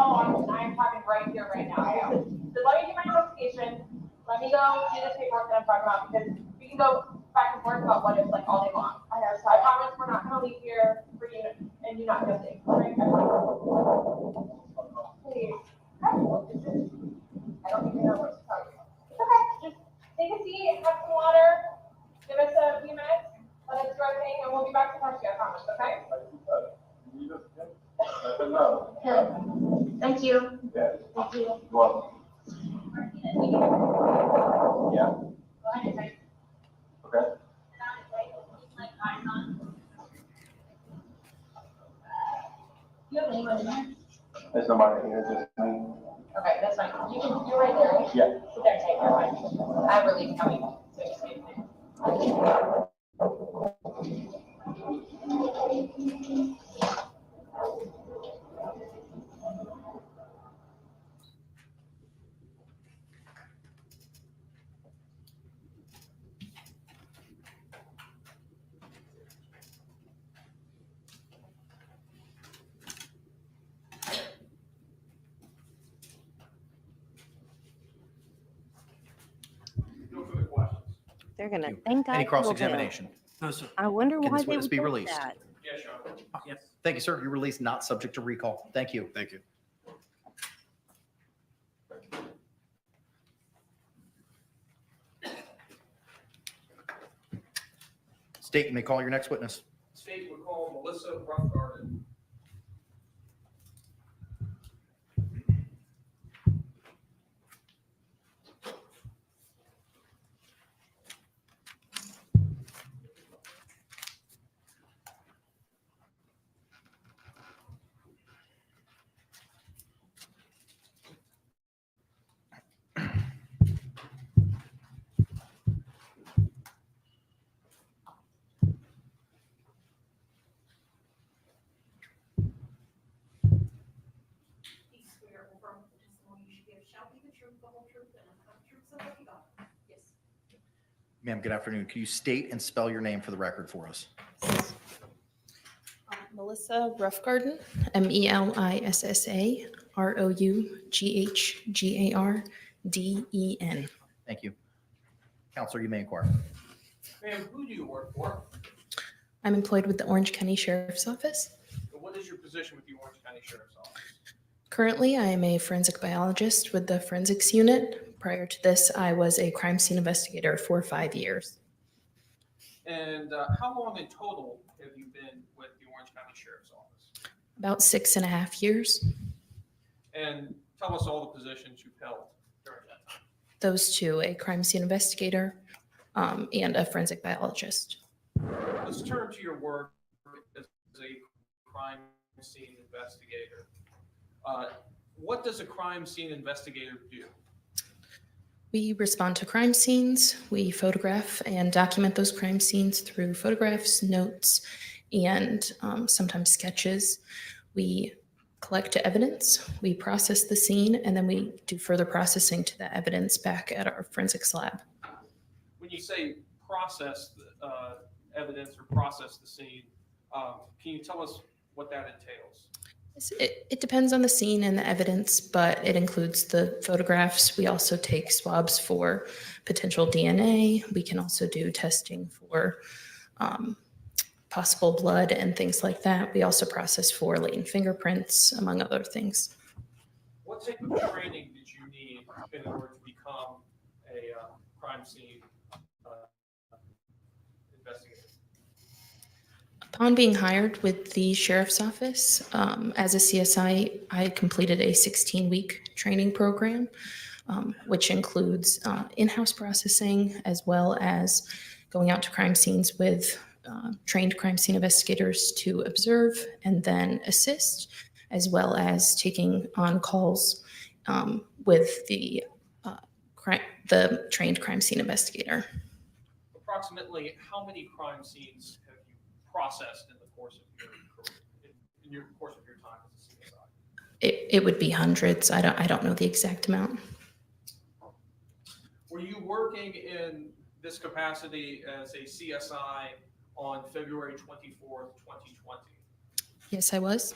Speaker 11: I'm talking right here, right now.
Speaker 7: I know.
Speaker 11: So let me do my investigation. Let me go do this paperwork that I'm talking about, because we can go back and forth about what it's like all day long.
Speaker 7: I know. So
Speaker 11: I promise we're not gonna leave here for you and you not feel safe. Okay?
Speaker 7: please. I don't even know what to tell you.
Speaker 11: It's okay. Just take a seat, have some water, give us a few minutes, let us do our thing, and we'll be back to talk to you, I promise, okay?
Speaker 7: Okay. Thank you.
Speaker 10: Yes.
Speaker 7: Thank you.
Speaker 10: Well, yeah,
Speaker 11: Go ahead and type.
Speaker 10: okay.
Speaker 11: You have anyone in there?
Speaker 10: There's nobody here, just me.
Speaker 11: Okay, that's fine. You're right there, right?
Speaker 10: Yeah.
Speaker 11: Sit there, take your time. I have relief coming, so just wait there.
Speaker 3: No further questions.
Speaker 1: They're gonna
Speaker 2: Thank you.
Speaker 1: think I
Speaker 2: Any
Speaker 1: killed
Speaker 2: cross-examination?
Speaker 9: No, sir.
Speaker 1: him. I wonder
Speaker 2: Can
Speaker 1: why
Speaker 2: this
Speaker 1: they
Speaker 2: witness
Speaker 1: would
Speaker 2: be
Speaker 1: think
Speaker 2: released?
Speaker 1: that.
Speaker 3: Yeah, Sean.
Speaker 9: Yes.
Speaker 2: Thank you, sir. You're released, not subject to recall. Thank you.
Speaker 15: Thank you.
Speaker 2: State, you may call your next witness.
Speaker 3: State would call Melissa Roughgarden.
Speaker 2: Ma'am, good afternoon. Can you state and spell your name for the record for us?
Speaker 16: Melissa Roughgarden, MELISSA
Speaker 2: Thank you. Counselor, you may inquire.
Speaker 3: Ma'am, who do you work for?
Speaker 16: I'm employed with the Orange County Sheriff's Office.
Speaker 3: And what is your position with the Orange County Sheriff's Office?
Speaker 16: Currently, I am a forensic biologist with the forensics unit. Prior to this, I was a crime scene investigator for 5 years.
Speaker 3: And how long in total have you been with the Orange County Sheriff's Office?
Speaker 16: About 6.5 years.
Speaker 3: And tell us all the positions you've held during that time.
Speaker 16: Those two, a crime scene investigator and a forensic biologist.
Speaker 3: Let's turn to your work as a crime scene investigator. What does a crime scene investigator do?
Speaker 16: We respond to crime scenes. We photograph and document those crime scenes through photographs, notes, and sometimes sketches. We collect evidence, we process the scene, and then we do further processing to that evidence back at our forensics lab.
Speaker 3: When you say process the evidence or process the scene, can you tell us what that entails?
Speaker 16: It depends on the scene and the evidence, but it includes the photographs. We also take swabs for potential DNA. We can also do testing for possible blood and things like that. We also process for latent fingerprints, among other things.
Speaker 3: What type of training did you need in order to become a crime scene investigator?
Speaker 16: Upon being hired with the sheriff's office as a CSI, I completed a 16-week training program, which includes in-house processing as well as going out to crime scenes with trained crime scene investigators to observe and then assist, as well as taking on calls with the trained crime scene investigator.
Speaker 3: Approximately how many crime scenes have you processed in the course of your career, in your course of your time as a CSI?
Speaker 16: It would be hundreds. I don't know the exact amount.
Speaker 3: Were you working in this capacity as a CSI on February 24th, 2020?
Speaker 16: Yes, I was.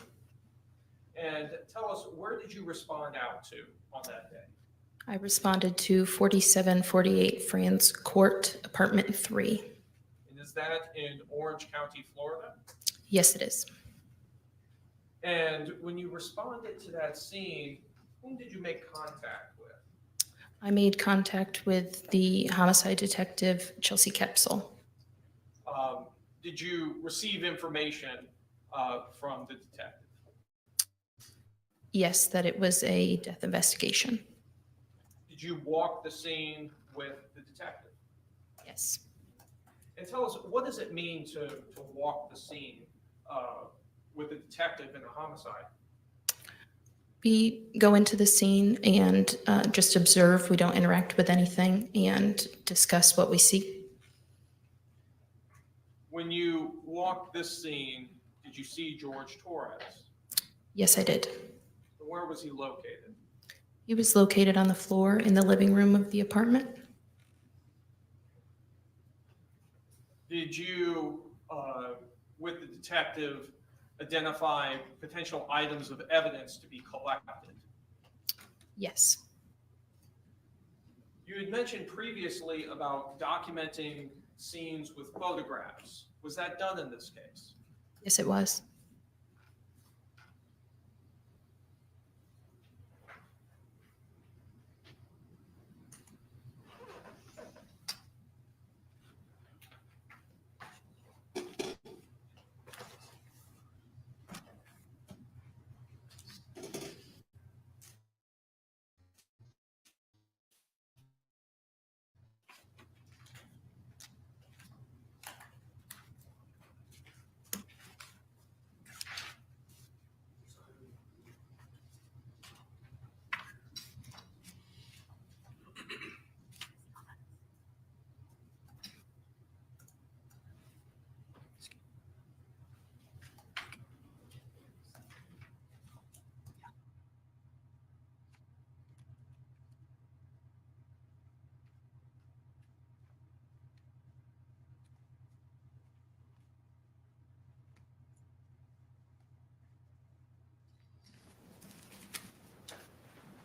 Speaker 3: And tell us, where did you respond out to on that day?
Speaker 16: I responded to 4748 Franz Court, apartment 3.
Speaker 3: And is that in Orange County, Florida?
Speaker 16: Yes, it is.
Speaker 3: And when you responded to that scene, whom did you make contact with?
Speaker 16: I made contact with the homicide detective, Chelsea Kepsel.
Speaker 3: Did you receive information from the detective?
Speaker 16: Yes, that it was a death investigation.
Speaker 3: Did you walk the scene with the detective?
Speaker 16: Yes.
Speaker 3: And tell us, what does it mean to walk the scene with a detective in a homicide?
Speaker 16: We go into the scene and just observe. We don't interact with anything and discuss what we see.
Speaker 3: When you walked this scene, did you see Jorge Torres?
Speaker 16: Yes, I did.
Speaker 3: Where was he located?
Speaker 16: He was located on the floor in the living room of the apartment.
Speaker 3: Did you, with the detective, identify potential items of evidence to be collected?
Speaker 16: Yes.
Speaker 3: You had mentioned previously about documenting scenes with photographs. Was that done in this case?
Speaker 16: Yes, it was.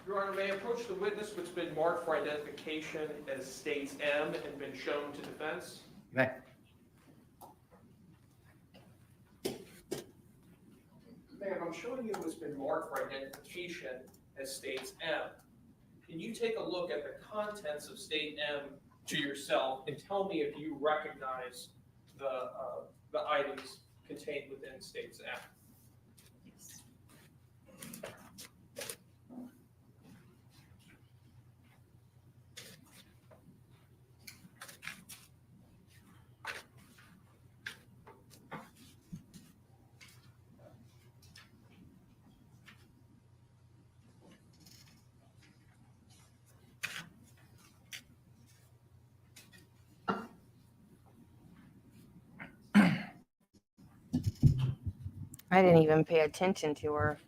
Speaker 3: Your Honor, may I approach the witness which has been marked for identification as States M and been shown to defense?
Speaker 2: Okay.
Speaker 3: Ma'am, I'm showing you what's been marked for identification as States M. Can you take a look at the contents of State M to yourself and tell me if you recognize the items contained within States M?
Speaker 1: I didn't even pay attention to her.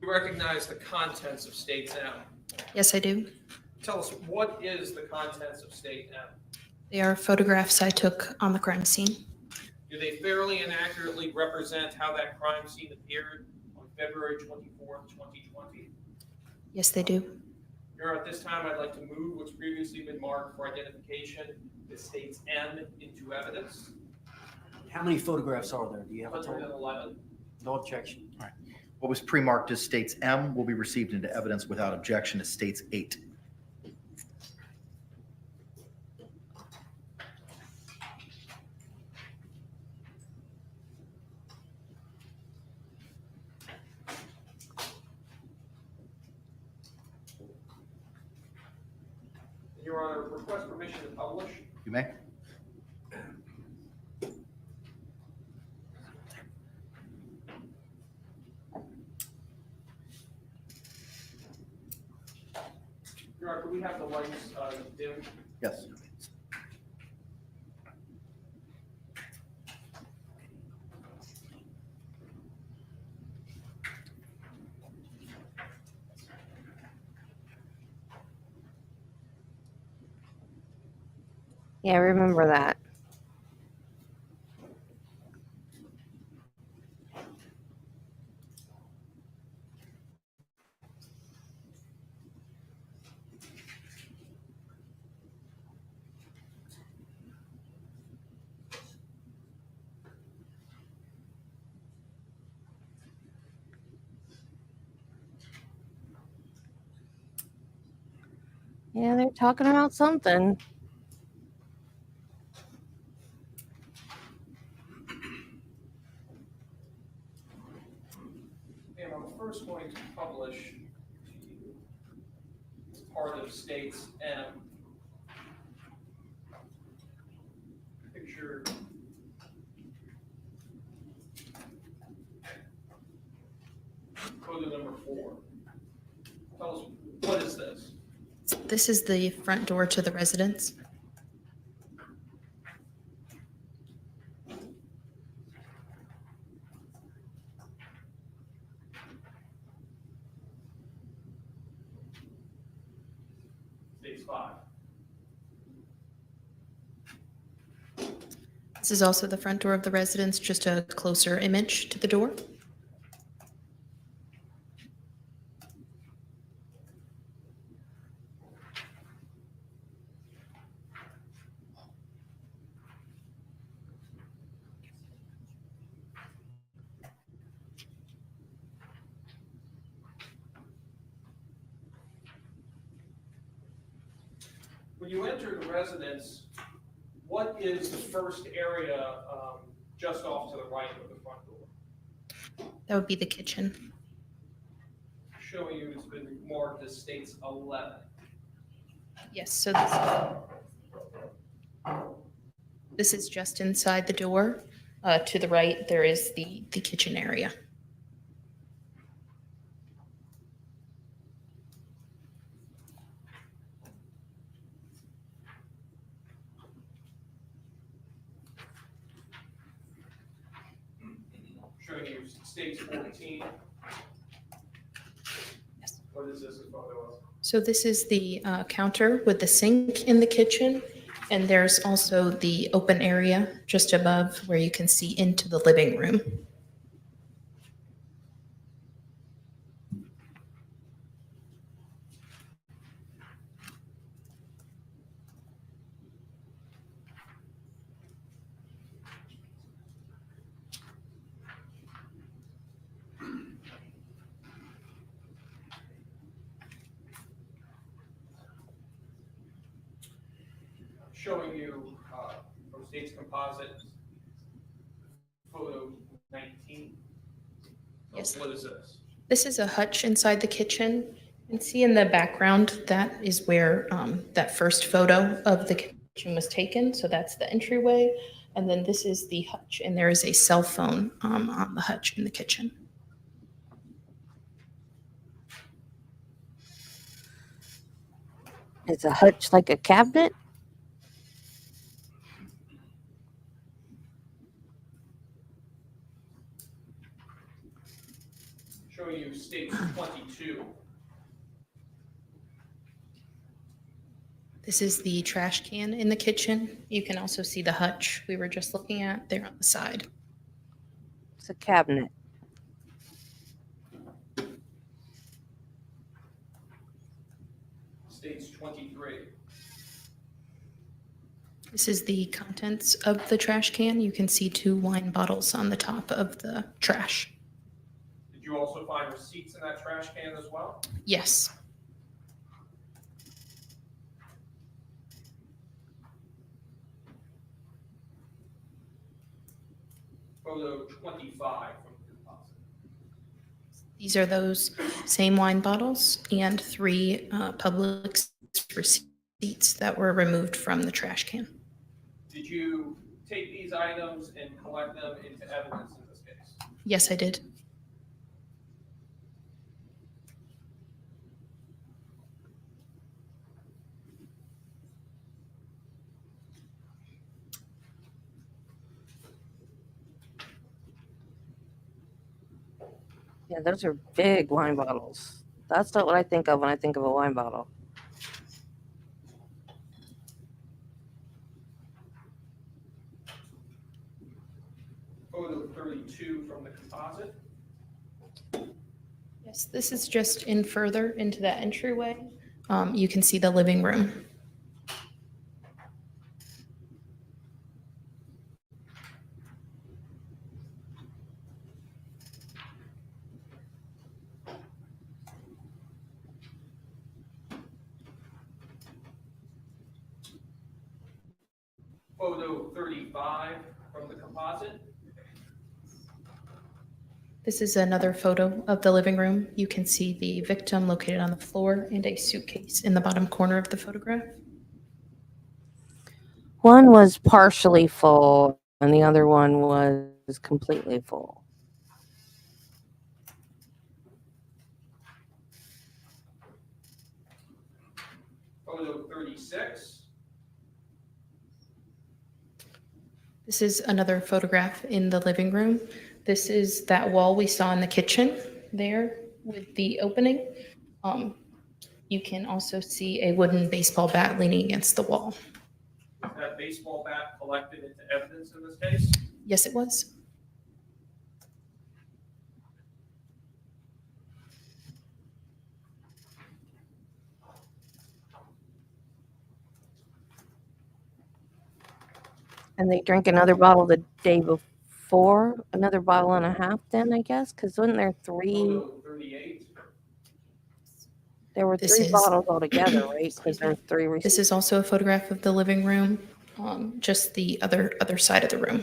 Speaker 3: You recognize the contents of States M?
Speaker 16: Yes, I do.
Speaker 3: Tell us, what is the contents of State M?
Speaker 16: They are photographs I took on the crime scene.
Speaker 3: Do they fairly and accurately represent how that crime scene appeared on February 24th, 2020?
Speaker 16: Yes, they do.
Speaker 3: Your Honor, at this time, I'd like to move what's previously been marked for identification, the State's M, into evidence.
Speaker 9: How many photographs are there? Do you have a total?
Speaker 3: 111.
Speaker 9: No objection.
Speaker 2: All right. What was pre-marked as States M will be received into evidence without objection as States 8.
Speaker 3: Your Honor, request permission to publish.
Speaker 2: You may.
Speaker 3: Your Honor, could we have the lights dimmed?
Speaker 2: Yes.
Speaker 1: Yeah, I remember that. Yeah, they're talking about something.
Speaker 3: And I'm first going to publish to you as part of States M. Picture photo number 4. Tell us, what is this?
Speaker 16: This is the front door to the residence.
Speaker 3: States 5.
Speaker 16: This is also the front door of the residence, just a closer image to the door.
Speaker 3: When you enter the residence, what is the first area just off to the right of the front door?
Speaker 16: That would be the kitchen.
Speaker 3: Showing you it's been marked as States 11.
Speaker 16: Yes, so this is just inside the door. To the right, there is the kitchen area.
Speaker 3: Showing you States 14.
Speaker 16: Yes.
Speaker 3: What is this photo of?
Speaker 16: So this is the counter with the sink in the kitchen, and there's also the open area just above where you can see into the living room.
Speaker 3: Showing you from States Composite photo 19.
Speaker 16: Yes.
Speaker 3: What is this?
Speaker 16: This is a hutch inside the kitchen. You can see in the background, that is where that first photo of the kitchen was taken. So that's the entryway. And then this is the hutch, and there is a cell phone on the hutch in the kitchen.
Speaker 1: Is a hutch like a cabinet?
Speaker 3: Showing you States 22.
Speaker 16: This is the trash can in the kitchen. You can also see the hutch we were just looking at there on the side.
Speaker 1: It's a cabinet.
Speaker 3: Stage 23.
Speaker 16: This is the contents of the trash can. You can see 2 wine bottles on the top of the trash.
Speaker 3: Did you also find receipts in that trash can as well?
Speaker 16: Yes.
Speaker 3: Photo 25 from the composite.
Speaker 16: These are those same wine bottles and 3 public receipts that were removed from the trash can.
Speaker 3: Did you take these items and collect them into evidence in this case?
Speaker 16: Yes, I did.
Speaker 1: Yeah, those are big wine bottles. That's not what I think of when I think of a wine bottle.
Speaker 3: Photo 32 from the composite.
Speaker 16: Yes, this is just in further into that entryway. You can see the living room.
Speaker 3: Photo 35 from the composite.
Speaker 16: This is another photo of the living room. You can see the victim located on the floor and a suitcase in the bottom corner of the photograph.
Speaker 1: One was partially full and the other one was completely full.
Speaker 3: Photo 36.
Speaker 16: This is another photograph in the living room. This is that wall we saw in the kitchen there with the opening. You can also see a wooden baseball bat leaning against the wall.
Speaker 3: Was that baseball bat collected into evidence in this case?
Speaker 16: Yes, it was.
Speaker 1: And they drank another bottle the day before, another bottle and a half then, I guess, because wasn't there 3?
Speaker 3: Photo 38.
Speaker 1: There were
Speaker 16: This
Speaker 1: 3
Speaker 16: is-
Speaker 1: bottles altogether, right? Because there were 3 receipts.
Speaker 16: This is also a photograph of the living room, just the other side of the room.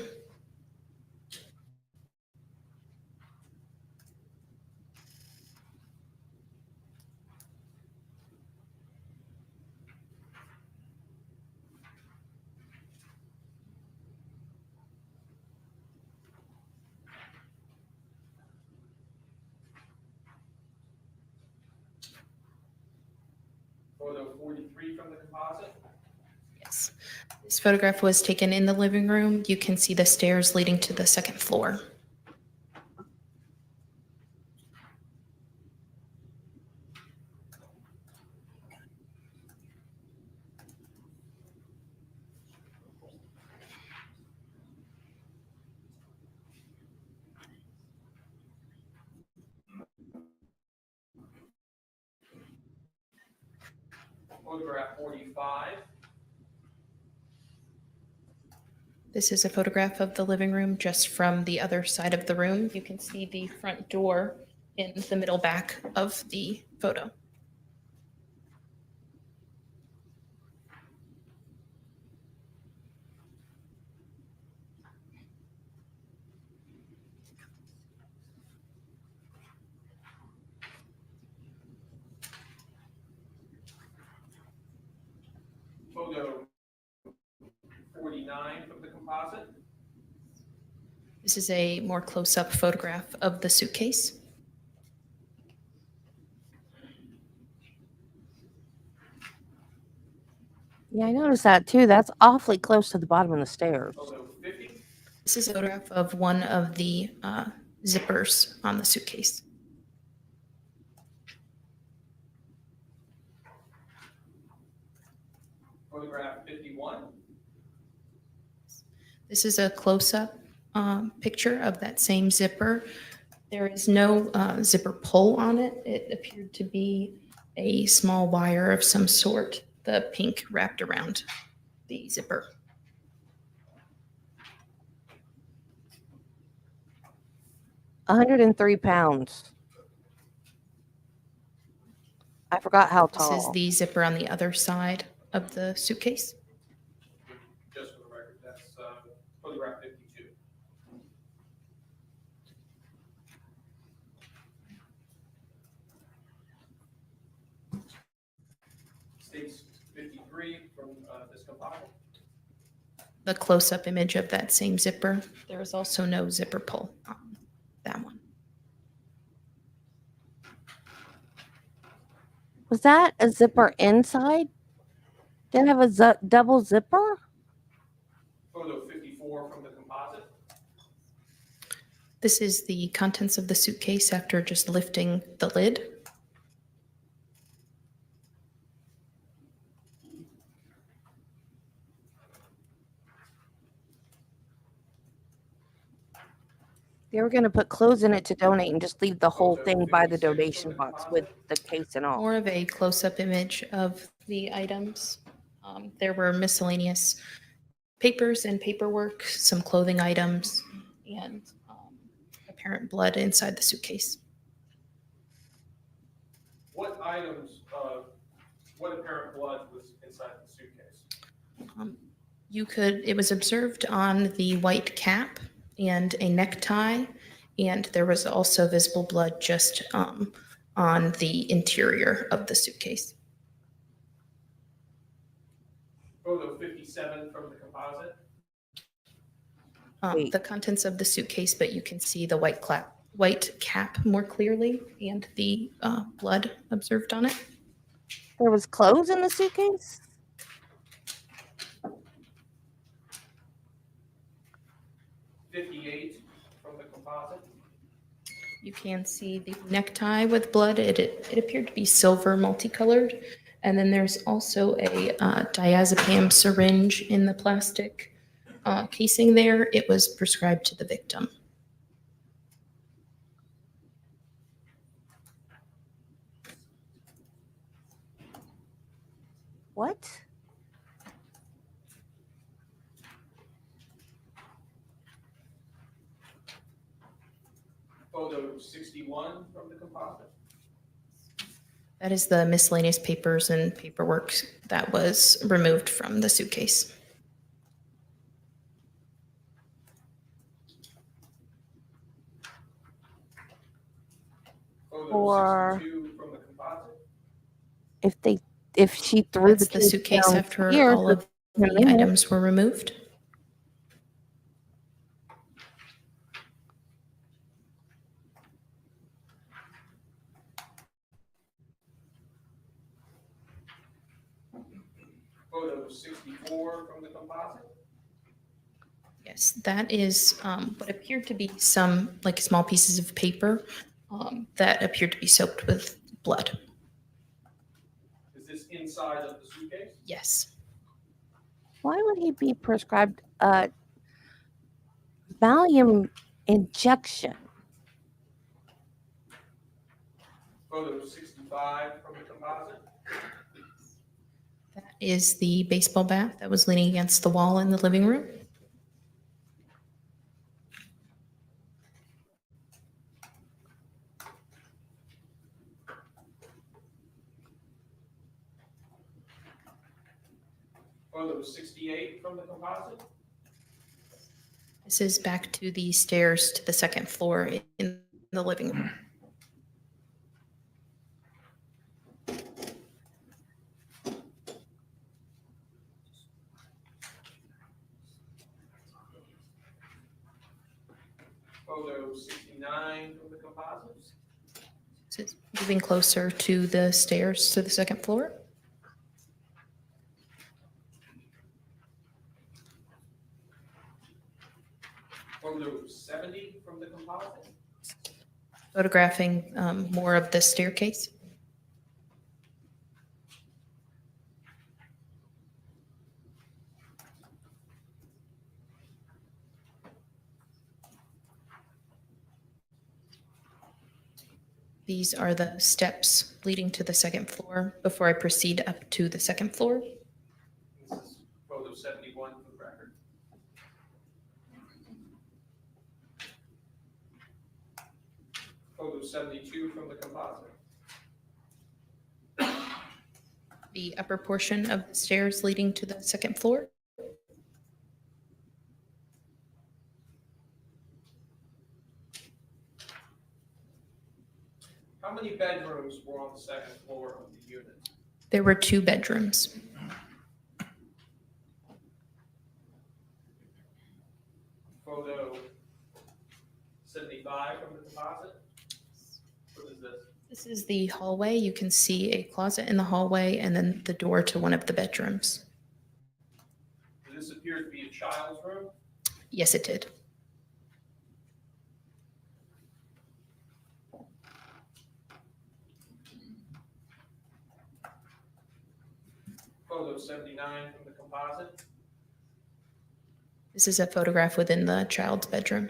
Speaker 3: Photo 43 from the composite.
Speaker 16: Yes. This photograph was taken in the living room. You can see the stairs leading to the second floor.
Speaker 3: Photograph 45.
Speaker 16: This is a photograph of the living room just from the other side of the room. You can see the front door in the middle back of the photo.
Speaker 3: Photo 49 from the composite.
Speaker 16: This is a more close-up photograph of the suitcase.
Speaker 1: Yeah, I noticed that too. That's awfully close to the bottom of the stairs.
Speaker 3: Photo 50.
Speaker 16: This is a photograph of one of the zippers on the suitcase.
Speaker 3: Photograph 51.
Speaker 16: This is a close-up picture of that same zipper. There is no zipper pull on it. It appeared to be a small wire of some sort, the pink wrapped around the zipper.
Speaker 1: £103. I forgot how
Speaker 16: This is
Speaker 1: tall.
Speaker 16: the zipper on the other side of the suitcase.
Speaker 3: Just for the record, that's photograph 52. States 53 from this composite.
Speaker 16: The close-up image of that same zipper. There is also no zipper pull on that one.
Speaker 1: Was that a zipper inside? Did it have a double zipper?
Speaker 3: Photo 54 from the composite.
Speaker 16: This is the contents of the suitcase after just lifting the lid.
Speaker 1: They were going to put clothes in it to donate and just leave the whole thing by the donation box with the case and all.
Speaker 16: More of a close-up image of the items. There were miscellaneous papers and paperwork, some clothing items, and apparent blood inside the suitcase.
Speaker 3: What items, what apparent blood was inside the suitcase?
Speaker 16: It was observed on the white cap and a necktie, and there was also visible blood just on the interior of the suitcase.
Speaker 3: Photo 57 from the composite.
Speaker 16: The contents of the suitcase, but you can see the white cap more clearly and the blood observed on it.
Speaker 1: There was clothes in the suitcase?
Speaker 3: '58 from the composite.
Speaker 16: You can see the necktie with blood. It appeared to be silver multicolored. And then there's also a diazepam syringe in the plastic casing there. It was prescribed to the victim.
Speaker 1: What?
Speaker 3: Photo 61 from the composite.
Speaker 16: That is the miscellaneous papers and paperwork that was removed from the suitcase.
Speaker 3: Photo
Speaker 1: Or
Speaker 3: 62 from the composite.
Speaker 1: If she threw
Speaker 16: That's the
Speaker 1: case
Speaker 16: suitcase after
Speaker 1: downstairs
Speaker 16: all of
Speaker 1: with
Speaker 16: the
Speaker 1: him in it.
Speaker 16: items were removed.
Speaker 3: Photo 64 from the composite.
Speaker 16: Yes, that is what appeared to be some like small pieces of paper that appeared to be soaked with blood.
Speaker 3: Is this inside of the suitcase?
Speaker 16: Yes.
Speaker 1: Why would he be prescribed a Valium injection?
Speaker 3: Photo 65 from the composite.
Speaker 16: That is the baseball bat that was leaning against the wall in the living room.
Speaker 3: Photo 68 from the composite.
Speaker 16: This is back to the stairs to the second floor in the living room.
Speaker 3: Photo 69 from the composite.
Speaker 16: This is moving closer to the stairs to the second floor.
Speaker 3: Photo 70 from the composite.
Speaker 16: Photographing more of the staircase. These are the steps leading to the second floor before I proceed up to the second floor.
Speaker 3: This is photo 71 for the record. Photo 72 from the composite.
Speaker 16: The upper portion of the stairs leading to the second floor.
Speaker 3: How many bedrooms were on the second floor of the unit?
Speaker 16: There were 2 bedrooms.
Speaker 3: Photo 75 from the composite. What is this?
Speaker 16: This is the hallway. You can see a closet in the hallway and then the door to one of the bedrooms.
Speaker 3: Does this appear to be a child's room?
Speaker 16: Yes, it did.
Speaker 3: Photo 79 from the composite.
Speaker 16: This is a photograph within the child's bedroom.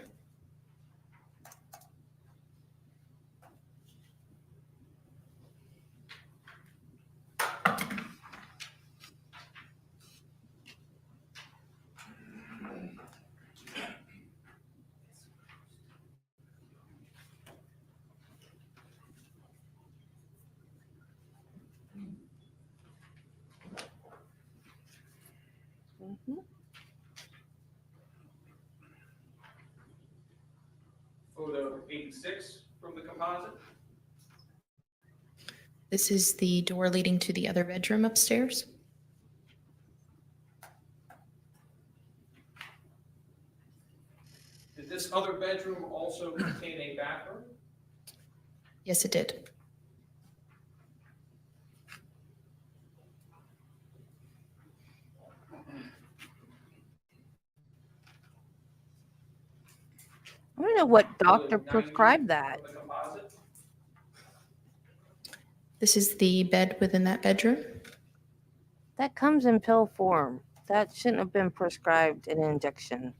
Speaker 3: Photo 86 from the composite.
Speaker 16: This is the door leading to the other bedroom upstairs.
Speaker 3: Did this other bedroom also contain a bathroom?
Speaker 16: Yes, it did.
Speaker 1: I don't know what doctor
Speaker 3: Photo 90
Speaker 1: prescribed that.
Speaker 3: from the composite.
Speaker 16: This is the bed within that bedroom.
Speaker 1: That comes in pill form. That shouldn't have been prescribed an injection.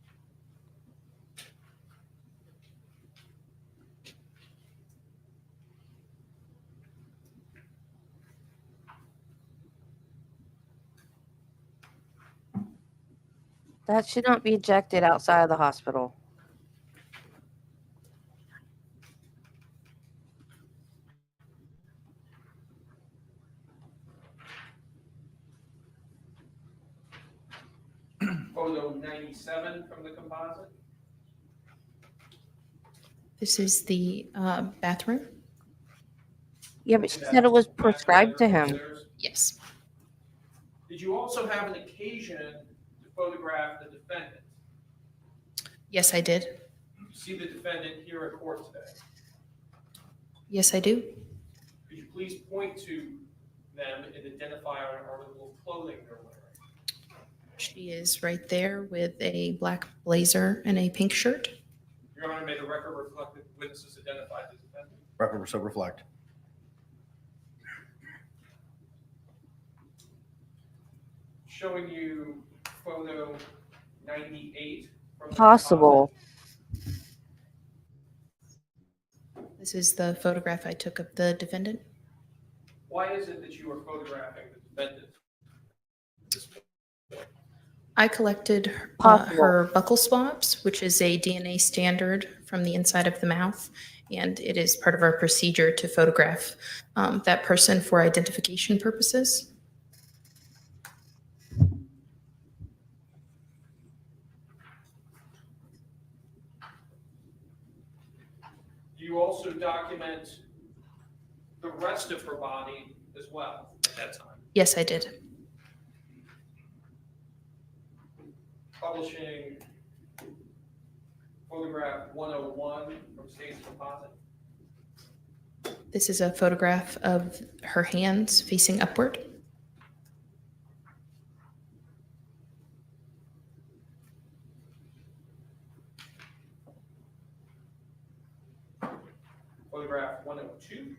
Speaker 1: That should not be ejected outside of the hospital.
Speaker 3: Photo 97 from the composite.
Speaker 16: This is the bathroom.
Speaker 1: Yeah, but she said it was prescribed to him.
Speaker 3: Upstairs.
Speaker 16: Yes.
Speaker 3: Did you also have an occasion to photograph the defendant?
Speaker 16: Yes, I did.
Speaker 3: You see the defendant here at court today.
Speaker 16: Yes, I do.
Speaker 3: Could you please point to them and identify our article of clothing they're wearing?
Speaker 16: She is right there with a black blazer and a pink shirt.
Speaker 3: Your Honor, may the record reflect that witnesses identified the defendant.
Speaker 2: Record so reflect.
Speaker 3: Showing you photo 98 from the
Speaker 1: Possible.
Speaker 16: This is the photograph I took of the defendant.
Speaker 3: Why is it that you are photographing the defendant?
Speaker 16: I collected
Speaker 1: Possible.
Speaker 16: her buccal swabs, which is a DNA standard from the inside of the mouth, and it is part of our procedure to photograph that person for identification purposes.
Speaker 3: Do you also document the rest of her body as well at that time?
Speaker 16: Yes, I did.
Speaker 3: Publishing photograph 101 from State's Composite.
Speaker 16: This is a photograph of her hands facing upward.
Speaker 3: Photograph 102.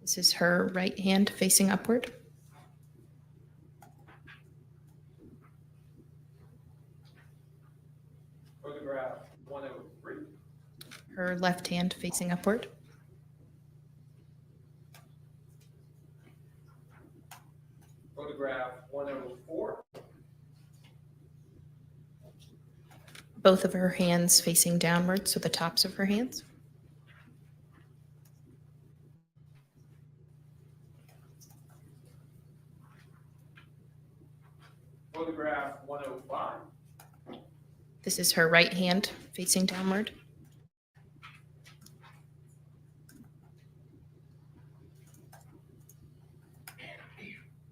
Speaker 16: This is her right hand facing upward.
Speaker 3: Photograph 103.
Speaker 16: her left hand facing upward.
Speaker 3: Photograph 104.
Speaker 16: Both of her hands facing downward, so the tops of her hands.
Speaker 3: Photograph 105.
Speaker 16: This is her right hand facing downward.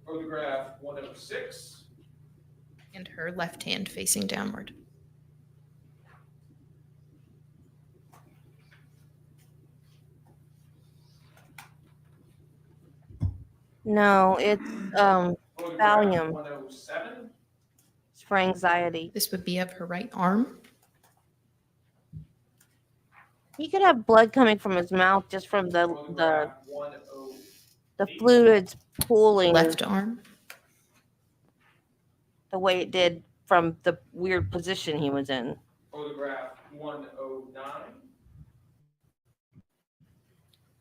Speaker 3: Photograph 106.
Speaker 16: And her left hand facing downward.
Speaker 1: No, it's
Speaker 3: Photograph
Speaker 1: Valium.
Speaker 3: 107.
Speaker 1: It's for anxiety.
Speaker 16: This would be of her right arm.
Speaker 1: He could have blood coming from his mouth just from the
Speaker 3: Photograph 108.
Speaker 1: fluids pooling
Speaker 16: Left arm.
Speaker 1: the way it did from the weird position he was in.
Speaker 3: Photograph 109.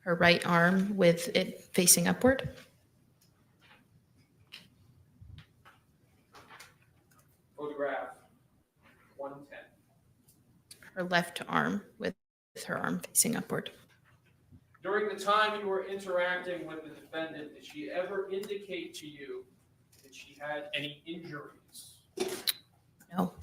Speaker 16: Her right arm with it facing upward.
Speaker 3: Photograph 110.
Speaker 16: Her left arm with her arm facing upward.
Speaker 3: During the time you were interacting with the defendant, did she ever indicate to you that she had any injuries?
Speaker 16: No.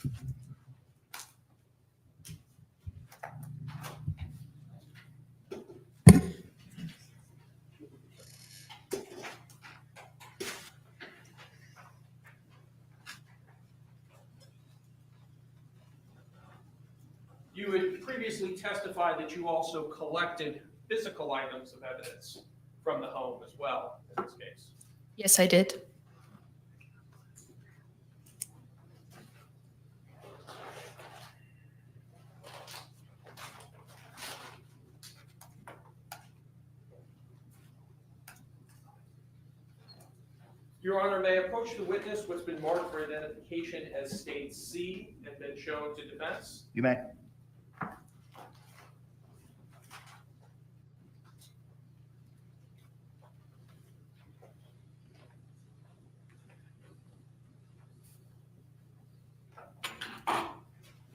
Speaker 3: You had previously testified that you also collected physical items of evidence from the home as well, in this case.
Speaker 16: Yes, I did.
Speaker 3: Your Honor, may I approach the witness what's been marked for identification as State C and been shown to defense?
Speaker 2: You may.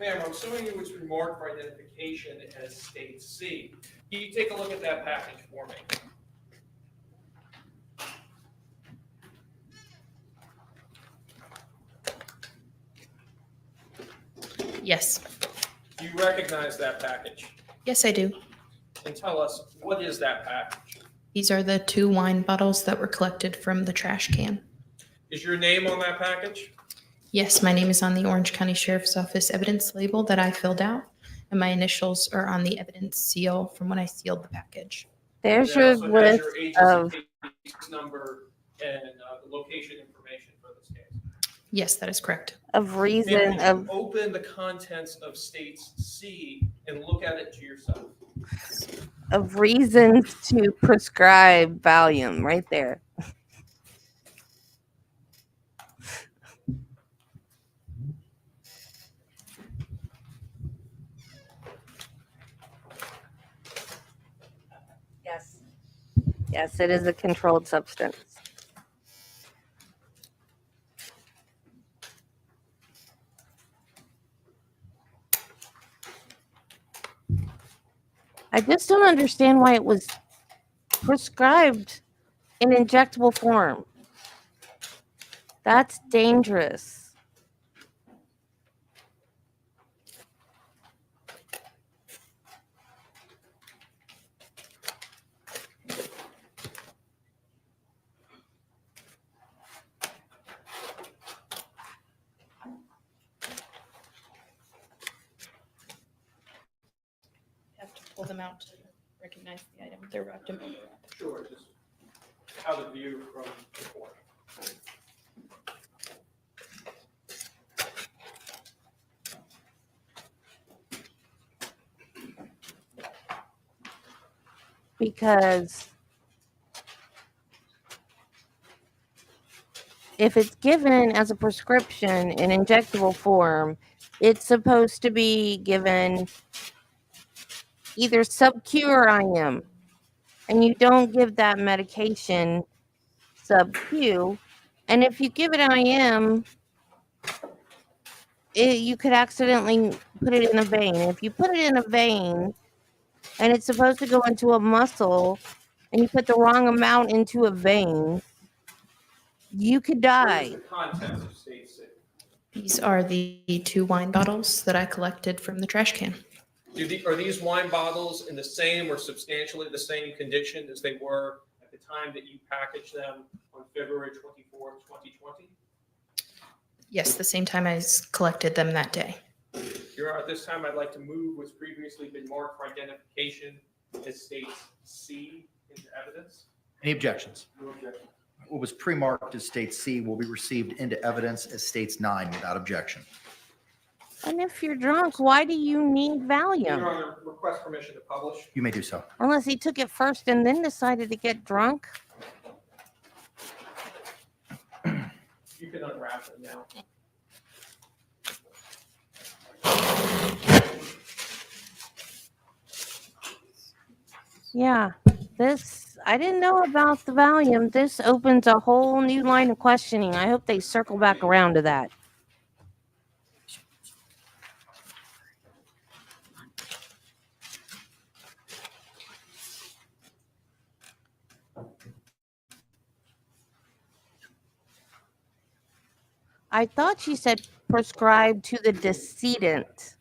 Speaker 3: Ma'am, I'm assuming you was marked for identification as State C. Can you take a look at that package for me?
Speaker 16: Yes.
Speaker 3: Do you recognize that package?
Speaker 16: Yes, I do.
Speaker 3: And tell us, what is that package?
Speaker 16: These are the 2 wine bottles that were collected from the trash can.
Speaker 3: Is your name on that package?
Speaker 16: Yes, my name is on the Orange County Sheriff's Office evidence label that I filled out, and my initials are on the evidence seal from when I sealed the package.
Speaker 1: There's
Speaker 3: It
Speaker 1: your
Speaker 3: also has
Speaker 1: list
Speaker 3: your
Speaker 1: of
Speaker 3: agency case number and the location information for this case.
Speaker 16: Yes, that is correct.
Speaker 1: reason
Speaker 3: Ma'am, would you
Speaker 1: of
Speaker 3: open the contents of States C and look at it to yourself.
Speaker 1: reasons to prescribe Valium right there. Yes. Yes, it is a controlled substance. I just don't understand why it was prescribed in injectable form. That's dangerous.
Speaker 16: Have to pull them out to recognize the item. They're wrapped in bubble wrap.
Speaker 3: Sure, just how the view from the court.
Speaker 1: Because if it's given as a prescription in injectable form, it's supposed to be given either sub-Q or IM. And you don't give that medication sub-Q. And if you give it IM, you could accidentally put it in a vein. If you put it in a vein and it's supposed to go into a muscle and you put the wrong amount into a vein, you could die.
Speaker 3: What is the contents of state C?
Speaker 16: These are the 2 wine bottles that I collected from the trash can.
Speaker 3: Are these wine bottles in the same or substantially the same condition as they were at the time that you packaged them on February 24th, 2020?
Speaker 16: Yes, the same time I collected them that day.
Speaker 3: Your Honor, at this time, I'd like to move what's previously been marked for identification as states C into evidence.
Speaker 2: Any objections?
Speaker 3: No objection.
Speaker 2: What was pre-marked as state C will be received into evidence as states 9 without objection.
Speaker 1: And if you're drunk, why do you need
Speaker 3: Your
Speaker 1: Valium?
Speaker 3: Honor, request permission to publish.
Speaker 2: You may do so.
Speaker 1: Unless he took it first and then decided to get drunk.
Speaker 3: You can unwrap them now.
Speaker 1: Yeah, I didn't know about the Valium. This opens a whole new line of questioning. I hope they circle back around to that. I thought she said prescribed to the decedent.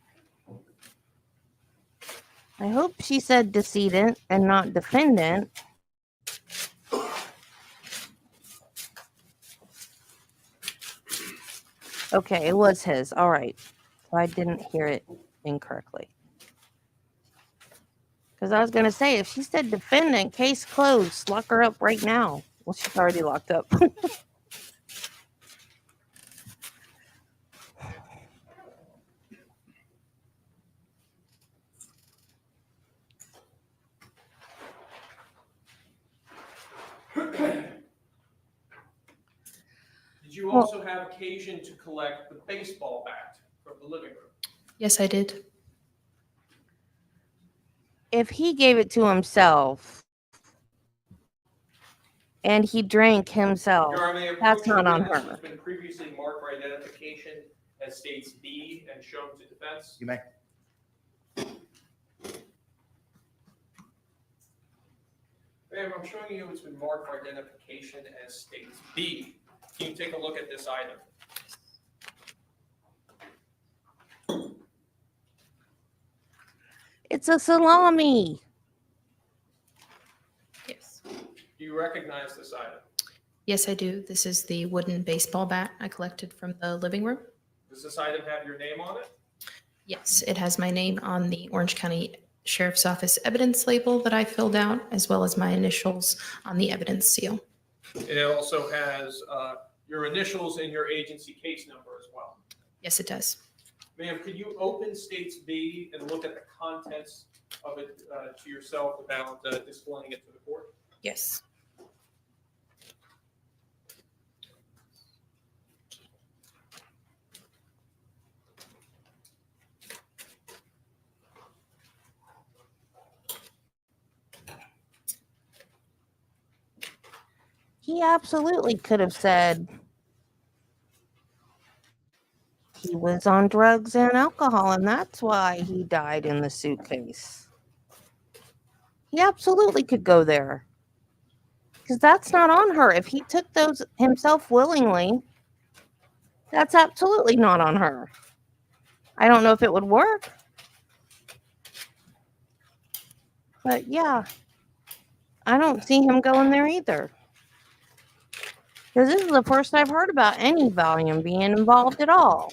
Speaker 1: I hope she said decedent and not defendant. Okay, it was his. All right. So I didn't hear it incorrectly. Because I was going to say, if she said defendant, case closed, lock her up right now. Well, she's already locked up.
Speaker 3: Did you also have occasion to collect the baseball bat from the living room?
Speaker 16: Yes, I did.
Speaker 1: If he gave it to himself and he drank himself,
Speaker 3: Your Honor, may I
Speaker 1: that's
Speaker 3: approach a
Speaker 1: not on
Speaker 3: witness
Speaker 1: her.
Speaker 3: who's been previously marked for identification as states B and shown to defense?
Speaker 2: You may.
Speaker 3: Ma'am, I'm showing you it's been marked for identification as states B. Can you take a look at this item?
Speaker 1: It's a salami.
Speaker 16: Yes.
Speaker 3: Do you recognize this item?
Speaker 16: Yes, I do. This is the wooden baseball bat I collected from the living room.
Speaker 3: Does this item have your name on it?
Speaker 16: Yes, it has my name on the Orange County Sheriff's Office evidence label that I filled out, as well as my initials on the evidence seal.
Speaker 3: It also has your initials and your agency case number as well.
Speaker 16: Yes, it does.
Speaker 3: Ma'am, could you open states B and look at the contents of it to yourself without displaying it to the court?
Speaker 16: Yes.
Speaker 1: He absolutely could have said he was on drugs and alcohol, and that's why he died in the suitcase. He absolutely could go there. Because that's not on her. If he took those himself willingly, that's absolutely not on her. I don't know if it would work. But yeah, I don't see him going there either. Because this is the first I've heard about any Valium being involved at all.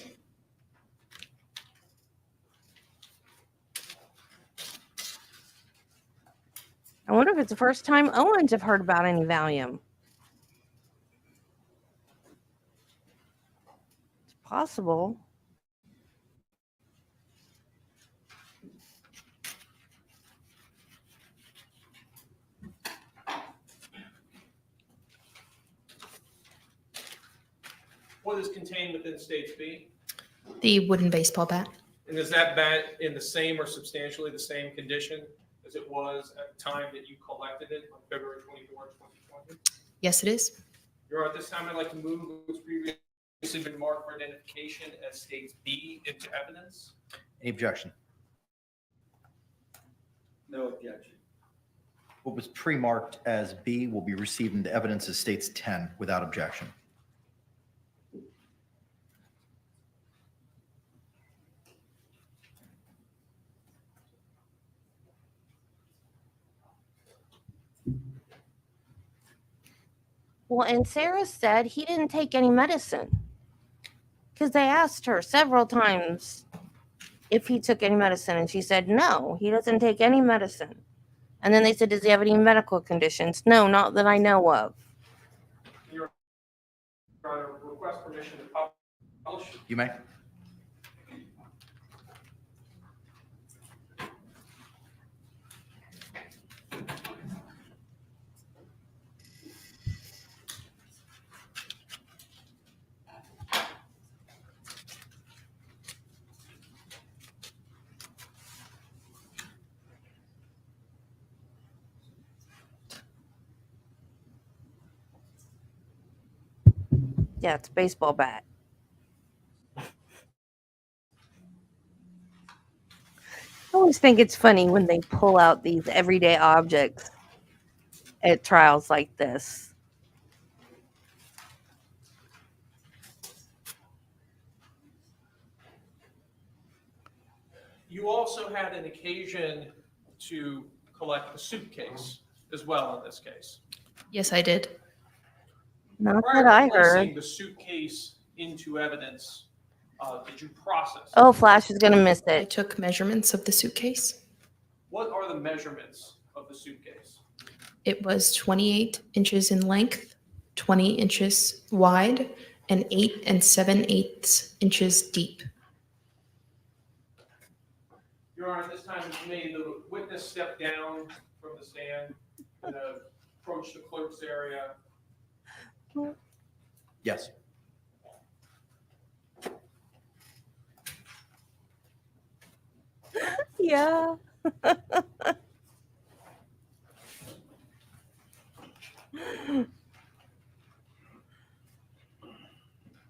Speaker 1: I wonder if it's the first time Owens have heard about any Valium. It's possible.
Speaker 3: What is contained within states B?
Speaker 16: The wooden baseball bat.
Speaker 3: And is that bat in the same or substantially the same condition as it was at the time that you collected it on February 24th, 2020?
Speaker 16: Yes, it is.
Speaker 3: Your Honor, at this time, I'd like to move what's previously been marked for identification as States B into evidence.
Speaker 2: Any objection?
Speaker 13: No objection.
Speaker 2: What was pre-marked as B will be received into evidence as States 10 without objection.
Speaker 1: Well, and Sarah said he didn't take any medicine because they asked her several times if he took any medicine, and she said no, he doesn't take any medicine. And then they said, does he have any medical conditions? No, not that I know of.
Speaker 3: Your Honor, request permission to publish.
Speaker 2: You may.
Speaker 1: Yeah, it's a baseball bat. I always think it's funny when they pull out these everyday objects at trials like this.
Speaker 3: You also had an occasion to collect the suitcase as well in this case.
Speaker 16: Yes, I did.
Speaker 1: Not
Speaker 3: Prior
Speaker 1: that I
Speaker 3: to placing
Speaker 1: heard.
Speaker 3: the suitcase into evidence, did you process?
Speaker 1: Oh, Flash is going to miss
Speaker 16: I
Speaker 1: it.
Speaker 16: took measurements of the suitcase.
Speaker 3: What are the measurements of the suitcase?
Speaker 16: It was 28 inches in length, 20 inches wide, and 8 7/8 inches deep.
Speaker 3: Your Honor, at this time, may the witness step down from the stand and approach the clerk's area.
Speaker 2: Yes.
Speaker 1: Yeah.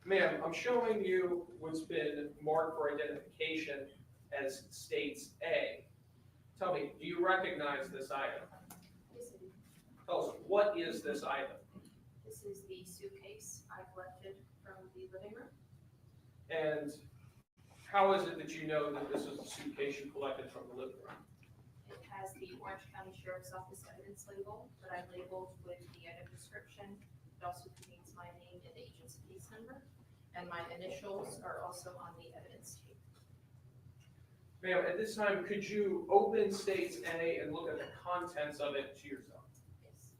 Speaker 3: Ma'am, I'm showing you what's been marked for identification as States A. Tell me, do you recognize this item?
Speaker 17: Yes, I do.
Speaker 3: Tell us, what is this item?
Speaker 17: This is the suitcase I collected from the living room.
Speaker 3: And how is it that you know that this is a suitcase you collected from the living room?
Speaker 17: It has the Orange County Sheriff's Office evidence label that I labeled with the item description. It also contains my name and the agent's case number, and my initials are also on the evidence tape.
Speaker 3: Ma'am, at this time, could you open States A and look at the contents of it to yourself?
Speaker 17: Yes.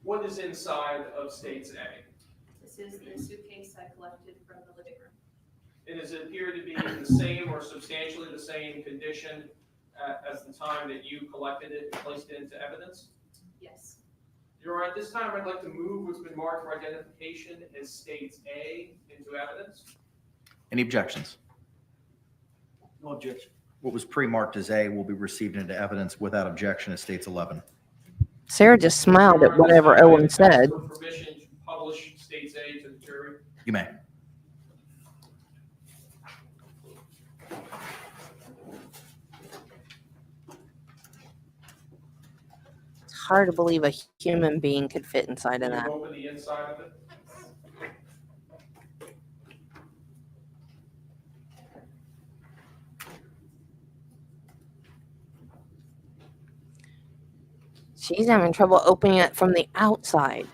Speaker 3: What is inside of States A?
Speaker 17: This is the suitcase I collected from the living room.
Speaker 3: And does it appear to be in the same or substantially the same condition as the time that you collected it and placed it into evidence?
Speaker 17: Yes.
Speaker 3: Your Honor, at this time, I'd like to move what's been marked for identification as States A into evidence.
Speaker 2: Any objections?
Speaker 13: No objection.
Speaker 2: What was pre-marked as A will be received into evidence without objection as States 11.
Speaker 1: Sarah just smiled at whatever Owen said.
Speaker 3: For permission to publish States A to the jury.
Speaker 2: You may.
Speaker 1: It's hard to believe a human being could fit inside of
Speaker 3: Can you
Speaker 1: that.
Speaker 3: open the inside of it?
Speaker 1: She's having trouble opening it from the outside.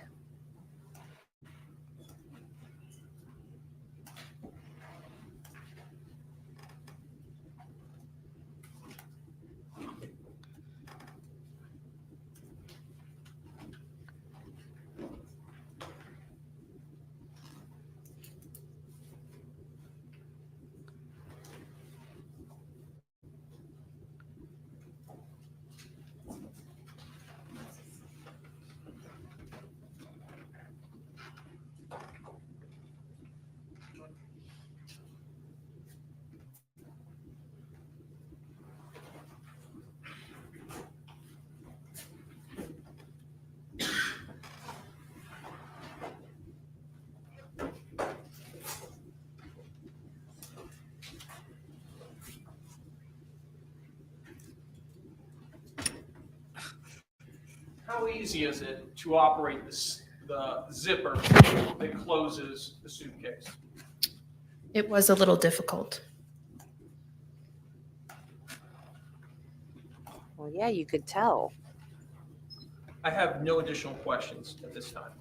Speaker 3: How easy is it to operate the zipper that closes the suitcase?
Speaker 16: It was a little difficult.
Speaker 1: Well, yeah, you could tell.
Speaker 3: I have no additional questions at this time.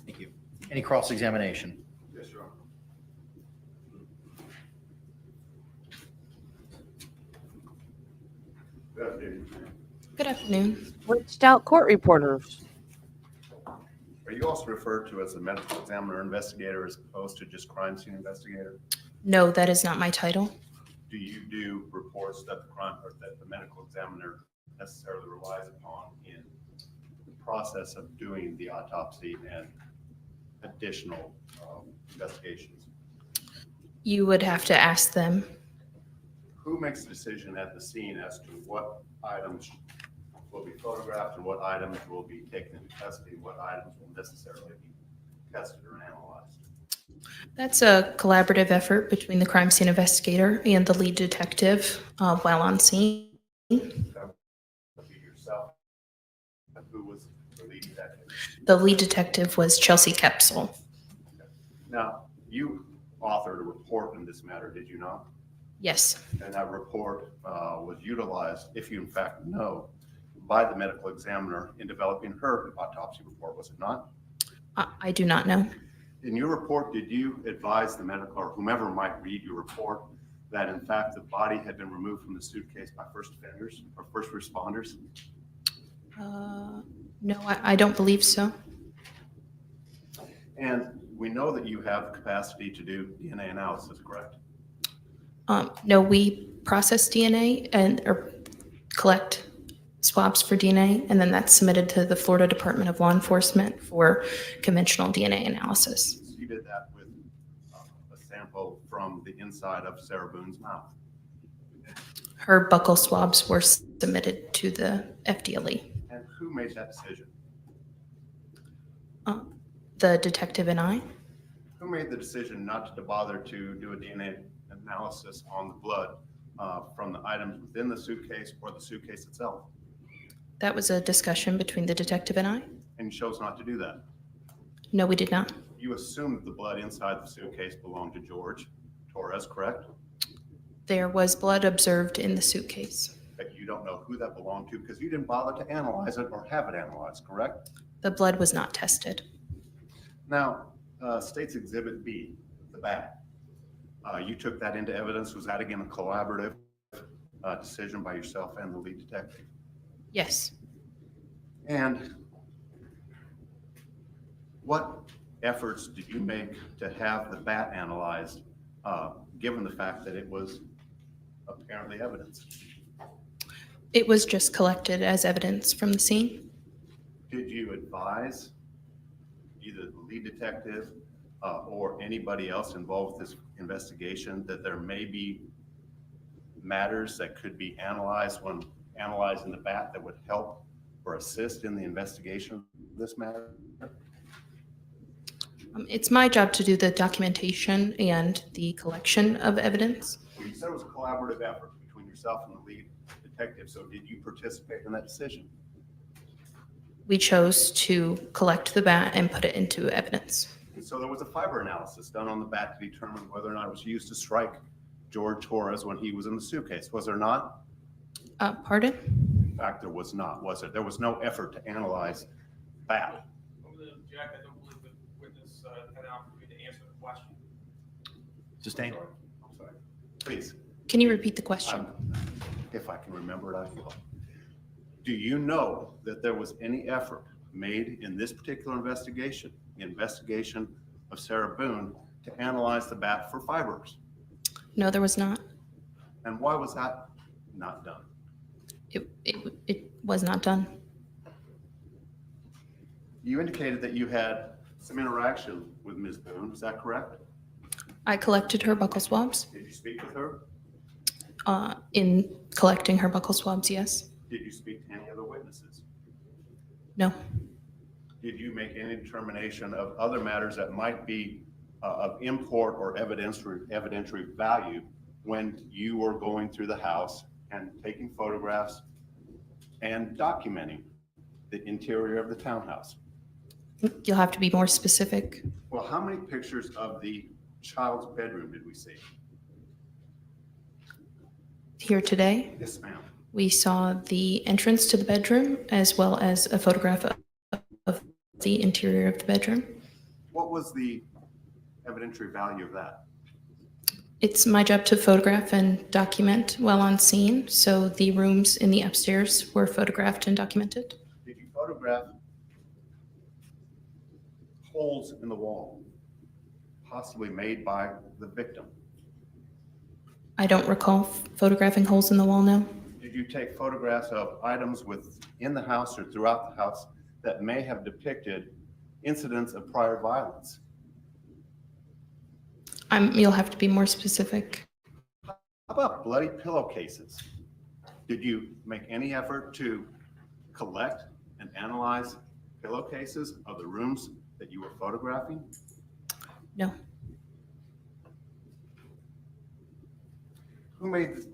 Speaker 2: Thank you. Any cross-examination?
Speaker 3: Yes, Your Honor.
Speaker 18: Good afternoon.
Speaker 16: Good afternoon.
Speaker 1: Reached out court reporters.
Speaker 18: Are you also referred to as a medical examiner investigator as opposed to just crime scene investigator?
Speaker 16: No, that is not my title.
Speaker 18: Do you do reports that the medical examiner necessarily relies upon in the process of doing the autopsy and additional investigations?
Speaker 16: You would have to ask them.
Speaker 18: Who makes the decision at the scene as to what items will be photographed and what items will be taken into custody, what items will necessarily be tested or analyzed?
Speaker 16: That's a collaborative effort between the crime scene investigator and the lead detective while on scene.
Speaker 18: That would be yourself. And who was the lead detective?
Speaker 16: The lead detective was Chelsea Kepsel.
Speaker 18: Now, you authored a report in this matter, did you not?
Speaker 16: Yes,
Speaker 18: And that report was utilized, if you in fact know, by the medical examiner in developing her autopsy report, was it not?
Speaker 16: I do not know.
Speaker 18: In your report, did you advise the medical or whomever might read your report that in fact the body had been removed from the suitcase by first offenders or first responders?
Speaker 16: No, I don't believe so.
Speaker 18: And we know that you have the capacity to do DNA analysis, correct?
Speaker 16: No, we process DNA or collect swabs for DNA, and then that's submitted to the Florida Department of Law Enforcement for conventional DNA analysis.
Speaker 18: So you did that with a sample from the inside of Sarah Boone's mouth.
Speaker 16: Her buccal swabs were submitted to the FDLE.
Speaker 18: And who made that decision?
Speaker 16: The detective and I.
Speaker 18: Who made the decision not to bother to do a DNA analysis on the blood from the items within the suitcase or the suitcase itself?
Speaker 16: That was a discussion between the detective and I.
Speaker 18: And you chose not to do that.
Speaker 16: No, we did not.
Speaker 18: You assumed that the blood inside the suitcase belonged to Jorge Torres, correct?
Speaker 16: There was blood observed in the suitcase.
Speaker 18: But you don't know who that belonged to because you didn't bother to analyze it or have it analyzed, correct?
Speaker 16: The blood was not tested.
Speaker 18: Now, State's Exhibit B, the bat, you took that into evidence. Was that again a collaborative decision by yourself and the lead detective?
Speaker 16: Yes.
Speaker 18: And what efforts did you make to have the bat analyzed, given the fact that it was apparently evidence?
Speaker 16: It was just collected as evidence from the scene.
Speaker 18: Did you advise either the lead detective or anybody else involved with this investigation that there may be matters that could be analyzed when analyzing the bat that would help or assist in the investigation of this matter?
Speaker 16: It's my job to do the documentation and the collection of evidence.
Speaker 18: Well, you said it was a collaborative effort between yourself and the lead detective, so did you participate in that decision?
Speaker 16: We chose to collect the bat and put it into evidence.
Speaker 18: And so there was a fiber analysis done on the bat to determine whether or not it was used to strike Jorge Torres when he was in the suitcase, was there not?
Speaker 16: Pardon?
Speaker 18: fact, there was not, was there? There was no effort to analyze that.
Speaker 3: Jack, I don't believe the witness had an opportunity to answer the question.
Speaker 2: Sustained.
Speaker 18: I'm sorry. Please.
Speaker 16: Can you repeat the question?
Speaker 18: If I can remember it, I will. Do you know that there was any effort made in this particular investigation, the investigation of Sarah Boone, to analyze the bat for fibers?
Speaker 16: No, there was not.
Speaker 18: And why was that not done?
Speaker 16: It was not done.
Speaker 18: You indicated that you had some interaction with Ms. Boone, is that correct?
Speaker 16: I collected her buccal swabs.
Speaker 18: Did you speak with her?
Speaker 16: In collecting her buccal swabs, yes.
Speaker 18: Did you speak to any other witnesses?
Speaker 16: No.
Speaker 18: Did you make any determination of other matters that might be of import or evidentiary value when you were going through the house and taking photographs and documenting the interior of the townhouse?
Speaker 16: You'll have to be more specific.
Speaker 18: Well, how many pictures of the child's bedroom did we see?
Speaker 16: Here today,
Speaker 18: Yes, ma'am.
Speaker 16: we saw the entrance to the bedroom as well as a photograph of the interior of the bedroom.
Speaker 18: What was the evidentiary value of that?
Speaker 16: It's my job to photograph and document while on scene, so the rooms in the upstairs were photographed and documented.
Speaker 18: Did you photograph holes in the wall, possibly made by the victim?
Speaker 16: I don't recall photographing holes in the wall, no.
Speaker 18: Did you take photographs of items within the house or throughout the house that may have depicted incidents of prior violence?
Speaker 16: You'll have to be more specific.
Speaker 18: How about bloody pillowcases? Did you make any effort to collect and analyze pillowcases of the rooms that you were photographing?
Speaker 16: No.
Speaker 18: Who made,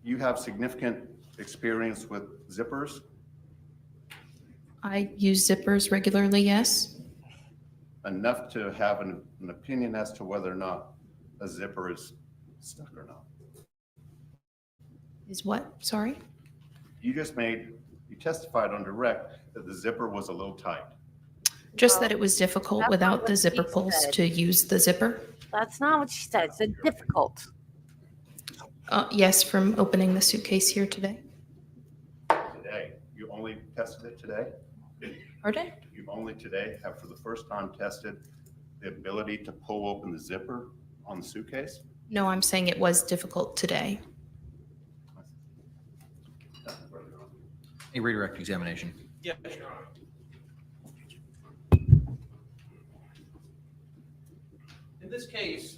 Speaker 18: you have significant experience with zippers?
Speaker 16: I use zippers regularly, yes.
Speaker 18: Enough to have an opinion as to whether or not a zipper is stuck or not.
Speaker 16: Is what? Sorry?
Speaker 18: You testified on direct that the zipper was a little tight.
Speaker 16: Just that it was difficult without the zipper pulls to use the zipper.
Speaker 1: That's not what she said. It said difficult.
Speaker 16: Yes, from opening the suitcase here today.
Speaker 18: Today, you only tested it today?
Speaker 16: Pardon?
Speaker 18: You only today have for the first time tested the ability to pull open the zipper on the suitcase?
Speaker 16: No, I'm saying it was difficult today.
Speaker 2: A redirect examination.
Speaker 3: Yes, Your Honor. In this case,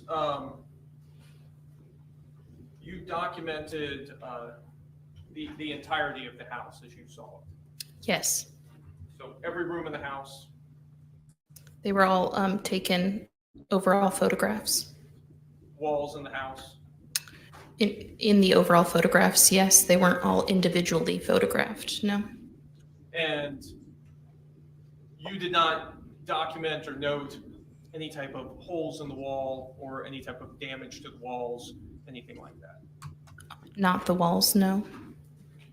Speaker 3: you documented the entirety of the house as you saw it.
Speaker 16: Yes.
Speaker 3: So every room in the house,
Speaker 16: They were all taken overall photographs.
Speaker 3: walls in the house.
Speaker 16: In the overall photographs, yes, they weren't all individually photographed, no.
Speaker 3: And you did not document or note any type of holes in the wall or any type of damage to the walls, anything like that.
Speaker 16: Not the walls, no.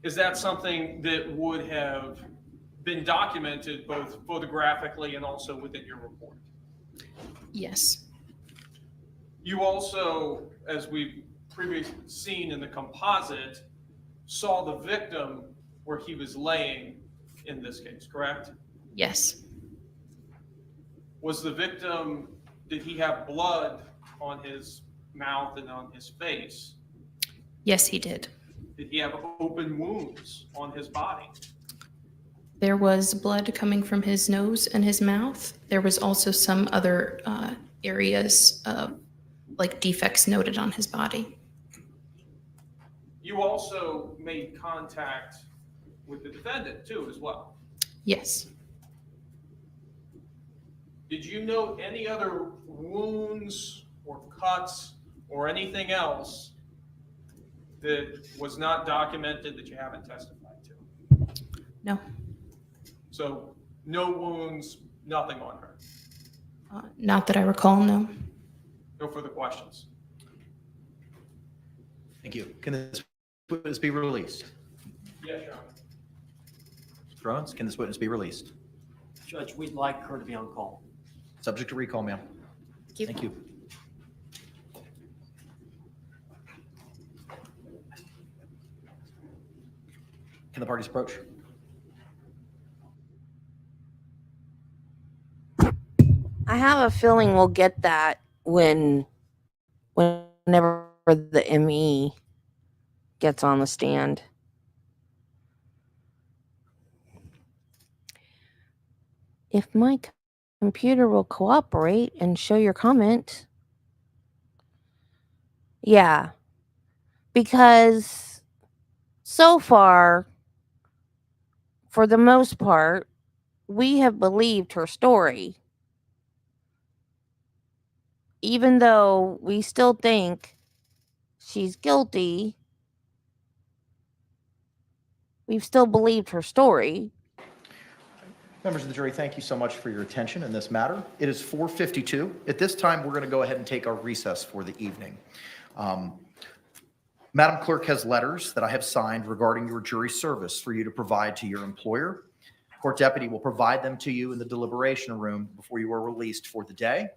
Speaker 3: Is that something that would have been documented both photographically and also within your report?
Speaker 16: Yes.
Speaker 3: You also, as we've previously seen in the composite, saw the victim where he was laying in this case, correct?
Speaker 16: Yes.
Speaker 3: Was the victim, did he have blood on his mouth and on his face?
Speaker 16: Yes, he did.
Speaker 3: Did he have open wounds on his body?
Speaker 16: There was blood coming from his nose and his mouth. There was also some other areas like defects noted on his body.
Speaker 3: You also made contact with the defendant too, as well.
Speaker 16: Yes.
Speaker 3: Did you note any other wounds or cuts or anything else that was not documented that you haven't testified to?
Speaker 16: No.
Speaker 3: So no wounds, nothing on her.
Speaker 16: Not that I recall, no.
Speaker 3: No further questions.
Speaker 2: Thank you. Can this witness be released?
Speaker 3: Yes, Your
Speaker 2: Mr. Owens, can this witness be released?
Speaker 9: Judge, we'd like her to be on call.
Speaker 2: Subject to recall, ma'am. Thank you. Can the parties approach?
Speaker 1: I have a feeling we'll get that whenever the ME gets on the stand. If my computer will cooperate and show your comment. Yeah. Because so far, for the most part, we have believed her story. Even though we still think she's guilty, we've still believed her story.
Speaker 2: Members of the jury, thank you so much for your attention in this matter. It is 4:52. At this time, we're going to go ahead and take our recess for the evening. Madam Clerk has letters that I have signed regarding your jury service for you to provide to your employer. Court deputy will provide them to you in the deliberation room before you are released for the day.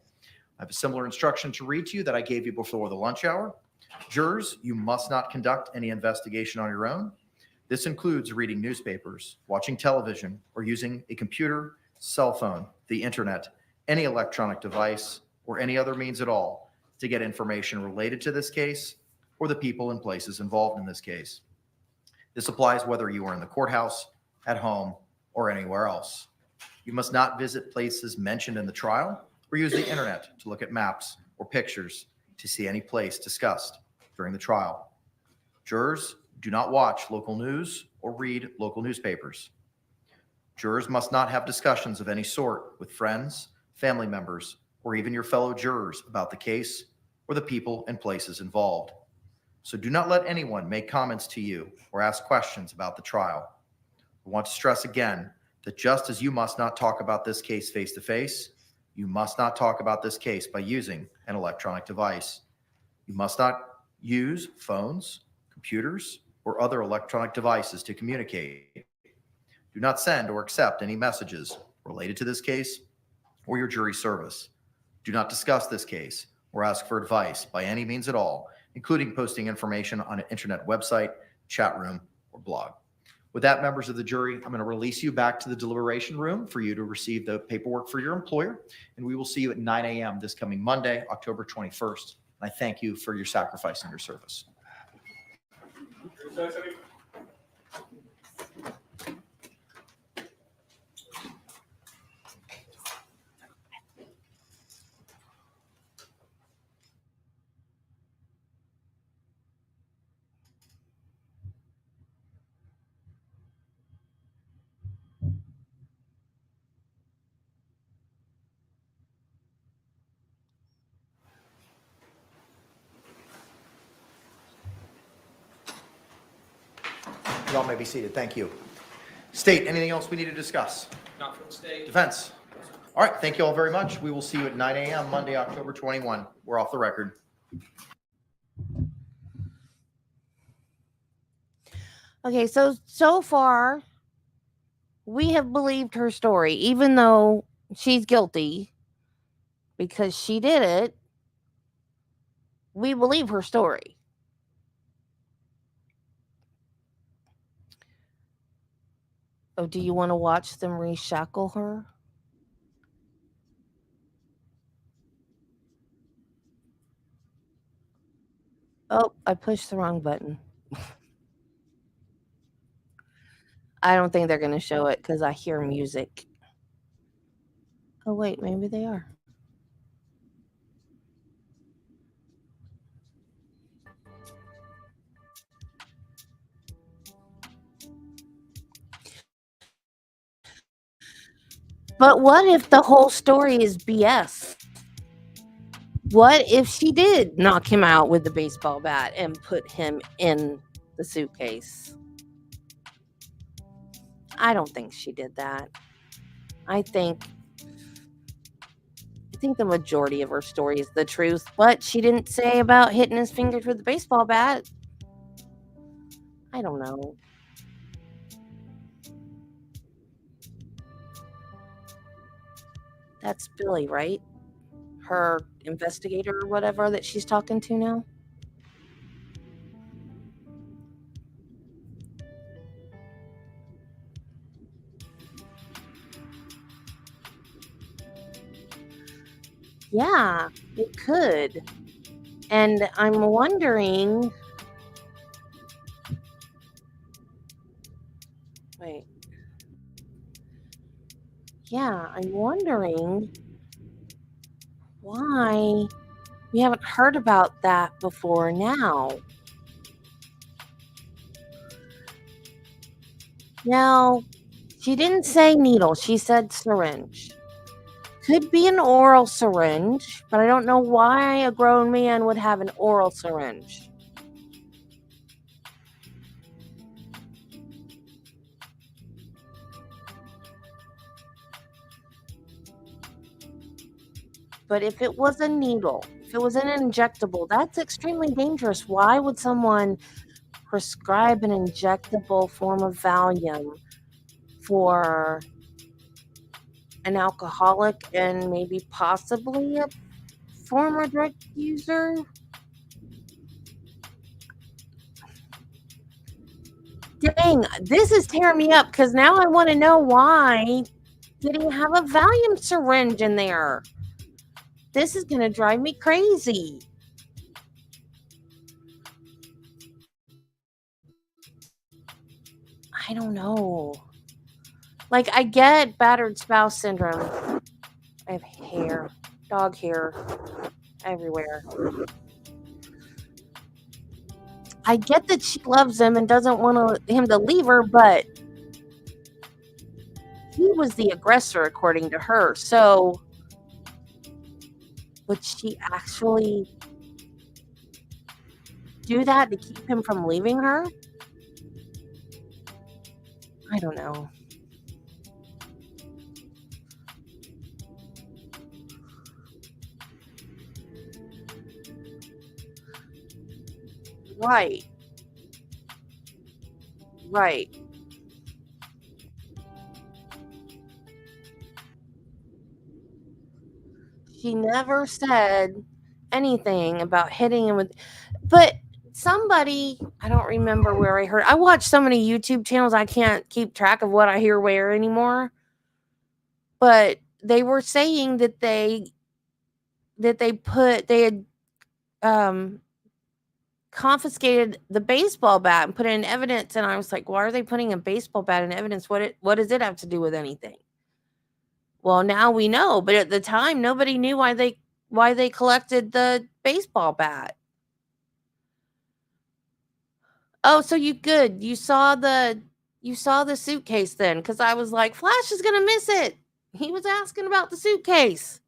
Speaker 2: I have a similar instruction to read to you that I gave you before the lunch hour. Jurors, you must not conduct any investigation on your own. This includes reading newspapers, watching television, or using a computer, cell phone, the internet, any electronic device, or any other means at all to get information related to this case or the people and places involved in this case. This applies whether you are in the courthouse, at home, or anywhere else. You must not visit places mentioned in the trial or use the internet to look at maps or pictures to see any place discussed during the trial. Jurors, do not watch local news or read local newspapers. Jurors must not have discussions of any sort with friends, family members, or even your fellow jurors about the case or the people and places involved. So do not let anyone make comments to you or ask questions about the trial. I want to stress again that just as you must not talk about this case face-to-face, you must not talk about this case by using an electronic device. You must not use phones, computers, or other electronic devices to communicate. Do not send or accept any messages related to this case or your jury service. Do not discuss this case or ask for advice by any means at all, including posting information on an internet website, chat room, or blog. With that, members of the jury, I'm going to release you back to the deliberation room for you to receive the paperwork for your employer, and we will see you at 9 a.m. this coming Monday, October 21st. And I thank you for your sacrifice and your service. You all may be seated. Thank you. State, anything else we need to discuss?
Speaker 3: Not from the state.
Speaker 2: Defense. All right. Thank you all very much. We will see you at 9 a.m. Monday, October 21. We're off the record.
Speaker 1: Okay, so far, we have believed her story, even though she's guilty because she did it. We believe her story. Oh, do you want to watch them reshackle her? Oh, I pushed the wrong button. I don't think they're going to show it because I hear music. Oh, wait, maybe they are. But what if the whole story is BS? What if she did knock him out with the baseball bat and put him in the suitcase? I don't think she did that. I think the majority of her story is the truth, but she didn't say about hitting his fingers with the baseball bat. I don't know. That's Billy, right? Her investigator or whatever that she's talking to now. Yeah, it could. And I'm wondering. Wait. Yeah, I'm wondering why we haven't heard about that before now. Now, she didn't say needle, she said syringe. Could be an oral syringe, but I don't know why a grown man would have an oral syringe. But if it was a needle, if it was an injectable, that's extremely dangerous. Why would someone prescribe an injectable form of Valium for an alcoholic and maybe possibly a former drug user? Dang, this is tearing me up because now I want to know why did he have a Valium syringe in there? This is going to drive me crazy. I don't know. Like, I get battered spouse syndrome. I have hair, dog hair everywhere. I get that she loves him and doesn't want him to leave her, but he was the aggressor according to her. So would she actually do that to keep him from leaving her? I don't know. Right. Right. She never said anything about hitting him with, but somebody, I don't remember where I heard. I watch so many YouTube channels, I can't keep track of what I hear where anymore. But they were saying that they had confiscated the baseball bat and put it in evidence, and I was like, why are they putting a baseball bat in evidence? What does it have to do with anything? Well, now we know, but at the time nobody knew why they collected the baseball bat. Oh, so you saw the suitcase then, because I was like, Flash is gonna miss it. He was asking about the suitcase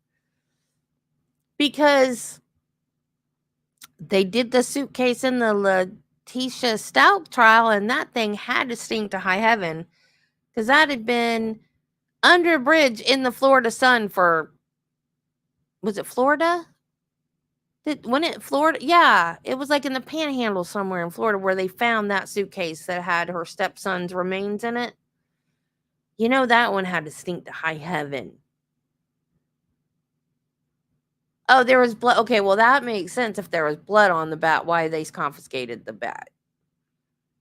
Speaker 1: because they did the suitcase in the Letitia Stout trial, and that thing had to stink to high heaven because that had been under a bridge in the Florida sun for, was it Florida? Florida? Yeah, it was like in the Panhandle somewhere in Florida where they found that suitcase that had her stepson's remains in it. You know, that one had to stink to high heaven. Oh, there was blood. Okay, well, that makes sense if there was blood on the bat, why they confiscated the bat.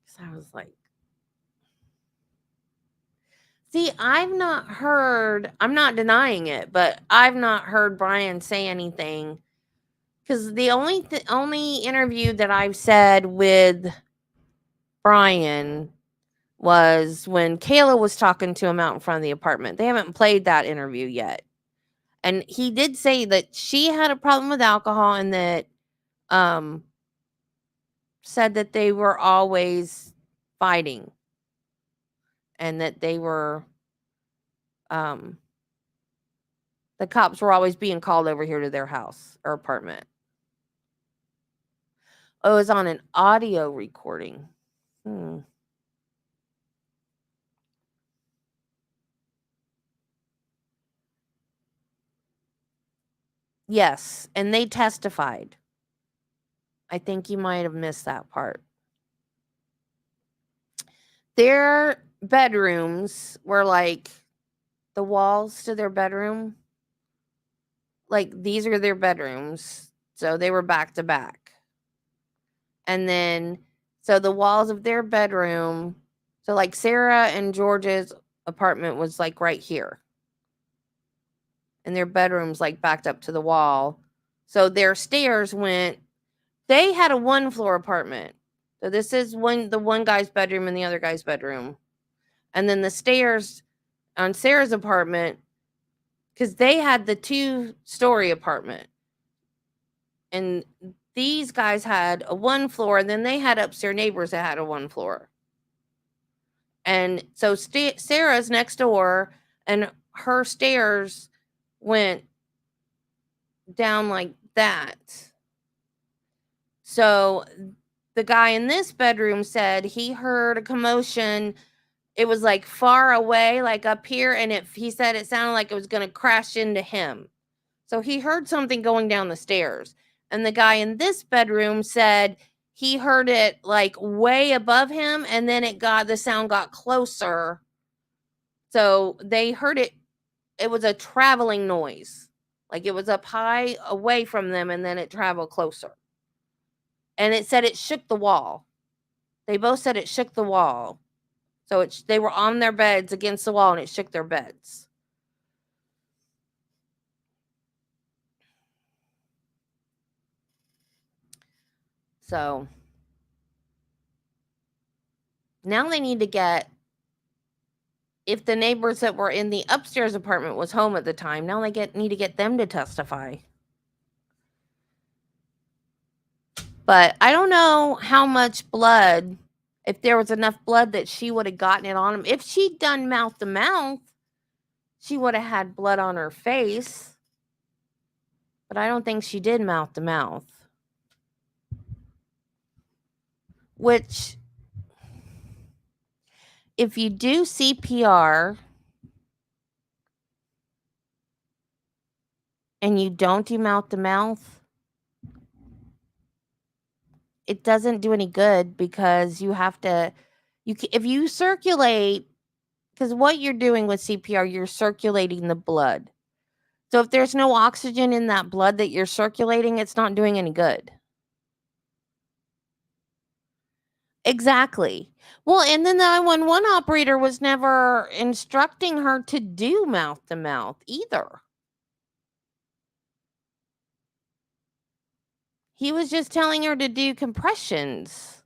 Speaker 1: So I was like, see, I've not heard, I'm not denying it, but I've not heard Brian say anything. Because the only interview that I've said with Brian was when Kayla was talking to him out in front of the apartment. They haven't played that interview yet. And he did say that she had a problem with alcohol and that said that they were always fighting and that they were the cops were always being called over here to their house or apartment. Oh, it was on an audio recording. Yes, and they testified. I think you might have missed that part. Their bedrooms were like the walls to their bedroom like these are their bedrooms. So they were back to back. And then, so the walls of their bedroom, so like Sarah and George's apartment was like right here. And their bedrooms like backed up to the wall. So their stairs went, they had a 1-floor apartment. So this is the one guy's bedroom and the other guy's bedroom. And then the stairs on Sarah's apartment, because they had the 2-story apartment. And these guys had a 1 floor, and then they had upstairs neighbors that had a 1 floor. And so Sarah's next door, and her stairs went down like that. So the guy in this bedroom said he heard a commotion. It was like far away, like up here, and he said it sounded like it was going to crash into him. So he heard something going down the stairs. And the guy in this bedroom said he heard it like way above him, and then the sound got closer. So they heard it. It was a traveling noise. Like it was up high away from them, and then it traveled closer. And it said it shook the wall. They both said it shook the wall. So they were on their beds against the wall, and it shook their beds. So now they need to get, if the neighbors that were in the upstairs apartment was home at the time, now they need to get them to testify. But I don't know how much blood, if there was enough blood that she would have gotten it on him. If she'd done mouth to mouth, she would have had blood on her face. But I don't think she did mouth to mouth. Which, if you do CPR and you don't do mouth to mouth, it doesn't do any good, because you have to, if you circulate, because what you're doing with CPR, you're circulating the blood. So if there's no oxygen in that blood that you're circulating, it's not doing any good. Exactly. Well, and then the 911 operator was never instructing her to do mouth to mouth either. He was just telling her to do compressions.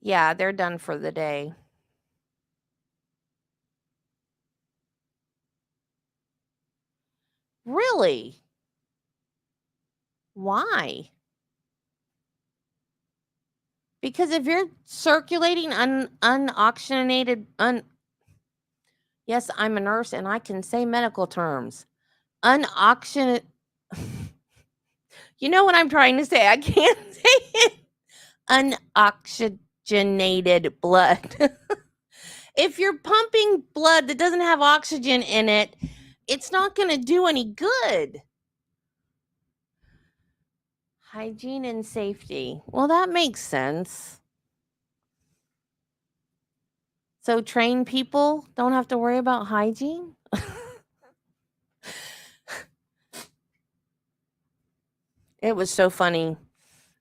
Speaker 1: Yeah, they're done for the day. Really? Why? Because if you're circulating unoxygenated, yes, I'm a nurse and I can say medical terms. Unoxygenated. You know what I'm trying to say? I can't say it. Unoxygenated blood. If you're pumping blood that doesn't have oxygen in it, it's not going to do any good. Hygiene and safety. Well, that makes sense. So trained people don't have to worry about hygiene? It was so funny.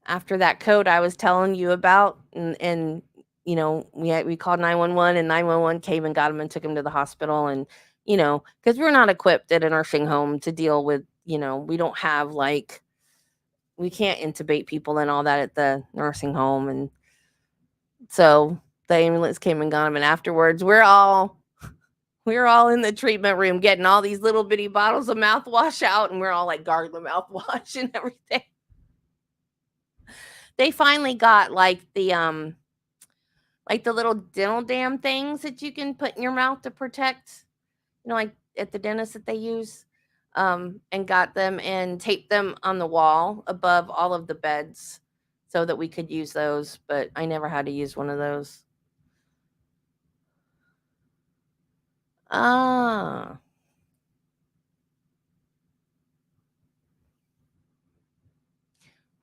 Speaker 1: After that code I was telling you about, and you know, we called 911, and 911 came and got him and took him to the hospital. And, you know, because we're not equipped at a nursing home to deal with, you know, we don't have we can't intubate people and all that at the nursing home. And so the ambulance came and got him. And afterwards, we're all in the treatment room getting all these little bitty bottles of mouthwash out, and we're all like gargling mouthwash and everything. They finally got like the little dental dam things that you can put in your mouth to protect, you know, like at the dentist that they use, and got them and taped them on the wall above all of the beds so that we could use those. But I never had to use one of those. Ah.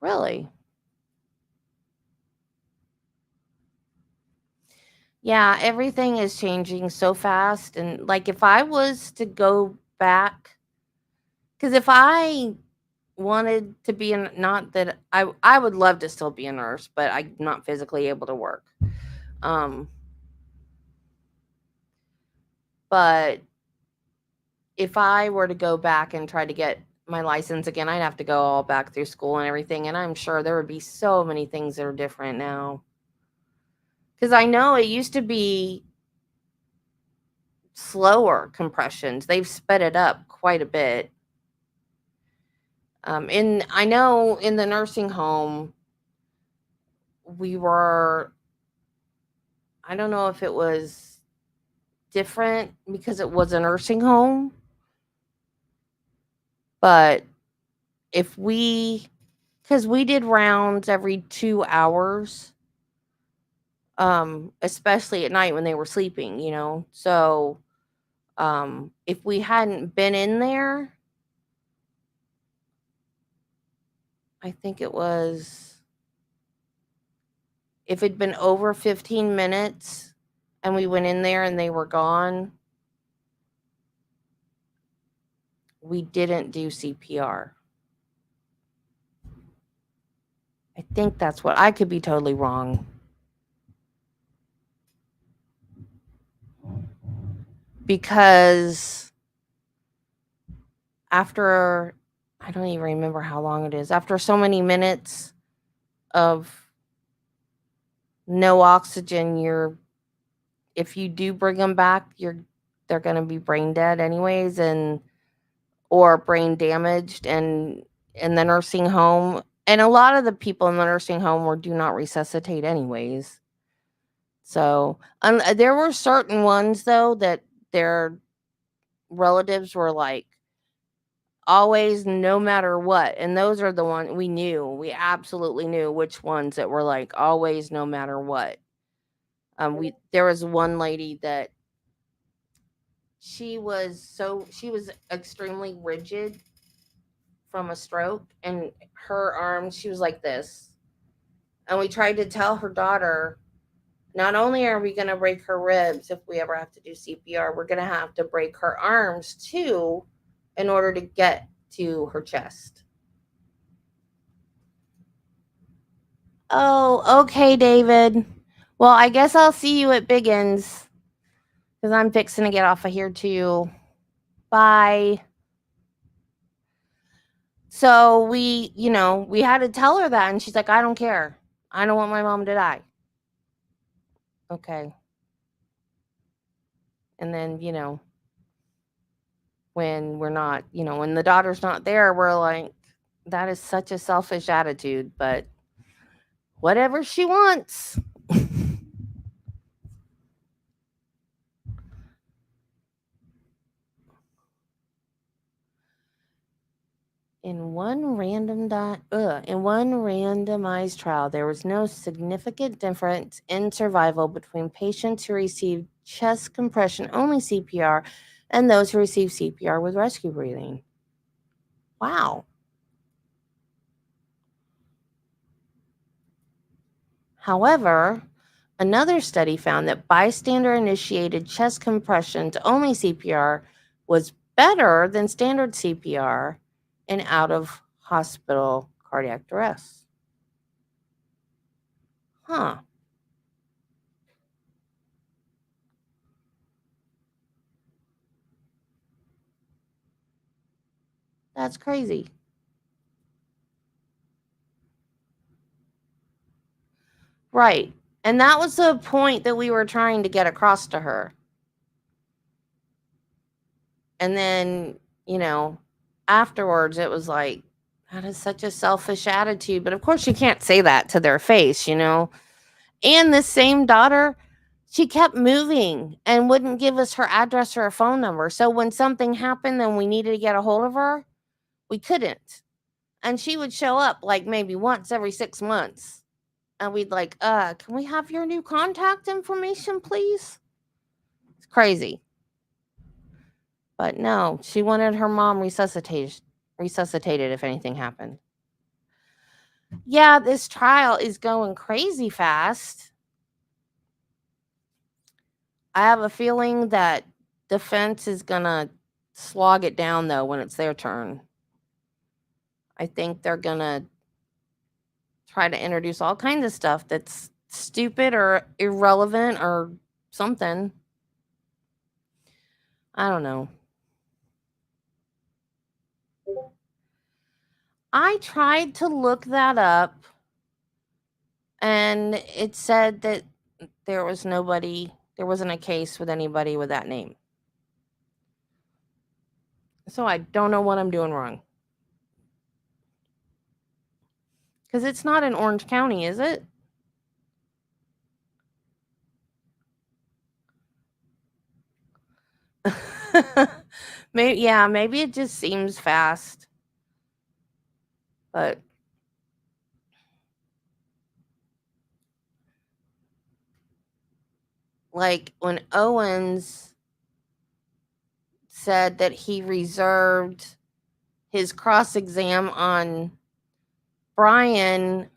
Speaker 1: Really? Yeah, everything is changing so fast. And like, if I was to go back, because if I wanted to be in, not that I would love to still be a nurse, but I'm not physically able to work. But if I were to go back and try to get my license again, I'd have to go all back through school and everything. And I'm sure there would be so many things that are different now. Because I know it used to be slower compressions. They've sped it up quite a bit. I know in the nursing home, we were, I don't know if it was different because it was a nursing home, but if we, because we did rounds every 2 hours, especially at night when they were sleeping, you know. So if we hadn't been in there, I think it was, if it'd been over 15 minutes and we went in there and they were gone, we didn't do CPR. I think that's what, I could be totally wrong. Because after, I don't even remember how long it is, after so many minutes of no oxygen, if you do bring them back, they're going to be brain dead anyways, or brain damaged. And in the nursing home, and a lot of the people in the nursing home do not resuscitate anyways. So there were certain ones though that their relatives were like, always, no matter what. And those are the ones we absolutely knew which ones that were like always, no matter what. There was one lady that she was extremely rigid from a stroke, and her arms, she was like this. And we tried to tell her daughter, not only are we going to break her ribs if we ever have to do CPR, we're going to have to break her arms too in order to get to her chest. Oh, okay, David. Well, I guess I'll see you at Biggins because I'm fixing to get off of here too. Bye. So we had to tell her that, and she's like, I don't care. I don't want my mom to die. Okay. And then, when we're not, when the daughter's not there, we're like, that is such a selfish attitude, but whatever she wants. In one randomized trial, there was no significant difference in survival between patients who received chest compression only CPR and those who received CPR with rescue breathing. Wow. However, another study found that bystander-initiated chest compression to only CPR was better than standard CPR in out-of-hospital cardiac arrest. Huh. That's crazy. Right. And that was the point that we were trying to get across to her. And then, afterwards it was like, that is such a selfish attitude. But of course you can't say that to their face, And this same daughter, she kept moving and wouldn't give us her address or her phone number. So when something happened and we needed to get a hold of her, we couldn't. And she would show up like maybe once every 6 months. And we'd like, can we have your new contact information, please? It's crazy. But no, she wanted her mom resuscitated if anything happened. Yeah, this trial is going crazy fast. I have a feeling that defense is gonna slog it down though when it's their turn. I think they're gonna try to introduce all kinds of stuff that's stupid or irrelevant or something. I don't know. I tried to look that up and it said that there wasn't a case with anybody with that name. So I don't know what I'm doing wrong. Because it's not in Orange County, is it? Maybe it just seems fast. But like when Owens said that he reserved his cross exam on Brian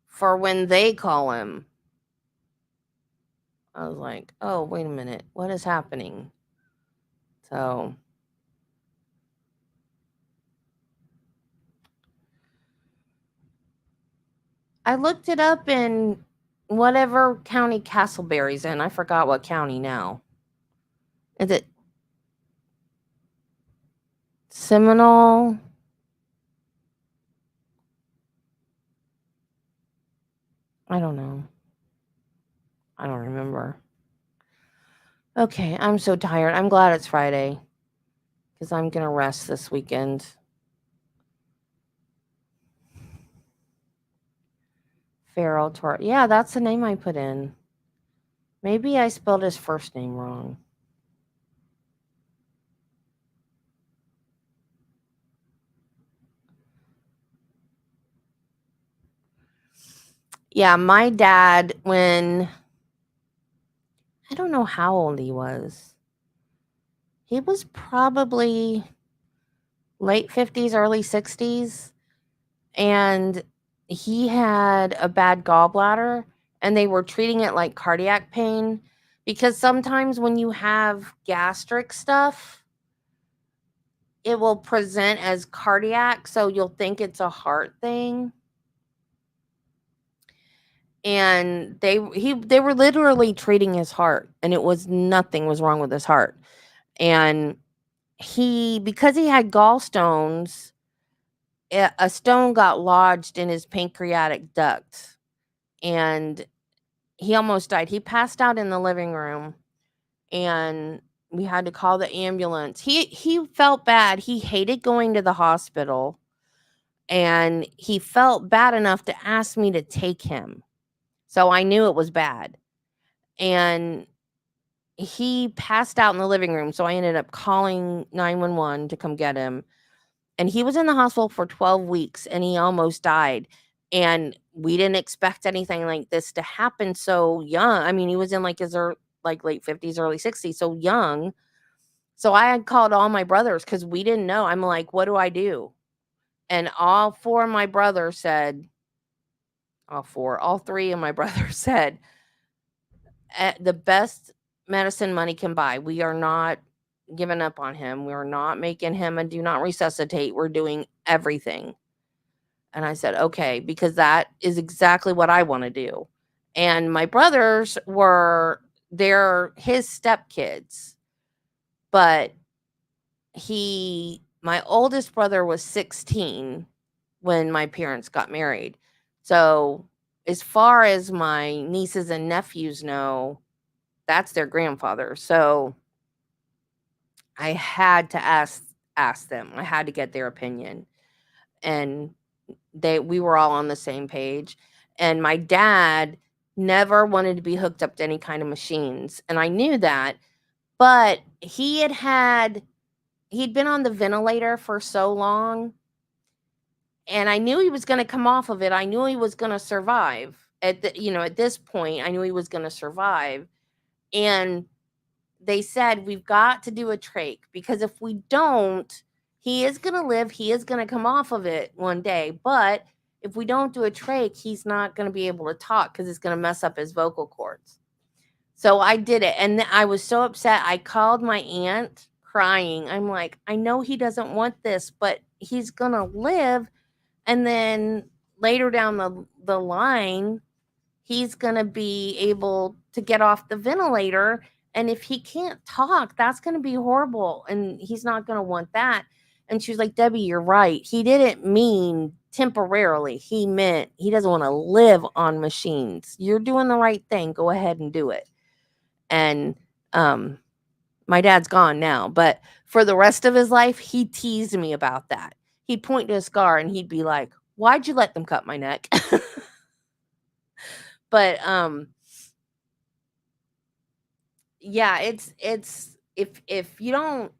Speaker 1: for when they call him, I was like, oh, wait a minute. What is happening? So I looked it up in whatever county Castleberry's in. I forgot what county now. Is it Seminole? I don't know. I don't remember. Okay, I'm so tired. I'm glad it's Friday because I'm going to rest this weekend. Farrell Torres. Yeah, that's the name I put in. Maybe I spelled his first name wrong. Yeah, my dad, when I don't know how old he was. He was probably late 50s, early 60s. And he had a bad gallbladder and they were treating it like cardiac pain because sometimes when you have gastric stuff, it will present as cardiac. So you'll think it's a heart thing. And they were literally treating his heart and nothing was wrong with his heart. And because he had gallstones, a stone got lodged in his pancreatic duct and he almost died. He passed out in the living room and we had to call the ambulance. He felt bad. He hated going to the hospital and he felt bad enough to ask me to take him. So I knew it was bad. And he passed out in the living room. So I ended up calling 911 to come get him. And he was in the hospital for 12 weeks and he almost died. And we didn't expect anything like this to happen so young. I mean, he was in like his late 50s, early 60s, so young. So I had called all my brothers because we didn't know. I'm like, what do I do? And all three of my brothers said, the best medicine money can buy. We are not giving up on him. We are not making him a do not resuscitate. We're doing everything. And I said, okay, because that is exactly what I want to do. And my brothers they're his stepkids. But my oldest brother was 16 when my parents got married. So as far as my nieces and nephews know, that's their grandfather. So I had to ask them. I had to get their opinion. And we were all on the same page. And my dad never wanted to be hooked up to any kind of machines. And I knew that, but he'd been on the ventilator for so long. And I knew he was going to come off of it. I knew he was going to survive at this point. I knew he was going to survive. And they said, we've got to do a trach because if we don't, he is going to live. He is going to come off of it one day. But if we don't do a trach, he's not going to be able to talk because it's going to mess up his vocal cords. So I did it. And I was so upset. I called my aunt crying. I'm like, I know he doesn't want this, but he's going to live. And then later down the line, he's going to be able to get off the ventilator. And if he can't talk, that's going to be horrible. And he's not going to want that. And she was like, Debbie, you're right. He didn't mean temporarily. He meant he doesn't want to live on machines. You're doing the right thing. Go ahead and do it. And my dad's gone now. But for the rest of his life, he teased me about that. He'd point to a scar and he'd be like, why'd you let them cut my neck? But yeah, it's if you don't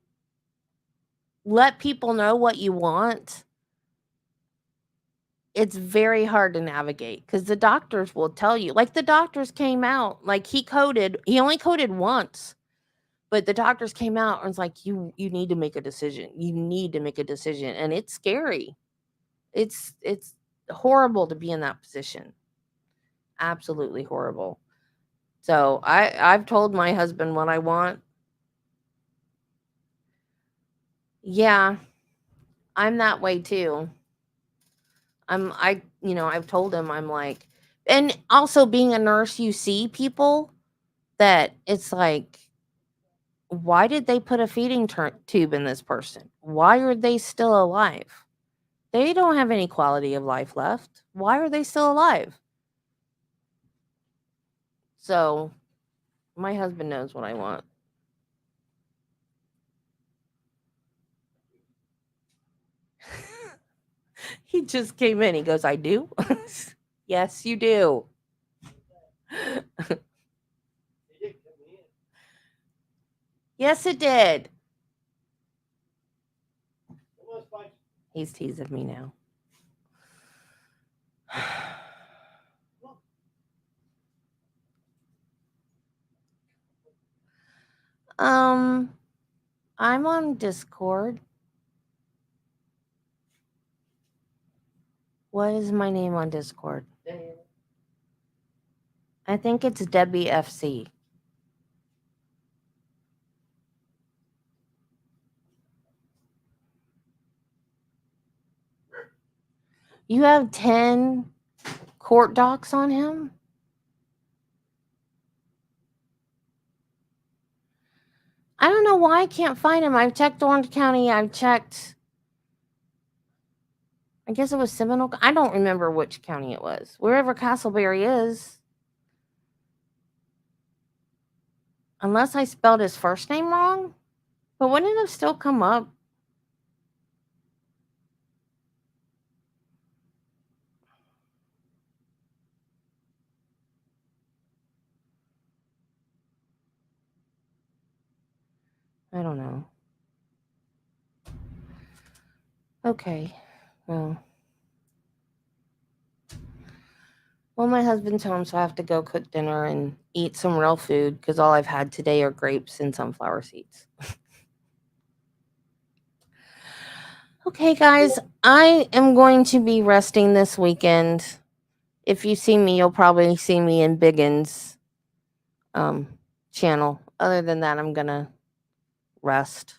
Speaker 1: let people know what you want, it's very hard to navigate because the doctors will tell you. Like the doctors came out, like he only coded once, but the doctors came out and was like, you need to make a decision. You need to make a decision. And it's scary. It's horrible to be in that position. Absolutely horrible. So I've told my husband what I want. Yeah, I'm that way too. I've told him, I'm like, and also being a nurse, you see people that it's like, why did they put a feeding tube in this person? Why are they still alive? They don't have any quality of life left. Why are they still alive? So my husband knows what I want. He just came in. He goes, I do? Yes, you do. Yes, it did. He's teasing me now. I'm on Discord. What is my name on Discord? I think it's Debbie FC. You have 10 court docs on him? I don't know why I can't find him. I've checked Orange County. I've checked, I guess it was Seminole. I don't remember which county it was. Wherever Castleberry is. Unless I spelled his first name wrong. But wouldn't it have still come up? I don't know. Okay. Well, my husband's home, so I have to go cook dinner and eat some real food because all I've had today are grapes and sunflower seeds. Okay, guys, I am going to be resting this weekend. If you see me, you'll probably see me in Biggins' channel. Other than that, I'm going to rest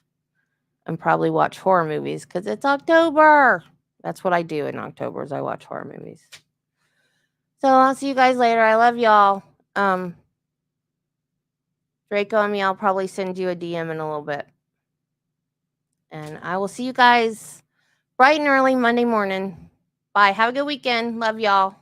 Speaker 1: and probably watch horror movies because it's October. That's what I do in October is I watch horror movies. So I'll see you guys later. I love y'all. Draco and me, I'll probably send you a DM in a little bit. And I will see you guys bright and early Monday morning. Bye. Have a good weekend. Love y'all.